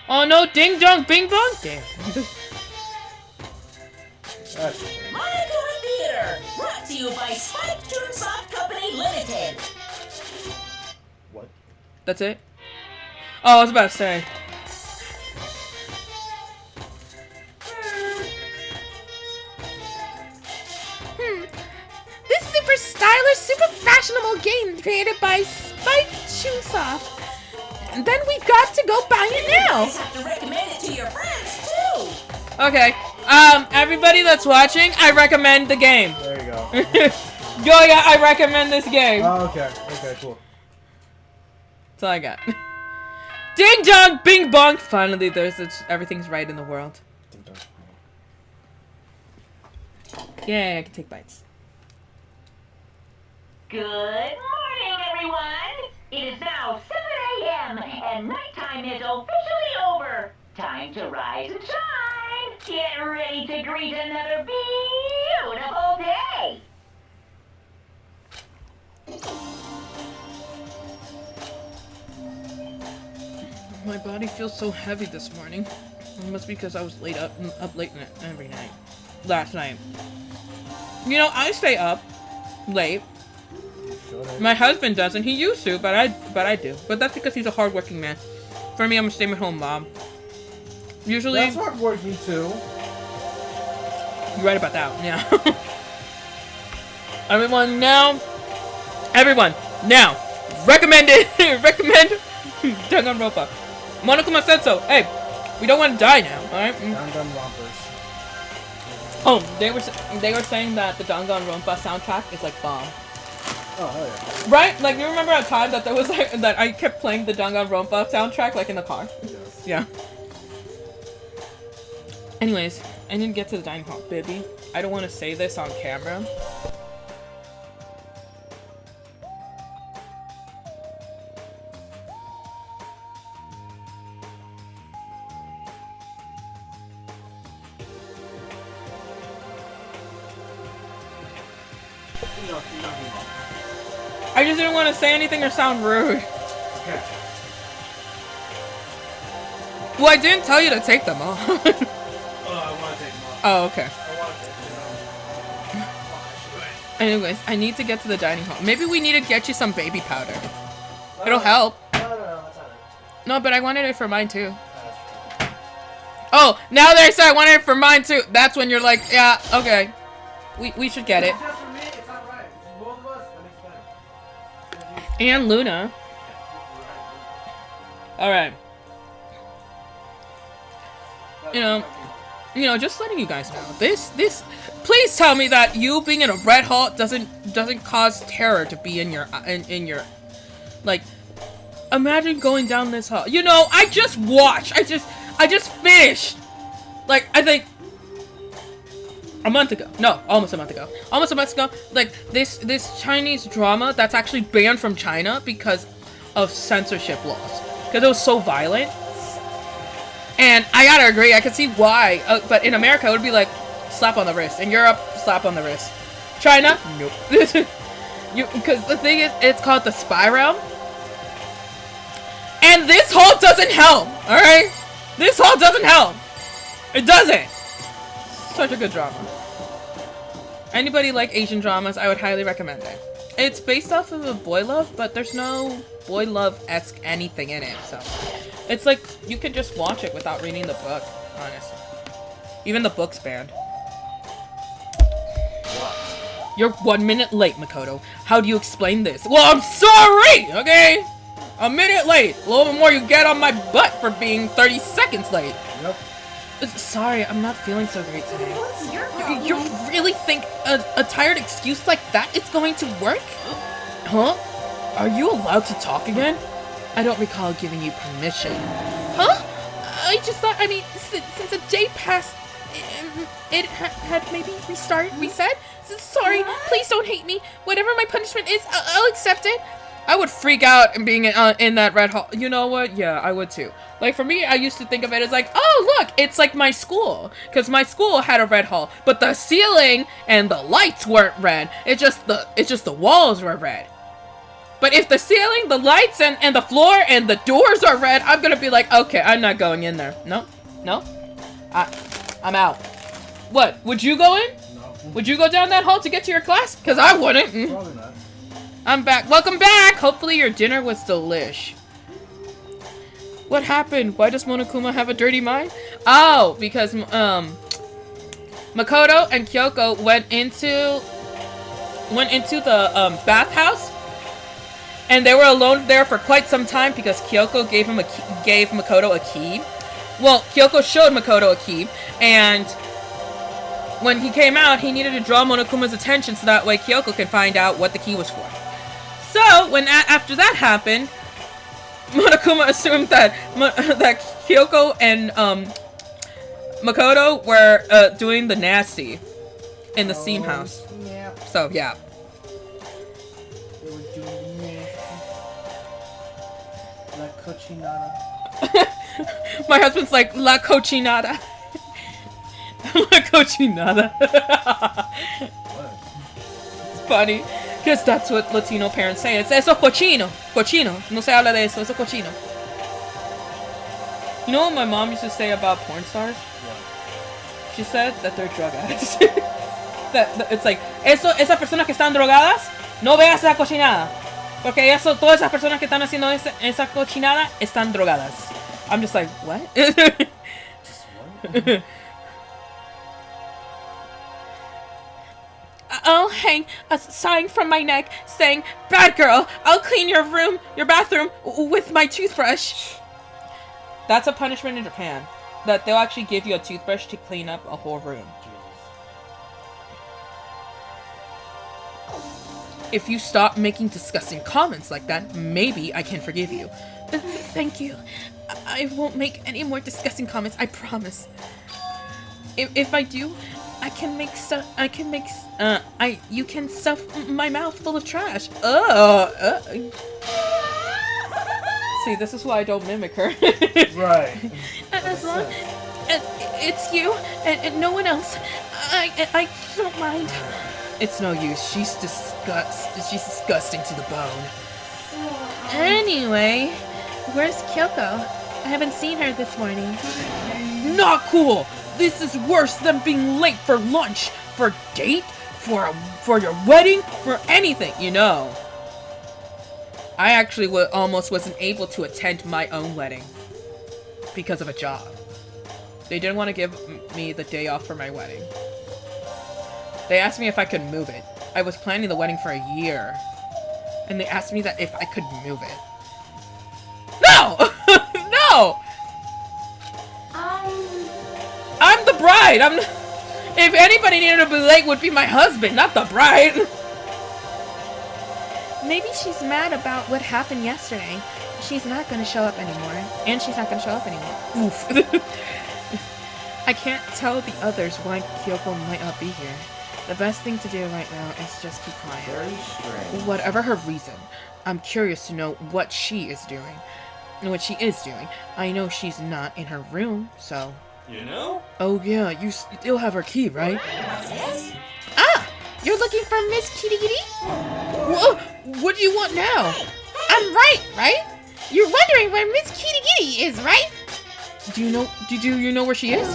A: Oh no, ding dong, bing bong! Damn.
G: Monokuma Theater, brought to you by Spike Toonsoft Company Limited.
F: What?
A: That's it? Oh, I was about to say.
D: This super stylish, super fashionable game created by Spike Chunsoft. And then we've got to go buy it
G: You
D: now.
G: guys have to recommend it to your friends, too.
A: Okay. Everybody that's watching, I recommend the game.
F: There you go.
A: Yoya, I recommend this game.
F: Oh, okay. Okay, cool.
A: That's all I got. Ding dong, bing bong. Finally, everything's right in the world.
F: Ding dong.
A: Yay, I can take bites.
G: Good morning, everyone. It is now 7 a.m. and nighttime is officially over. Time to rise and shine. Get ready to greet another beautiful day.
A: My body feels so heavy this morning. It must be because I was up late every night. Last night. You know, I stay up late. My husband doesn't. He used to, but I do. But that's because he's a hardworking man. For me, I'm a stay-at-home mom. Usually,
F: That's not working too.
A: you're right about that. Yeah. Everyone now, recommend it. Recommend Danganronpa. Monokuma said so. Hey, we don't want to die now, alright?
F: Danganronpas.
A: Oh, they were saying that the Danganronpa soundtrack is like bomb.
F: Oh, hell yeah.
A: Right? Like, you remember a time that there was like that I kept playing the Danganronpa soundtrack like in the car?
F: Yes.
A: Yeah. Anyways, I didn't get to the dining hall, baby. I don't want to say this on camera. I just didn't want to say anything or sound rude.
C: Okay.
A: Well, I didn't tell you to take them off.
C: Oh, I want to take them off.
A: Oh, okay.
C: I want to take them off.
A: Anyways, I need to get to the dining hall. Maybe we need to get you some baby powder.
C: No,
A: It'll help.
C: No, that's not it.
A: No, but I wanted it for mine too. Oh, now that I said I wanted it for mine too, that's when you're like, yeah, okay. We should get it.
C: It's just for me, it's not right. It's just both of us, that makes better.
A: And Luna. Alright. You know, just letting you guys know. This please tell me that you being in a red hall doesn't cause terror to be in your like, imagine going down this hall. You know, I just watched. I just finished. Like, I think a month ago. No, almost a month ago. Like, this Chinese drama that's actually banned from China because of censorship laws. Because it was so violent. And I gotta agree, I can see why. But in America, it would be like, slap on the wrist. In Europe, slap on the wrist. China? Nope. Because the thing is, it's called the Spy Realm. And this hall doesn't help, alright? This hall doesn't help. It doesn't. Such a good drama. Anybody like Asian dramas, I would highly recommend it. It's based off of a boy love, but there's no boy love-esque anything in it, so. It's like, you could just watch it without reading the book, honestly. Even the book's banned. You're 1 minute late, Makoto. How do you explain this? Well, I'm sorry, okay? A minute late. A little bit more you get on my butt for being 30 seconds late.
F: Yep.
A: Sorry, I'm not feeling so great today.
B: What's your problem?
A: You really think a tired excuse like that is going to work? Huh? Are you allowed to talk again? I don't recall giving you permission. Huh? I just thought, I mean, since a day passed, it had maybe reset? Sorry, please don't hate me. Whatever my punishment is, I'll accept it. I would freak out and being in that red hall. You know what? Yeah, I would too. Like, for me, I used to think of it as like, oh, look, it's like my school. Because my school had a red hall. But the ceiling and the lights weren't red. It's just the walls were red. But if the ceiling, the lights, and the floor, and the doors are red, I'm gonna be like, okay, I'm not going in there. No? I'm out. What? Would you go in?
F: No.
A: Would you go down that hall to get to your class? Because I wouldn't.
F: Probably not.
A: I'm back. Welcome back! Hopefully your dinner was delish. What happened? Why does Monokuma have a dirty mind? Oh, because, Makoto and Kyoko went into the, bathhouse. And they were alone there for quite some time because Kyoko gave Makoto a key. Well, Kyoko showed Makoto a key, and when he came out, he needed to draw Monokuma's attention so that way Kyoko can find out what the key was for. So, when after that happened, Monokuma assumed that that Kyoko and Makoto were doing the nasty in the steam house.
F: Yeah.
A: So yeah.
F: They were doing nasty. La cochinada.
A: My husband's like, La cochinada. La cochinada.
F: What?
A: It's funny. Because that's what Latino parents say. It's eso cochino. Cochino. No se habla de eso. Eso cochino. You know what my mom used to say about porn stars?
F: What?
A: She said that they're drug addicts. that it's like, esas personas que están drogadas, no veas esa cochinada. Porque todas esas personas que están haciendo esa cochinada están drogadas. I'm just like, what? Just
D: I'll hang a sign from my neck saying, "Bad girl, I'll clean your bathroom with my toothbrush." That's a punishment in Japan. That they'll actually give you a toothbrush to clean up a whole room. If you stop making disgusting comments like that, maybe I can forgive you. Thank you. I won't make any more disgusting comments, I promise. If I do, you can stuff my mouth full of trash. See, this is why I don't mimic her.
C: Right.
D: As long as it's you and no one else, I don't mind. It's no use. She's disgusting to the bone. Anyway, where's Kyoko? I haven't seen her this morning. Not cool. This is worse than being late for lunch, for a date, for your wedding, for anything, you know. I actually almost wasn't able to attend my own wedding because of a job. They didn't want to give me the day off for my wedding. They asked me if I could move it. I was planning the wedding for a year. And they asked me that if I could move it. No! No! I'm the bride! If anybody needed to be late, would be my husband, not the bride! Maybe she's mad about what happened yesterday. She's not gonna show up anymore. And she's not gonna show up anymore. Oof. I can't tell the others why Kyoko might not be here. The best thing to do right now is just keep quiet.
E: Very strange.
D: Whatever her reason, I'm curious to know what she is doing. I know she's not in her room, so...
E: You know?
D: Oh yeah, you still have her key, right? Yes. Ah! You're looking for Miss Kitty Kitty? Whoa! What do you want now? I'm right? You're wondering where Miss Kitty Kitty is, right? Do you know where she is?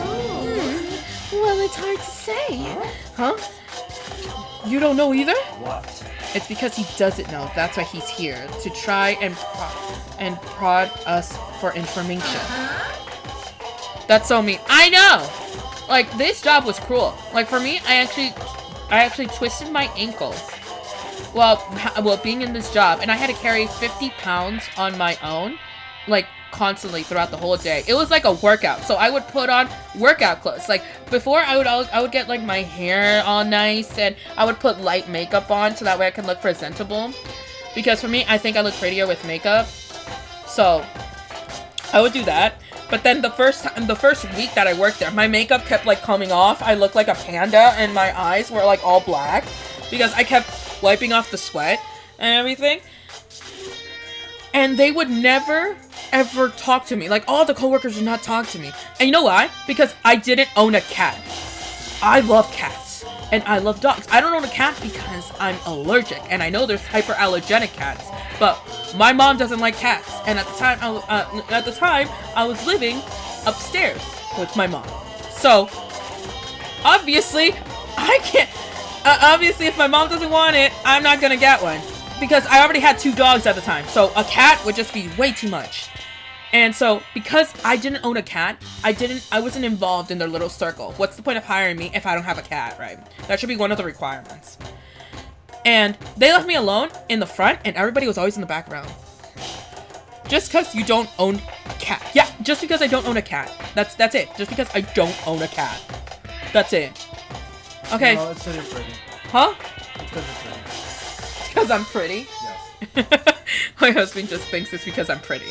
D: Well, it's hard to say. Huh? You don't know either?
E: What?
D: It's because he doesn't know. That's why he's here. To try and prod us for information. That's so mean. I know! Like, this job was cruel. Like, for me, I actually twisted my ankle while being in this job. And I had to carry 50 pounds on my own. Like, constantly throughout the whole day. It was like a workout. So I would put on workout clothes. Like before I would get like my hair all nice and I would put light makeup on so that way I can look presentable. Because for me, I think I look prettier with makeup. So I would do that. But then the first week that I worked there, my makeup kept like coming off. I looked like a panda and my eyes were like all black because I kept wiping off the sweat and everything. And they would never ever talk to me. Like, all the coworkers would not talk to me. And you know why? Because I didn't own a cat. I love cats. And I love dogs. I don't own a cat because I'm allergic. And I know there's hyperallergenic cats. But my mom doesn't like cats. And at the time, I was living upstairs with my mom. So, obviously, I can't... obviously, if my mom doesn't want it, I'm not gonna get one. Because I already had 2 dogs at the time. So, a cat would just be way too much. And so, because I didn't own a cat, I wasn't involved in their little circle. What's the point of hiring me if I don't have a cat, right? That should be one of the requirements. And they left me alone in the front, and everybody was always in the background. Just because you don't own a cat. Yeah, just because I don't own a cat. That's it. Just because I don't own a cat. That's it. Okay.
C: No, it's because you're pretty.
D: Huh?
C: It's because you're pretty.
D: It's because I'm pretty?
C: Yes.
D: My husband just thinks it's because I'm pretty.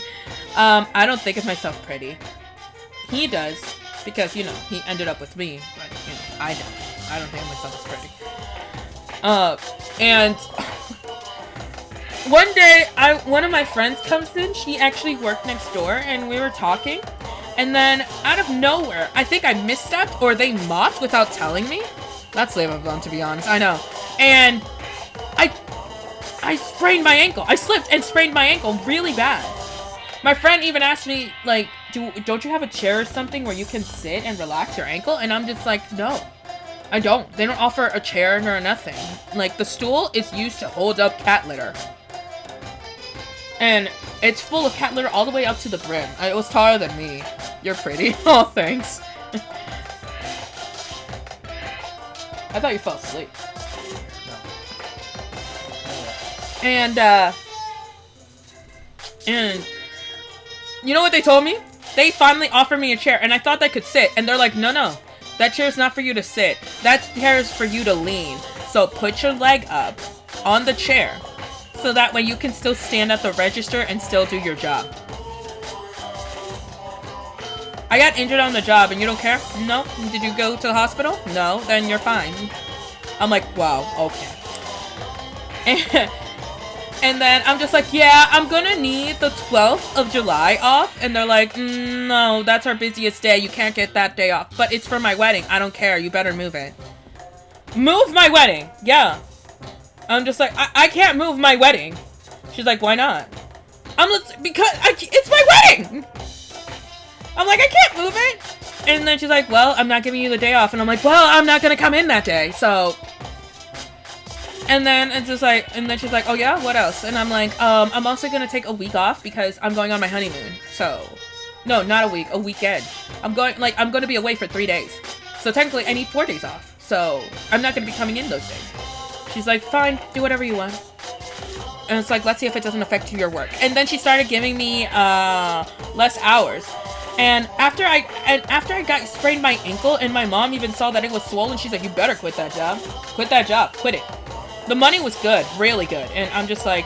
D: I don't think of myself pretty. He does, because, you know, he ended up with me, but, you know, I don't. I don't think of myself as pretty. And one day, one of my friends comes in, she actually worked next door, and we were talking, and then, out of nowhere, I think I misstepped, or they mopped without telling me. That's lame of them, to be honest, I know. And I sprained my ankle. I slipped and sprained my ankle really bad. My friend even asked me, like, don't you have a chair or something where you can sit and relax your ankle? And I'm just like, no, I don't. They don't offer a chair nor nothing. Like, the stool is used to hold up cat litter. And it's full of cat litter all the way up to the brim. It was taller than me. You're pretty. Oh, thanks.
A: I thought you fell asleep.
C: No.
A: And you know what they told me? They finally offered me a chair, and I thought I could sit, and they're like, no, that chair's not for you to sit. That chair is for you to lean. So put your leg up on the chair, so that way you can still stand at the register and still do your job. I got injured on the job, and you don't care? No? Did you go to the hospital? No? Then you're fine. I'm like, wow, okay. And then I'm just like, yeah, I'm gonna need the 12th of July off. And they're like, no, that's our busiest day. You can't get that day off. But it's for my wedding. I don't care. You better move it. Move my wedding. Yeah. I'm just like, I can't move my wedding. She's like, why not? Because it's my wedding. I'm like, I can't move it. And then she's like, well, I'm not giving you the day off. And I'm like, well, I'm not gonna come in that day. So... And then it's just like, and then she's like, oh yeah, what else? And I'm like, I'm also gonna take a week off because I'm going on my honeymoon. So, no, not a week, a weekend. I'm gonna be away for 3 days. So technically I need 4 days off. So I'm not gonna be coming in those days. She's like, fine, do whatever you want. And it's like, let's see if it doesn't affect your work. And then she started giving me less hours. And after I got sprained my ankle, and my mom even saw that it was swollen, she's like, you better quit that job. Quit that job. Quit it. The money was good, really good. And I'm just like,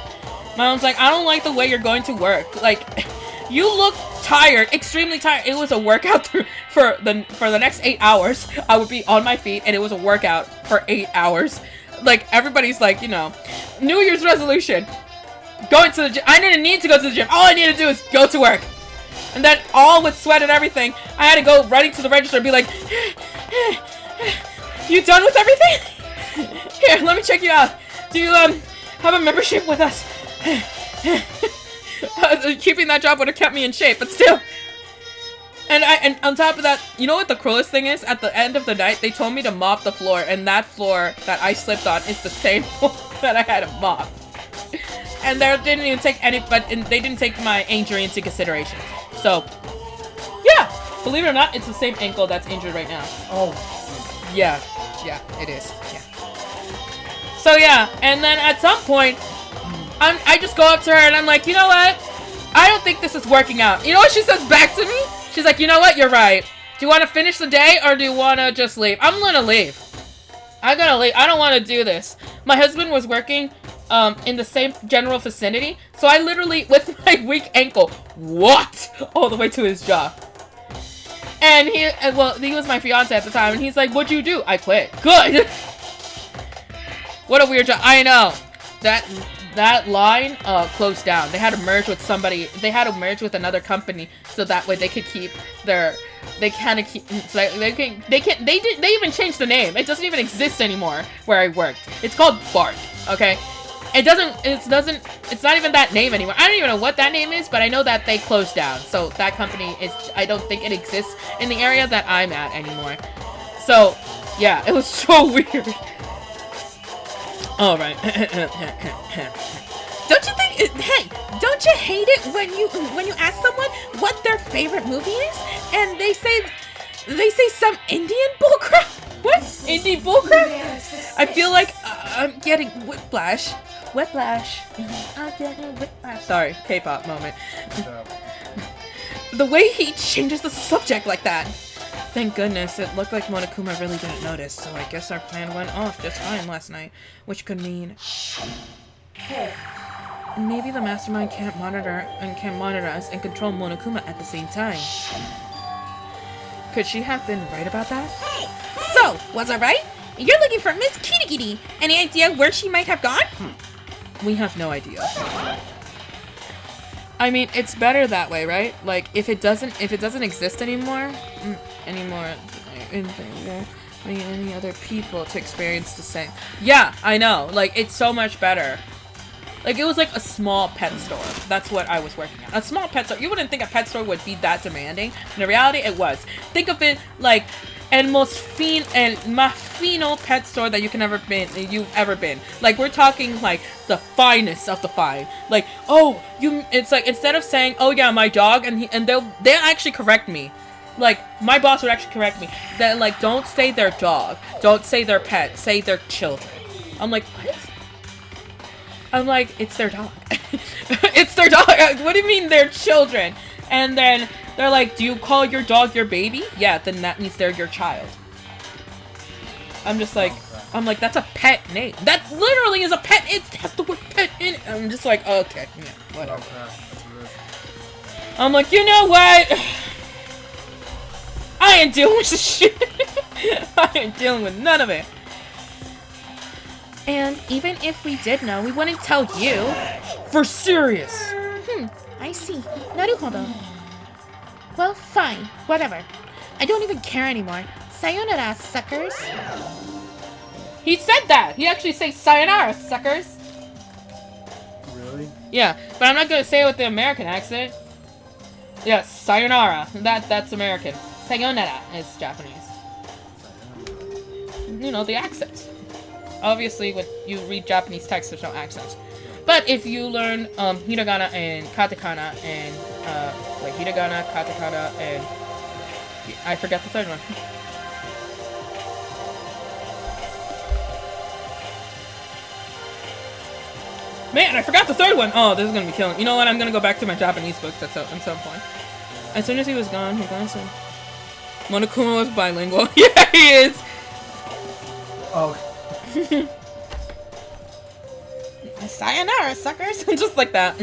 A: my mom's like, I don't like the way you're going to work. Like, you look tired, extremely tired. It was a workout for the next 8 hours. I would be on my feet, and it was a workout for 8 hours. Like, everybody's like, you know, New Year's resolution. Going to the gym. I didn't need to go to the gym. All I need to do is go to work. And then all with sweat and everything, I had to go running to the register and be like, you done with everything? Here, let me check you out. Do you have a membership with us? Keeping that job would have kept me in shape, but still. And on top of that, you know what the cruelest thing is? At the end of the night, they told me to mop the floor, and that floor that I slipped on is the same floor that I had to mop. And they didn't even take they didn't take my injury into consideration. So, yeah, believe it or not, it's the same ankle that's injured right now.
C: Oh.
A: Yeah, it is. Yeah. So yeah, and then at some point, I just go up to her and I'm like, you know what? I don't think this is working out. You know what she says back to me? She's like, you know what? You're right. Do you want to finish the day or do you want to just leave? I'm gonna leave. I'm gonna leave. I don't want to do this. My husband was working in the same general vicinity, so I literally, with my weak ankle, walked all the way to his job. And he was my fiance at the time, and he's like, what'd you do? I quit. Good. What a weird job. I know. That line closed down. They had to merge with somebody. They had to merge with another company so that way they could keep their. They kind of keep. So they even changed the name. It doesn't even exist anymore where I worked. It's called Bark. Okay. It's not even that name anymore. I don't even know what that name is, but I know that they closed down. So that company I don't think it exists in the area that I'm at anymore. So, yeah, it was so weird. All right.
D: Don't you think? Hey, don't you hate it when you ask someone what their favorite movie is, and they say some Indian bullcrap? What? Indian bullcrap? I feel like I'm getting whiplash. Whiplash. I'm getting whiplash. Sorry, K-pop moment. The way he changes the subject like that. Thank goodness, it looked like Monokuma really didn't notice, so I guess our plan went off just fine last night, which could mean...
B: Hey,
D: maybe the mastermind can't monitor us and control Monokuma at the same time. Could she have been right about that? Hey! So, was I right? You're looking for Miss Kitty Kitty. Any idea where she might have gone?
A: We have no idea. I mean, it's better that way, right? Like, if it doesn't exist anymore, any other people to experience the same. Yeah, I know. Like, it's so much better. Like, it was like a small pet store. That's what I was working at. A small pet store. You wouldn't think a pet store would be that demanding. In reality, it was. Think of it like más fino pet store that you've ever been. Like, we're talking like the finest of the fine. Like, it's like instead of saying, oh yeah, my dog, and they'll actually correct me. like, my boss would actually correct me. That, like, don't say their dog. Don't say their pet. Say their children. I'm like, what? I'm like, it's their dog. It's their dog. What do you mean their children? And then they're like, do you call your dog your baby? Yeah, then that means they're your child. I'm just like, that's a pet name. That literally is a pet. It has the word pet in it. I'm just like, okay, yeah, whatever. I'm like, you know what? I ain't dealing with this shit. I ain't dealing with none of it.
D: And even if we did know, we wouldn't tell you.
A: For serious.
D: I see. Naruhodo. Well, fine. Whatever. I don't even care anymore. Sayonara, suckers.
A: He said that. He actually said sayonara, suckers.
F: Really?
A: Yeah, but I'm not gonna say it with the American accent. Yes, sayonara. That's American. Sayonara is Japanese. You know, the accent. Obviously, when you read Japanese text, there's no accents. But if you learn hiragana and katakana and hiragana, katakana, and I forgot the third one. Man, I forgot the third one. Oh, this is gonna be killing. You know what? I'm gonna go back to my Japanese books at some point. As soon as he was gone, he glanced in. Monokuma was bilingual. Yeah, he is.
C: Oh.
A: Sayonara, suckers. Just like that.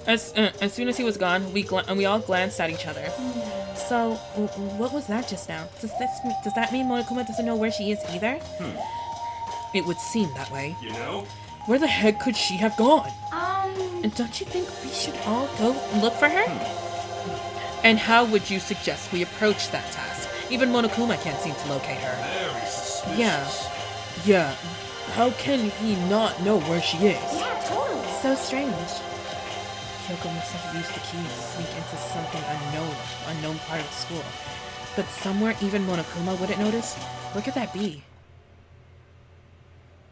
A: As soon as he was gone, we all glanced at each other.
D: So, what was that just now? Does that mean Monokuma doesn't know where she is either?
A: It would seem that way.
E: You know?
A: Where the heck could she have gone?
D: And don't you think we should all go look for her?
A: And how would you suggest we approach that task? Even Monokuma can't seem to locate her.
E: Very suspicious.
A: Yeah. How can he not know where she is?
B: Yeah, totally.
D: So strange.
A: Kyoko must have used the key to sneak into something unknown part of the school. But somewhere even Monokuma wouldn't notice? Where could that be?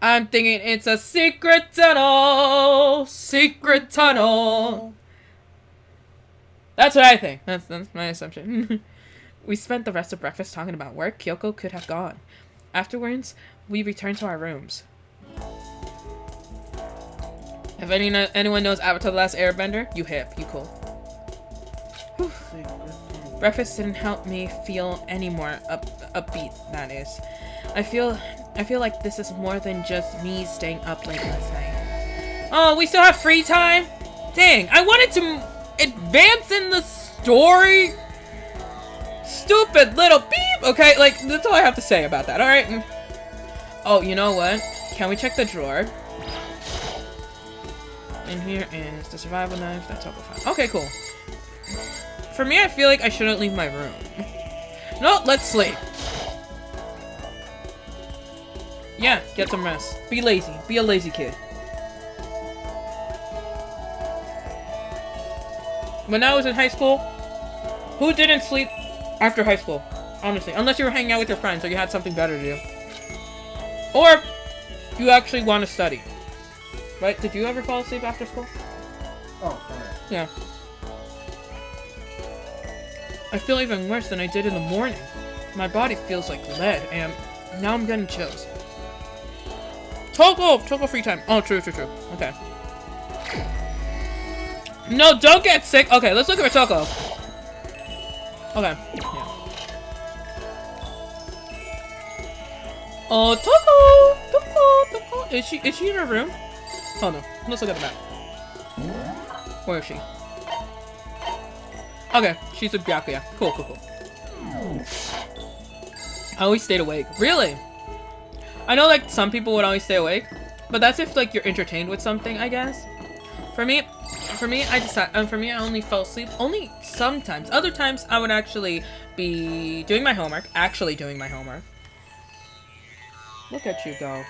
A: I'm thinking it's a secret tunnel! Secret tunnel! That's what I think. That's my assumption. We spent the rest of breakfast talking about where Kyoko could have gone. Afterwards, we returned to our rooms. If anyone knows Avatar The Last Airbender, you hip, you cool. Whew. Breakfast didn't help me feel any more upbeat, that is. I feel like this is more than just me staying up late last night. Oh, we still have free time? Dang, I wanted to advance in the story. Stupid little beep. Okay, like, that's all I have to say about that, alright? Oh, you know what? Can we check the drawer? And here is the survival knife. That's all fine. Okay, cool. For me, I feel like I shouldn't leave my room. No, let's sleep. Yeah, get some rest. Be lazy. Be a lazy kid. When I was in high school, who didn't sleep after high school? Honestly, unless you were hanging out with your friends or you had something better to do. Or you actually want to study. Right? Did you ever fall asleep after school?
C: Oh, alright.
A: Yeah. I feel even worse than I did in the morning. My body feels like lead, and now I'm getting chills. Choco free time. Oh, true. Okay. No, don't get sick. Okay, let's look at Choco. Okay. Yeah. Oh, Choco. Is she in her room? Oh no. Let's look at the map. Where is she? Okay, she's with Byakuya. Cool. I always stayed awake. Really? I know, like, some people would always stay awake, but that's if, like, you're entertained with something, I guess. For me, I only fell asleep only sometimes. Other times, I would actually be doing my homework. Look at you go.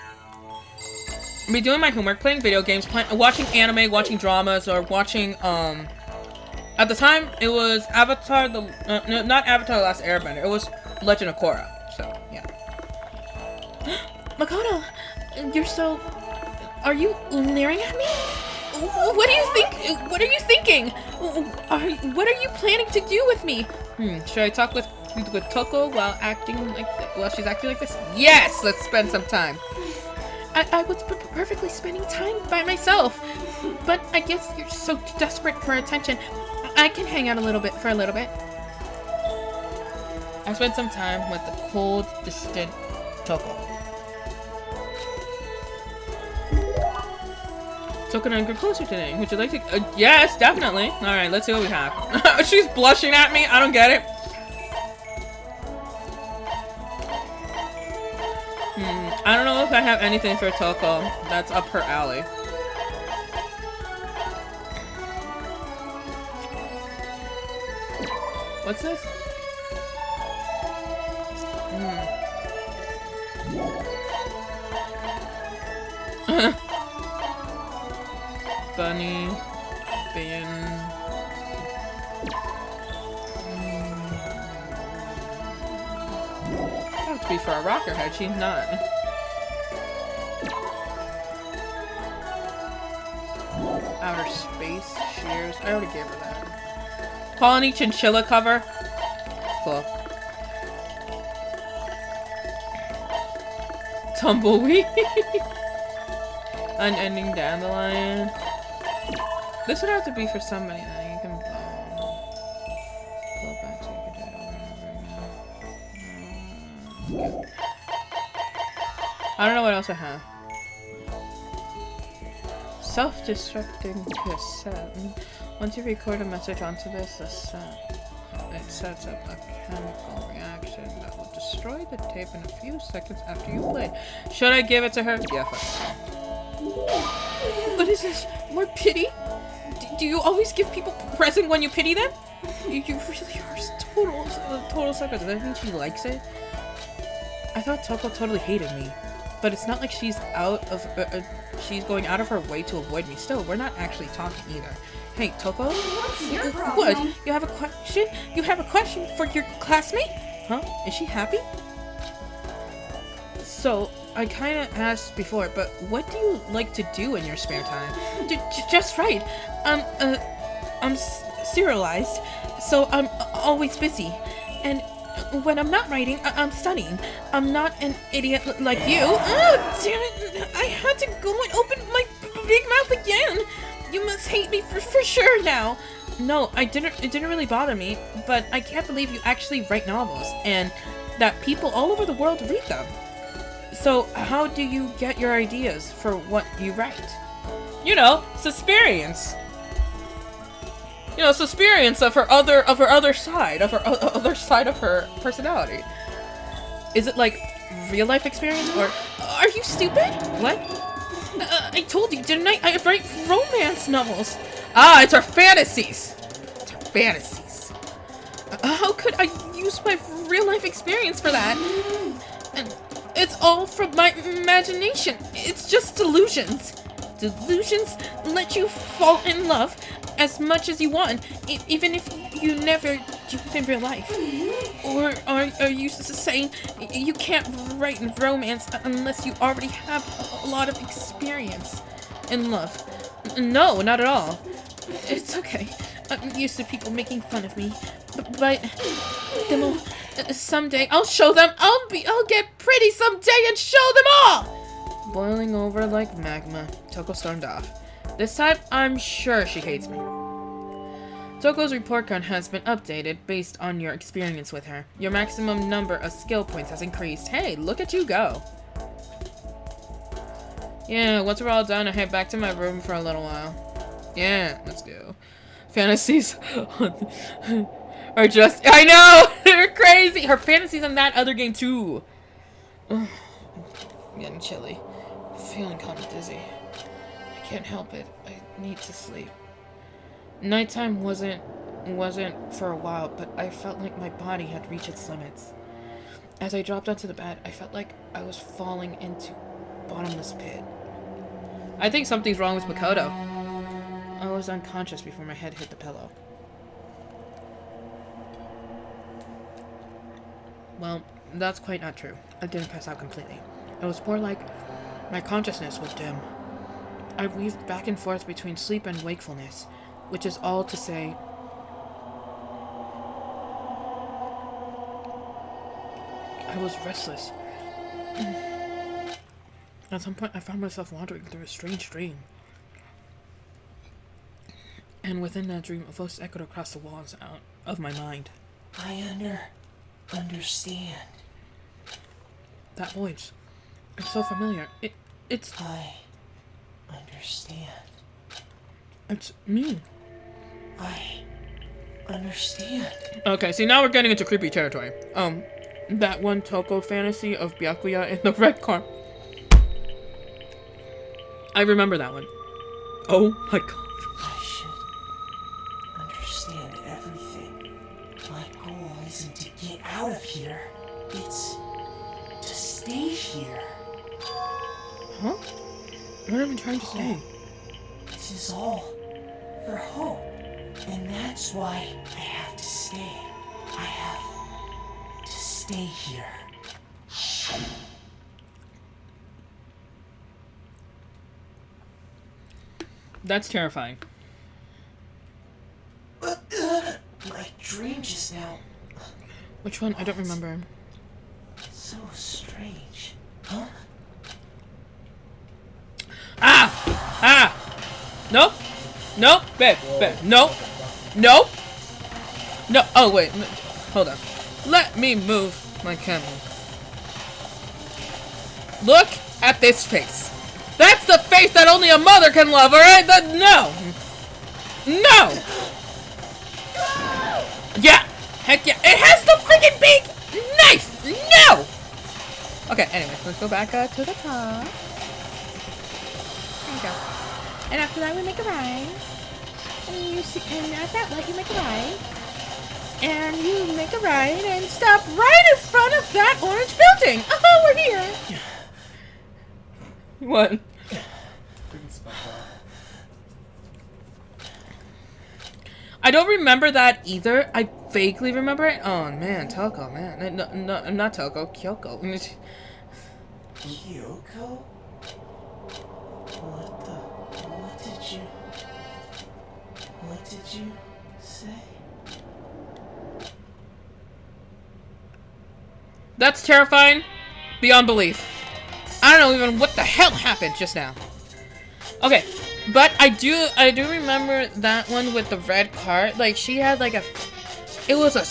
A: Be doing my homework, playing video games, watching anime, watching dramas, or watching, at the time, it was Avatar, no, not Avatar The Last Airbender, it was Legend of Korra, so, yeah.
D: Makoto, are you leering at me? What do you think? What are you thinking?
A: What are you planning to do with me? Should I talk with Toko while she's acting like this? Yes, let's spend some time. I was perfectly spending time by myself, but I guess you're so desperate for attention. I can hang out for a little bit. I spent some time with the cold, distant Toko. Toko and I grew closer today. Would you like to? Yes, definitely. All right, let's see what we have. She's blushing at me. I don't get it. I don't know if I have anything for Toko that's up her alley. What's this? Bunny, bin. That would be for a rocker head. She's not. Outer space shears. I already gave her that. Colony chinchilla cover. Cool. Tumbleweed. Unending dandelion. This would have to be for somebody that you can pull back so you can do it over and over again. I don't know what else I have. Self-destructing cassette. Once you record a message onto this, it sets up a chemical reaction that will destroy the tape in a few seconds after you play. Should I give it to her? Yeah, fuck. What is this? More pity? Do you always give people present when you pity them? You really are total psycho. Does that mean she likes it? I thought Toko totally hated me. But it's not like she's she's going out of her way to avoid me. Still, we're not actually talking either. Hey, Toko?
B: What's your problem?
A: What? You have a question? You have a question for your classmate? Huh? Is she happy? So, I kinda asked before, but what do you like to do in your spare time? Just right. I'm serialized, so I'm always busy. And when I'm not writing, I'm studying. I'm not an idiot like you. Oh, damn it! I had to go and open my big mouth again. You must hate me for sure now. No, it didn't really bother me, but I can't believe you actually write novels and that people all over the world read them. So how do you get your ideas for what you write? You know, Suspirience. You know, Suspirience of her other side of her personality. Is it like real life experience or are you stupid? What? I told you, didn't I? I write romance novels. Ah, it's her fantasies. It's her fantasies. How could I use my real life experience for that? And it's all from my imagination. It's just delusions. Delusions let you fall in love as much as you want, even if you never do it in real life. Or are you saying you can't write romance unless you already have a lot of experience in love? No, not at all. It's okay. I'm used to people making fun of me, but someday I'll show them. I'll get pretty someday and show them all. Boiling over like magma, Toko stormed off. This time, I'm sure she hates me. Toko's report card has been updated based on your experience with her. Your maximum number of skill points has increased. Hey, look at you go. Yeah, once we're all done, I head back to my room for a little while. Yeah, let's go. Fantasies are just... I know! They're crazy! Her fantasies in that other game, too. Ugh, I'm getting chilly. Feeling kind of dizzy. I can't help it. I need to sleep. Nighttime wasn't for a while, but I felt like my body had reached its limits. As I dropped onto the bed, I felt like I was falling into bottomless pit. I think something's wrong with Makoto. I was unconscious before my head hit the pillow. Well, that's quite not true. I didn't pass out completely. It was more like my consciousness was dim. I weaved back and forth between sleep and wakefulness. which is all to say, I was restless. At some point, I found myself wandering through a strange dream. And within that dream, a voice echoed across the walls out of my mind.
H: I understand.
A: That voice. It's so familiar. It's...
H: I understand.
A: It's me.
H: I understand.
A: Okay, see, now we're getting into creepy territory. That one Toko fantasy of Byakuya in the red car. I remember that one. Oh my god.
H: I should understand everything. My goal isn't to get out of here. It's to stay here.
A: Huh? What am I trying to say?
H: This is all for hope. And that's why I have to stay. I have to stay here.
A: That's terrifying.
H: My dream just now.
A: Which one? I don't remember.
H: So strange. Huh?
A: Nope. Nope. Babe. Nope. Nope. No. Oh, wait. Hold on. Let me move my camera. Look at this face. That's the face that only a mother can love, alright? No. No. Yeah. Heck yeah. It has the freaking big knife. No. Okay, anyway, let's go back to the top. There you go. And after that, we make a right. And you see, and at that light, you make a right. And you make a right and stop right in front of that orange building. Oh, we're here. What? I don't remember that either. I vaguely remember it. Oh man, Toko, man. No, not Toko, Kyoko.
H: Kyoko? What did you say?
A: That's terrifying beyond belief. I don't know even what the hell happened just now. Okay, but I do remember that one with the red car. Like she had like it was a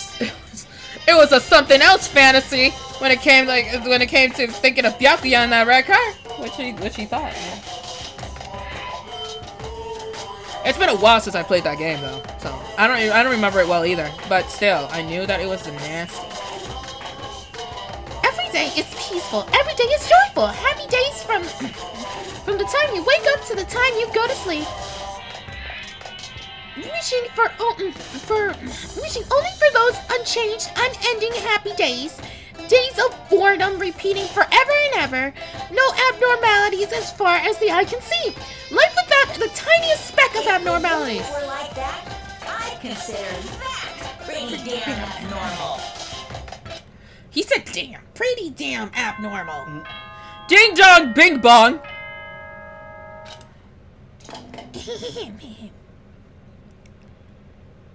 A: something else fantasy when it came to thinking of Byakuya in that red car. What she thought. Man. It's been a while since I played that game though, so I don't remember it well either. But still, I knew that it was nasty.
D: Every day is peaceful. Every day is joyful. Happy days from the time you wake up to the time you go to sleep. Wishing only for those unchanged, unending happy days. Days of boredom repeating forever and ever. No abnormalities as far as the eye can see. Life without the tiniest speck of abnormalities.
G: More like that, I consider that pretty damn abnormal.
D: He said, damn, pretty damn abnormal.
A: Ding dong, bing bong.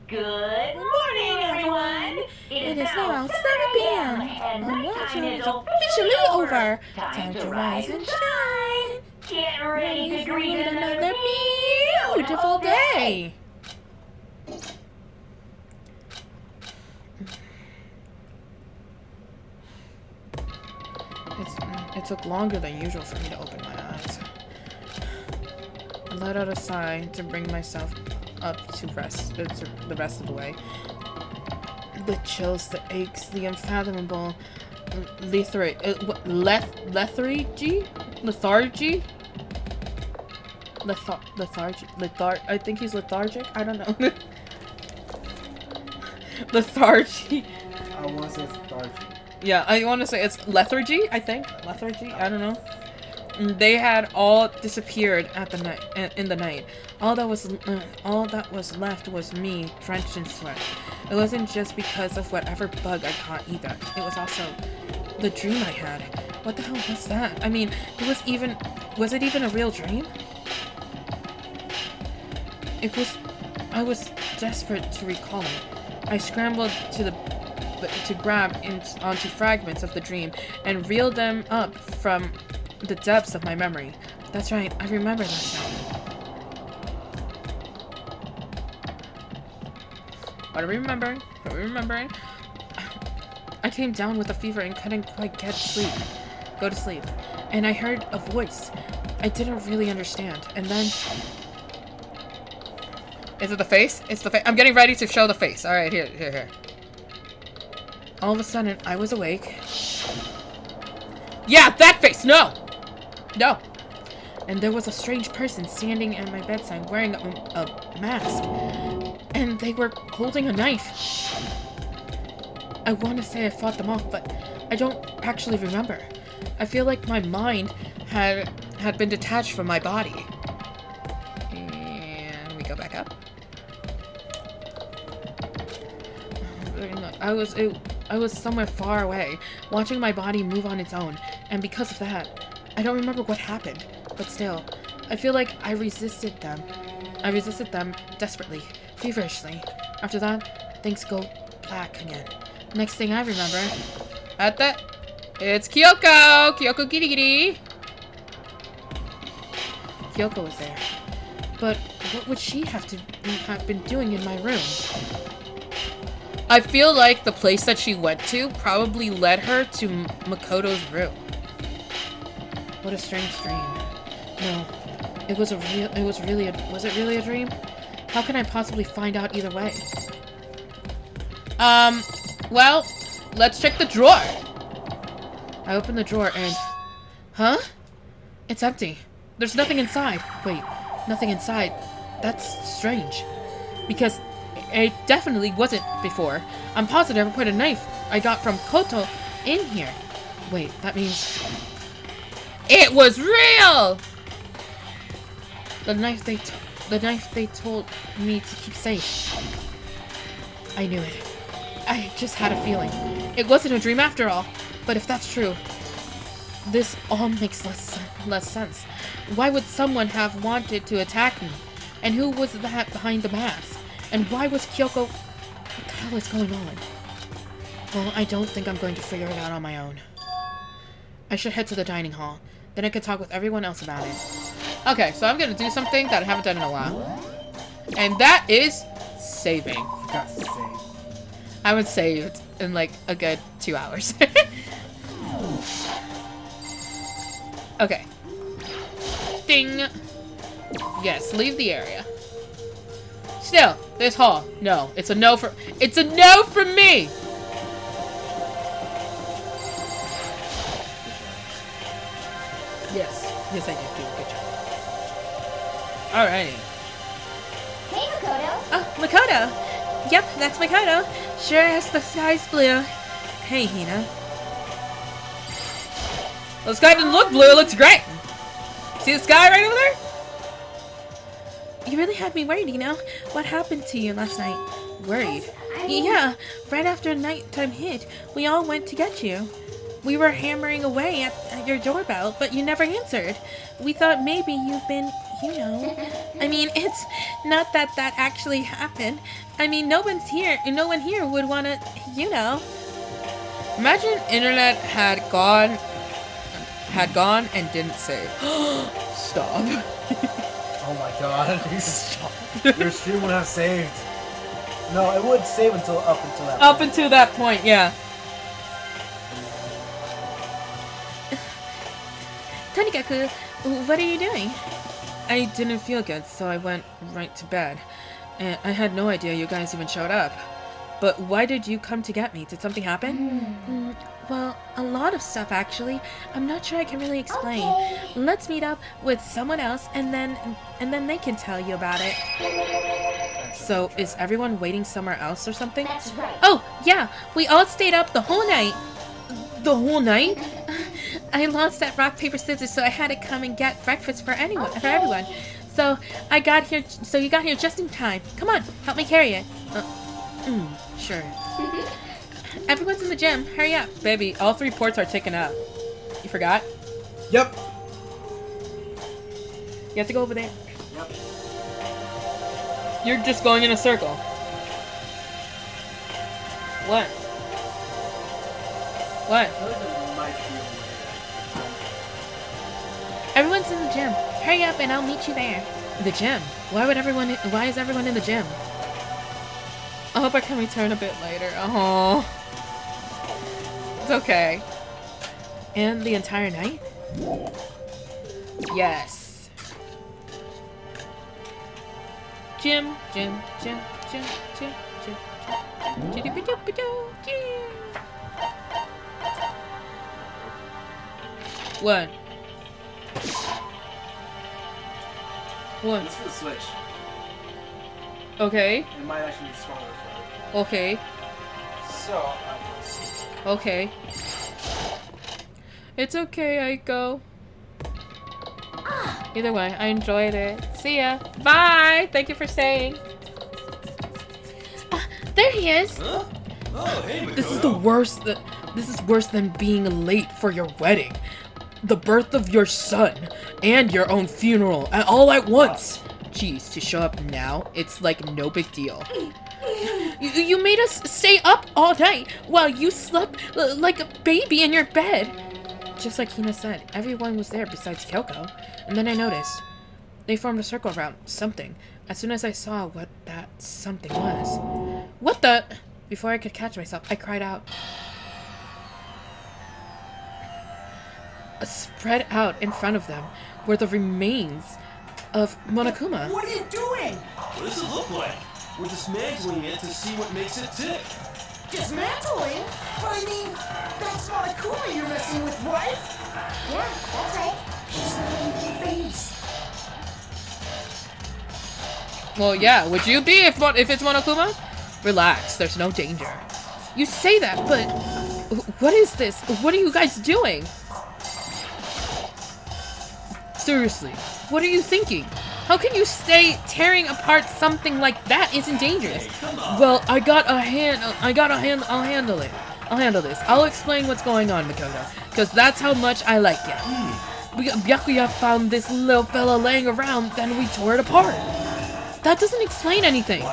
G: Good morning, everyone.
D: It is now 7 p.m.
G: and
D: and
G: nighttime
D: lunchtime
G: is
D: is officially over. Time to rise and shine.
G: Get ready to greet
D: Greet
G: another
D: another beautiful day.
A: It took longer than usual for me to open my eyes. I let out a sigh to bring myself up to rest the rest of the way. The chills, the aches, the unfathomable lethargy. I think he's lethargic. I don't know. Lethargy.
F: I want to say it's lethargy.
A: Yeah, I want to say it's lethargy. I think lethargy. I don't know. They had all disappeared in the night. All that was left was me, drenched in sweat. It wasn't just because of whatever bug I caught either. It was also the dream I had. What the hell was that? I mean, was it even a real dream? It I was desperate to recall it. I scrambled to grab onto fragments of the dream and reel them up from the depths of my memory. That's right, I remember that sound. What are we remembering? What are we remembering? I came down with a fever and couldn't quite go to sleep. And I heard a voice. I didn't really understand. And then... Is it the face? It's the face. I'm getting ready to show the face. Alright, here. All of a sudden, I was awake. Yeah, that face! No! No! And there was a strange person standing at my bedside wearing a mask. And they were holding a knife. I want to say I fought them off, but I don't actually remember. I feel like my mind had been detached from my body. And we go back up. I was somewhere far away, watching my body move on its own, and because of that, I don't remember what happened, but still, I feel like I resisted them. I resisted them desperately, feverishly. After that, things go black again. Next thing I remember, it's Kyoko! Kyoko Giri Giri! Kyoko was there. But what would she have been doing in my room? I feel like the place that she went to probably led her to Makoto's room. What a strange dream. No, was it really a dream? How can I possibly find out either way? Well, let's check the drawer. I opened the drawer and... Huh? It's empty. There's nothing inside. Wait, nothing inside. That's strange. Because it definitely wasn't before. I'm positive I put a knife I got from Koto in here. Wait, that means... It was real! The knife they told me to keep safe. I knew it. I just had a feeling. It wasn't a dream after all. But if that's true, this all makes less sense. Why would someone have wanted to attack me? And who was that behind the mask? And why was Kyoko... What the hell is going on? Well, I don't think I'm going to figure it out on my own. I should head to the dining hall. Then I could talk with everyone else about it. Okay, so I'm gonna do something that I haven't done in a while. And that is saving.
F: Forgot to save.
A: I haven't saved in like a good 2 hours. Okay. Ding! Yes, leave the area. Still, this hall. No, it's a no from me! Yes, I did. Good job. Alrighty.
I: Hey, Makoto.
D: Oh, Makoto. Yep, that's Makoto. Sure as the sky's blue. Hey, Hina.
A: Well, the sky didn't look blue, it looks great! See the sky right over there?
D: You really had me worried, you know? What happened to you last night? Worried?
I: I mean-
D: Yeah, right after nighttime hit, we all went to get you. We were hammering away at your doorbell, but you never answered. We thought maybe you've been, you know. I mean, it's not that actually happened. I mean, no one here would want to, you know.
A: Imagine internet had gone and didn't save. Stop.
C: Oh my god. Stop. Your stream would have saved. No, it would save up until that point.
A: Up until that point, yeah.
D: とにかく, what are you doing?
A: I didn't feel good, so I went right to bed. And I had no idea you guys even showed up. But why did you come to get me? Did something happen?
D: Well, a lot of stuff actually. I'm not sure I can really explain.
I: Okay.
D: Let's meet up with someone else and then they can tell you about it.
A: So, is everyone waiting somewhere else or something?
I: That's right.
D: Oh, yeah, we all stayed up the whole night.
A: The whole night?
D: I lost that rock, paper, scissors, so I had to come and get breakfast for everyone. So you got here just in time. Come on, help me carry it.
A: Sure.
D: Everyone's in the gym. Hurry up.
A: Baby, all 3 ports are taken up. You forgot?
C: Yep.
A: You have to go over there.
C: Yep.
A: You're just going in a circle. What? What?
C: I feel like there might be a way.
D: Everyone's in the gym. Hurry up and I'll meet you there. The gym? Why is everyone in the gym?
A: I hope I can return a bit later. Oh. It's okay.
D: And the entire night?
A: Yes. Gym. What? What?
C: Let's do the switch.
A: Okay.
C: It might actually be stronger for
A: Okay.
C: it. So,
A: Okay. It's okay, Aiko. Either way, I enjoyed it. See ya. Bye. Thank you for staying.
D: There he is.
E: Huh? Oh, hey, Makoto.
A: This is the worst. This is worse than being late for your wedding, the birth of your son, and your own funeral, all at once. Jeez, to show up now, it's like no big deal. You made us stay up all night while you slept like a baby in your bed. Just like Hina said, everyone was there besides Kyoko. And then I noticed they formed a circle around something. As soon as I saw what that something was. What the? Before I could catch myself, I cried out. Spread out in front of them were the remains of Monokuma.
H: What are you doing?
E: What does it look like? We're dismantling it to see what makes it tick.
H: Dismantling? But I mean, that's not a Akuma you're messing with, right?
I: Yeah, that's right.
H: She's not in your face.
A: Well, yeah, would you be if it's Monokuma? Relax, there's no danger. You say that, but what is this? What are you guys doing? Seriously, what are you thinking? How can you stay tearing apart something like that isn't dangerous? Well, I'll handle it. I'll handle this. I'll explain what's going on, Makoto, because that's how much I like it. Byakuya found this little fella laying around, then we tore it apart. That doesn't explain anything.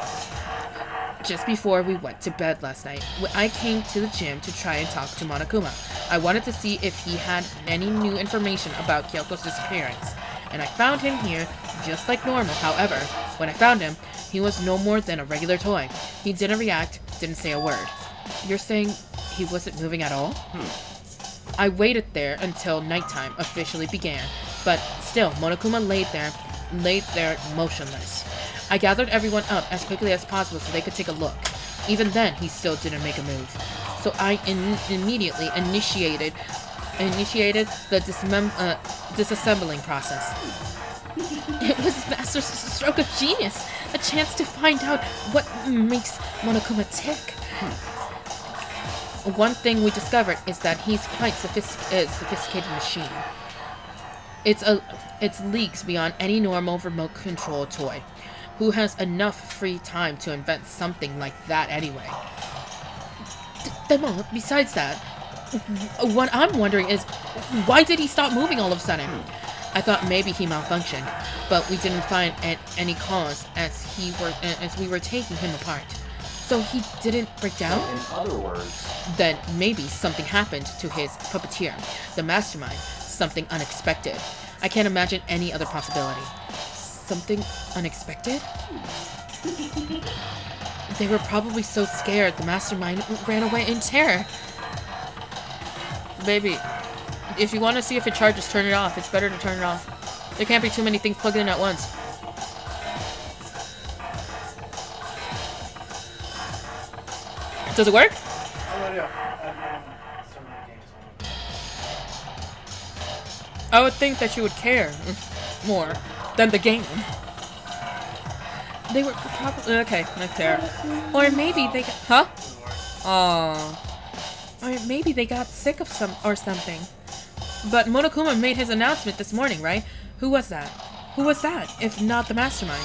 A: Just before we went to bed last night, I came to the gym to try and talk to Monokuma. I wanted to see if he had any new information about Kyoko's disappearance, and I found him here just like normal. However, when I found him, he was no more than a regular toy. He didn't react, didn't say a word. You're saying he wasn't moving at all? I waited there until nighttime officially began, but still, Monokuma laid there motionless. I gathered everyone up as quickly as possible so they could take a look. Even then, he still didn't make a move. So I immediately initiated the disassembling process. It was Master's stroke of genius, a chance to find out what makes Monokuma tick. One thing we discovered is that he's quite sophisticated machine. It's leagues beyond any normal remote control toy. Who has enough free time to invent something like that anyway? Demo, besides that, what I'm wondering is, why did he stop moving all of a sudden? I thought maybe he malfunctioned, but we didn't find any cause as we were taking him apart. So he didn't break down?
E: In other words,
A: Then maybe something happened to his puppeteer, the mastermind, something unexpected. I can't imagine any other possibility. Something unexpected? They were probably so scared the mastermind ran away in terror. Baby, if you want to see if it charges, turn it off. It's better to turn it off. There can't be too many things plugged in at once. Does it work? I would think that you would care more than the game. They were probably okay. Not care.
D: Or maybe they got,
A: Huh? Oh.
D: or maybe they got sick of something.
A: But Monokuma made his announcement this morning, right? Who was that? Who was that, if not the mastermind?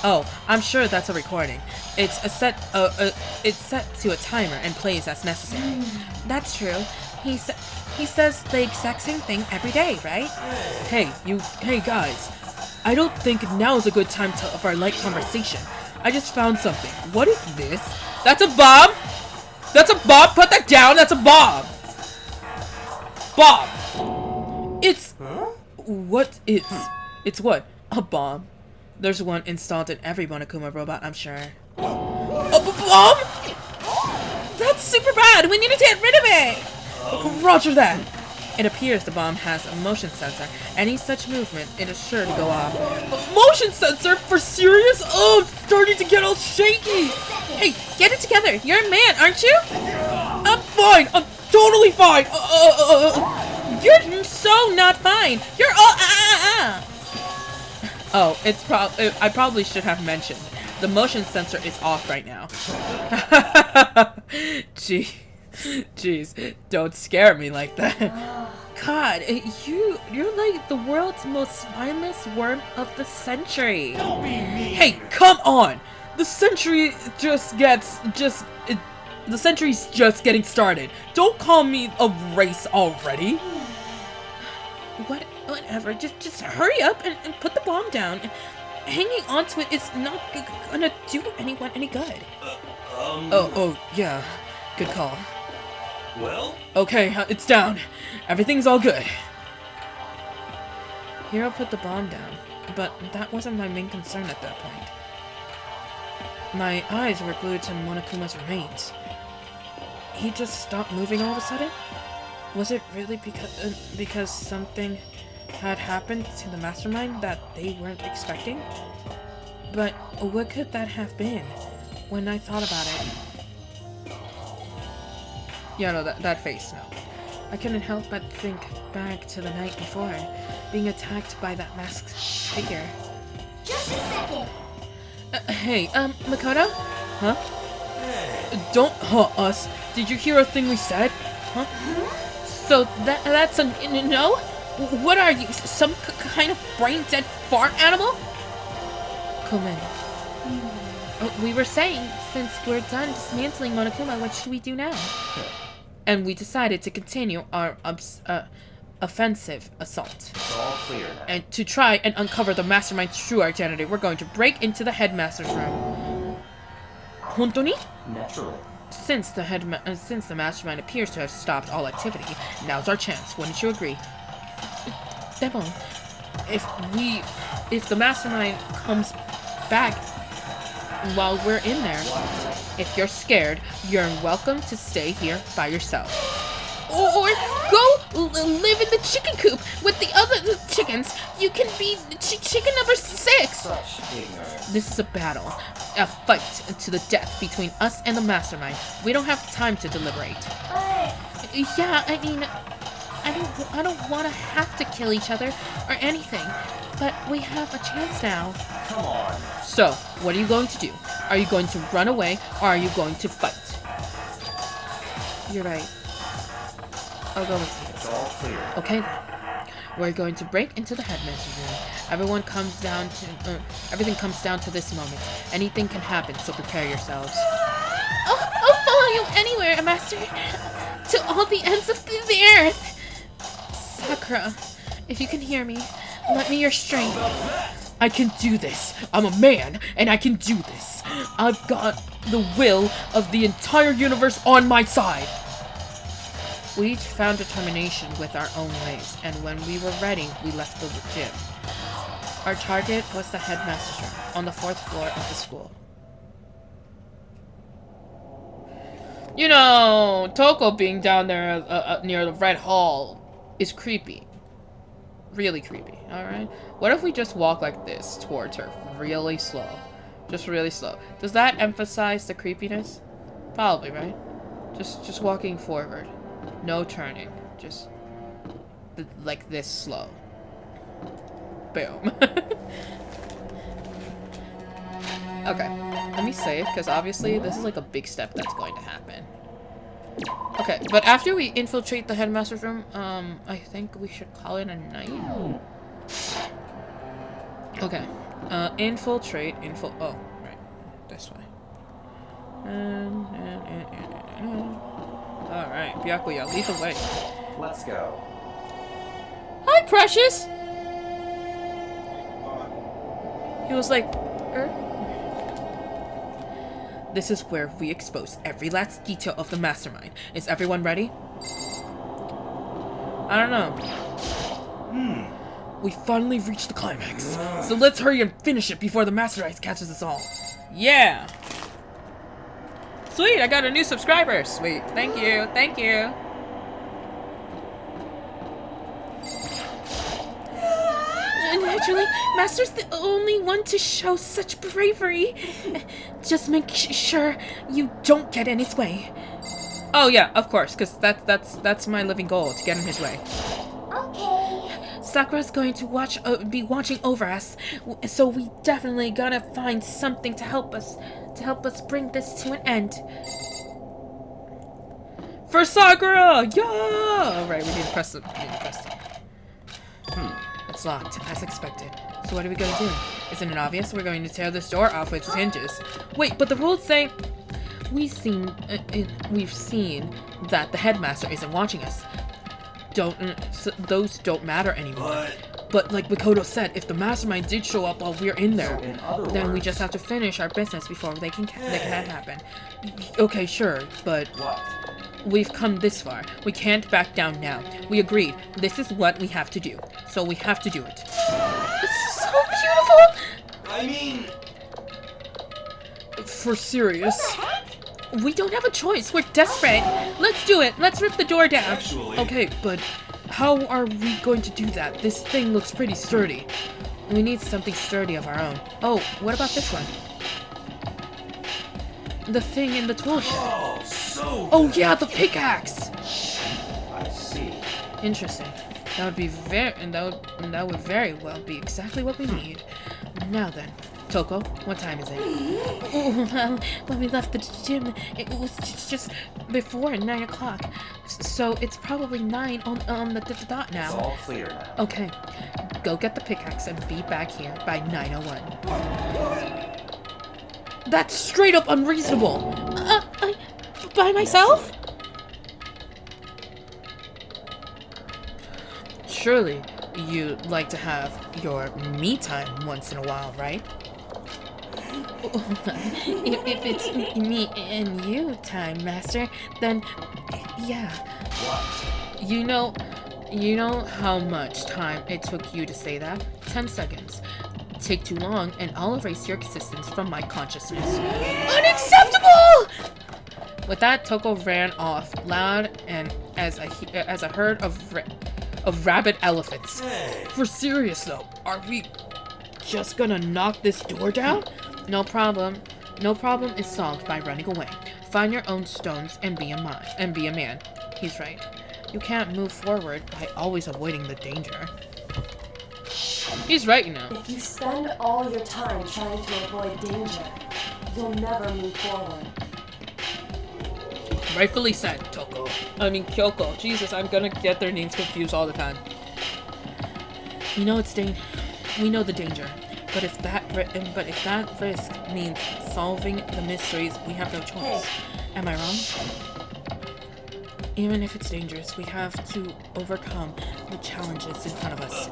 A: Oh, I'm sure that's a recording. It's set to a timer and plays as necessary.
D: That's true. He says the exact same thing every day, right?
A: Hey guys. I don't think now is a good time for a light conversation. I just found something. What is this? That's a bomb? That's a bomb? Put that down. That's a bomb. Bomb. It's... What is... It's what? A bomb. There's one installed in every Monokuma robot, I'm sure. A bomb? That's super bad. We need to get rid of it. Roger that. It appears the bomb has a motion sensor. Any such movement, it is sure to go off. A motion sensor? For serious? Oh, I'm starting to get all shaky.
D: Hey, get it together. You're a man, aren't you?
A: I'm fine. I'm totally fine.
D: You're so not fine. You're all
A: Oh, I probably should have mentioned. The motion sensor is off right now. Jeez, don't scare me like that. God, you're like the world's most spineless worm of the century.
E: Don't be mean.
A: Hey, come on! The century's just getting started. Don't call me a race already.
D: Whatever. Just hurry up and put the bomb down. Hanging onto it is not gonna do anyone any good.
A: Oh, yeah. Good call.
E: Well?
A: Okay, it's down. Everything's all good. Hiro put the bomb down, but that wasn't my main concern at that point. My eyes were glued to Monokuma's remains. He just stopped moving all of a sudden? Was it really because something had happened to the mastermind that they weren't expecting? But what could that have been when I thought about it? Yeah, no, that face, no. I couldn't help but think back to the night before, being attacked by that masked figure.
I: Just a second.
A: Hey, Makoto? Huh? Don't us. Did you hear a thing we said? Huh? So that's a no? What are you, some kind of brain-dead fart animal? Komen. We were saying, since we're done dismantling Monokuma, what should we do now? And we decided to continue our offensive assault.
E: It's all clear now.
A: And to try and uncover the mastermind's true identity, we're going to break into the headmaster's room. Hontoni?
E: Naturally.
A: Since the mastermind appears to have stopped all activity, now's our chance. Wouldn't you agree? Demo, if the mastermind comes back while we're in there, if you're scared, you're welcome to stay here by yourself. Or go live in the chicken coop with the other chickens. You can be chicken number 6.
E: Such ignorance.
A: This is a battle, a fight to the death between us and the mastermind. We don't have time to deliberate. Yeah, I mean, I don't want to have to kill each other or anything, but we have a chance now.
E: Come on.
A: So, what are you going to do? Are you going to run away, or are you going to fight? You're right. I'll go with you.
E: It's all clear.
A: Okay then. We're going to break into the headmaster's room. Everything comes down to this moment. Anything can happen, so prepare yourselves.
D: I'll follow you anywhere, Master. To all the ends of the earth. Sakura, if you can hear me, let me your strength.
A: I can do this. I'm a man, and I can do this. I've got the will of the entire universe on my side. We each found determination with our own ways, and when we were ready, we left the gym. Our target was the headmaster's room, on the 4th floor of the school. You know, Toko being down there near the Red Hall is creepy. Really creepy, alright? What if we just walk like this towards her, really slow? Just really slow. Does that emphasize the creepiness? Probably, right? Just walking forward. No turning. Just like this slow. Boom. Okay, let me save, because obviously this is like a big step that's going to happen. Okay, but after we infiltrate the headmaster's room, I think we should call it a night. Okay, infiltrate, oh, right, this way. Alright, Byakuya, lead the way.
E: Let's go.
A: Hi, Precious! He was like, This is where we expose every last detail of the mastermind. Is everyone ready? I don't know. We finally reached the climax. So let's hurry and finish it before the mastermind catches us all. Yeah! Sweet, I got a new subscriber. Sweet. Thank you. Thank you.
D: Naturally, Master's the only one to show such bravery. Just make sure you don't get in his way.
A: Oh yeah, of course, because that's my living goal, to get in his way.
I: Okay.
D: Sakura's going to be watching over us, so we definitely gotta find something to help us bring this to an end.
A: For Sakura! Yeah! Alright, we need to press it. It's locked, as expected. So what are we gonna do? Isn't it obvious? We're going to tear this door off with its hinges. Wait, but the rules say... We've seen that the headmaster isn't watching us. Those don't matter anymore. But like Mikoto said, if the mastermind did show up while we're in there, then we just have to finish our business before they can happen. Okay, sure, but we've come this far. We can't back down now. We agreed. This is what we have to do. So we have to do it.
D: It's so beautiful!
E: I mean...
A: For serious?
D: We don't have a choice. We're desperate. Let's do it. Let's rip the door down.
E: Actually...
A: Okay, but how are we going to do that? This thing looks pretty sturdy. We need something sturdy of our own. Oh, what about this one? The thing in the tool shed.
E: Oh, so...
A: Oh yeah, the pickaxe!
E: I see.
A: Interesting. That would be that would very well be exactly what we need. Now then, Toko, what time is it?
D: Well, when we left the gym, it was just before 9 o'clock. So it's probably 9 on the dot now.
E: It's all clear now.
A: Okay, go get the pickaxe and be back here by 9:01. That's straight up unreasonable!
D: By myself?
A: Surely, you'd like to have your me time once in a while, right?
D: If it's me and you time, Master, then yeah.
E: What?
A: You know how much time it took you to say that? 10 seconds. Take too long, and I'll erase your existence from my consciousness.
D: Unacceptable!
A: With that, Toko ran off, loud and as a herd of rabid elephants.
E: Hey.
A: For serious though, are we just gonna knock this door down? No problem. No problem is solved by running away. Find your own stones and be a man. He's right. You can't move forward by always avoiding the danger. He's right, you know.
B: If you spend all your time trying to avoid danger, you'll never move forward.
A: Rightfully said, Toko. I mean, Kyoko. Jesus, I'm gonna get their names confused all the time. We know we know the danger. But if that risk means solving the mysteries, we have no choice. Am I wrong? Even if it's dangerous, we have to overcome the challenges in front of us.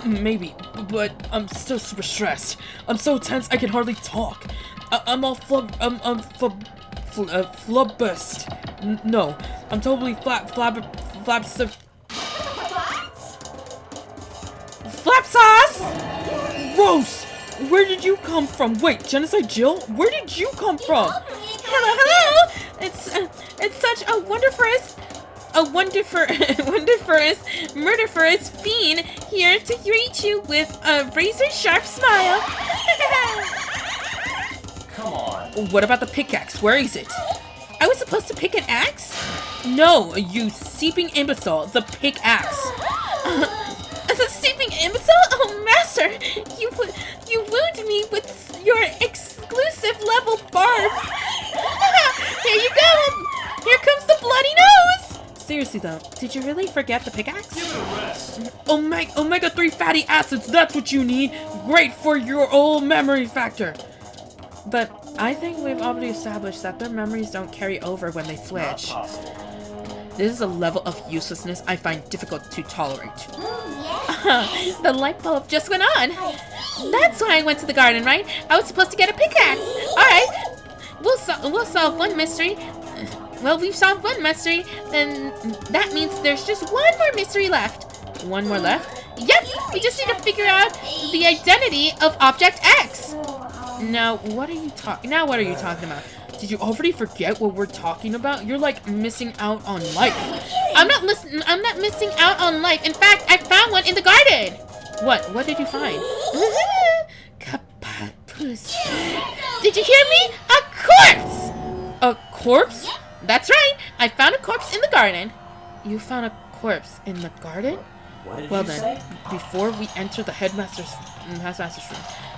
A: Maybe, but I'm still super stressed. I'm so tense I can hardly talk. I'm flabbergasted. No, I'm totally flap sauce! Gross! Where did you come from? Wait, Genocide Jill? Where did you come from?
D: Hello! It's such a wonderful, murderous fiend here to greet you with a razor-sharp smile.
E: Come on.
A: What about the pickaxe? Where is it?
D: I was supposed to pick an axe?
A: No, you seeping imbecile. The pickaxe.
D: The seeping imbecile? Oh, Master! You wound me with your exclusive level barbs. Here you go! Here comes the bloody nose!
A: Seriously though, did you really forget the pickaxe?
E: Give it a rest.
A: Omega-3 fatty acids, that's what you need! Great for your old memory factor! But I think we've already established that their memories don't carry over when they
E: Not
A: switch.
E: possible.
A: This is a level of uselessness I find difficult to tolerate.
D: The light bulb just went on. That's why I went to the garden, right? I was supposed to get a pickaxe. Alright. we'll solve one mystery. Well, we've solved one mystery, then that means there's just one more mystery left. One more left? Yep, we just need to figure out the identity of Object X. Now, what are you talking about? Did you already forget what we're talking about? You're like missing out on life. I'm not missing out on life. In fact, I found one in the garden. What did you find? Kapapus. Did you hear me? A corpse! A corpse? That's right. I found a corpse in the garden. You found a corpse in the garden? Well then, before we enter the headmaster's room,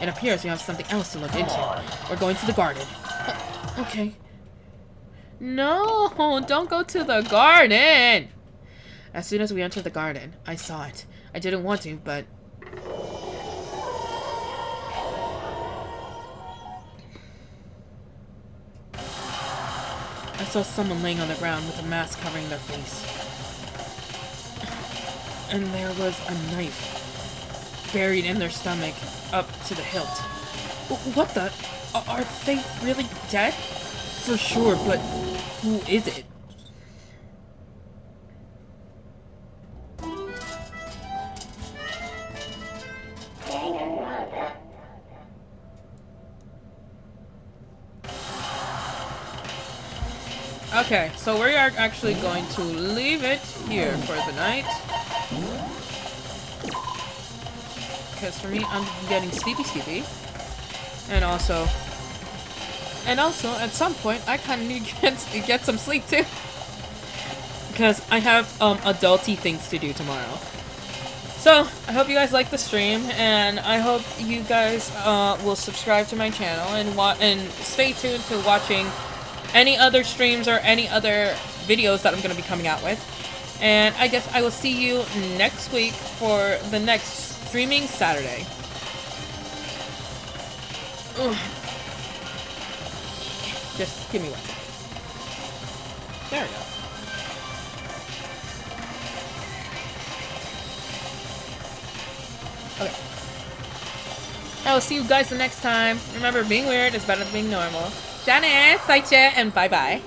D: it appears we have something else to look into. We're going to the garden. Okay. No, don't go to the garden. As soon as we entered the garden, I saw it. I didn't want to, but... I saw someone laying on the ground with a mask covering their face. And there was a knife buried in their stomach up to the hilt. What the? Are they really dead? For sure, but who is it? Okay, so we are actually going to leave it here for the night. Because for me, I'm getting sleepy. And also, at some point, I kind of need to get some sleep too. Because I have adulty things to do tomorrow. So, I hope you guys like the stream, and I hope you guys will subscribe to my channel and stay tuned to watching any other streams or any other videos that I'm going to be coming out with. And I guess I will see you next week for the next streaming Saturday. Ugh. Just give me 1 second. There we go. Okay. I will see you guys the next time. Remember, being weird is better than being normal. Janice, Saiche, and bye-bye.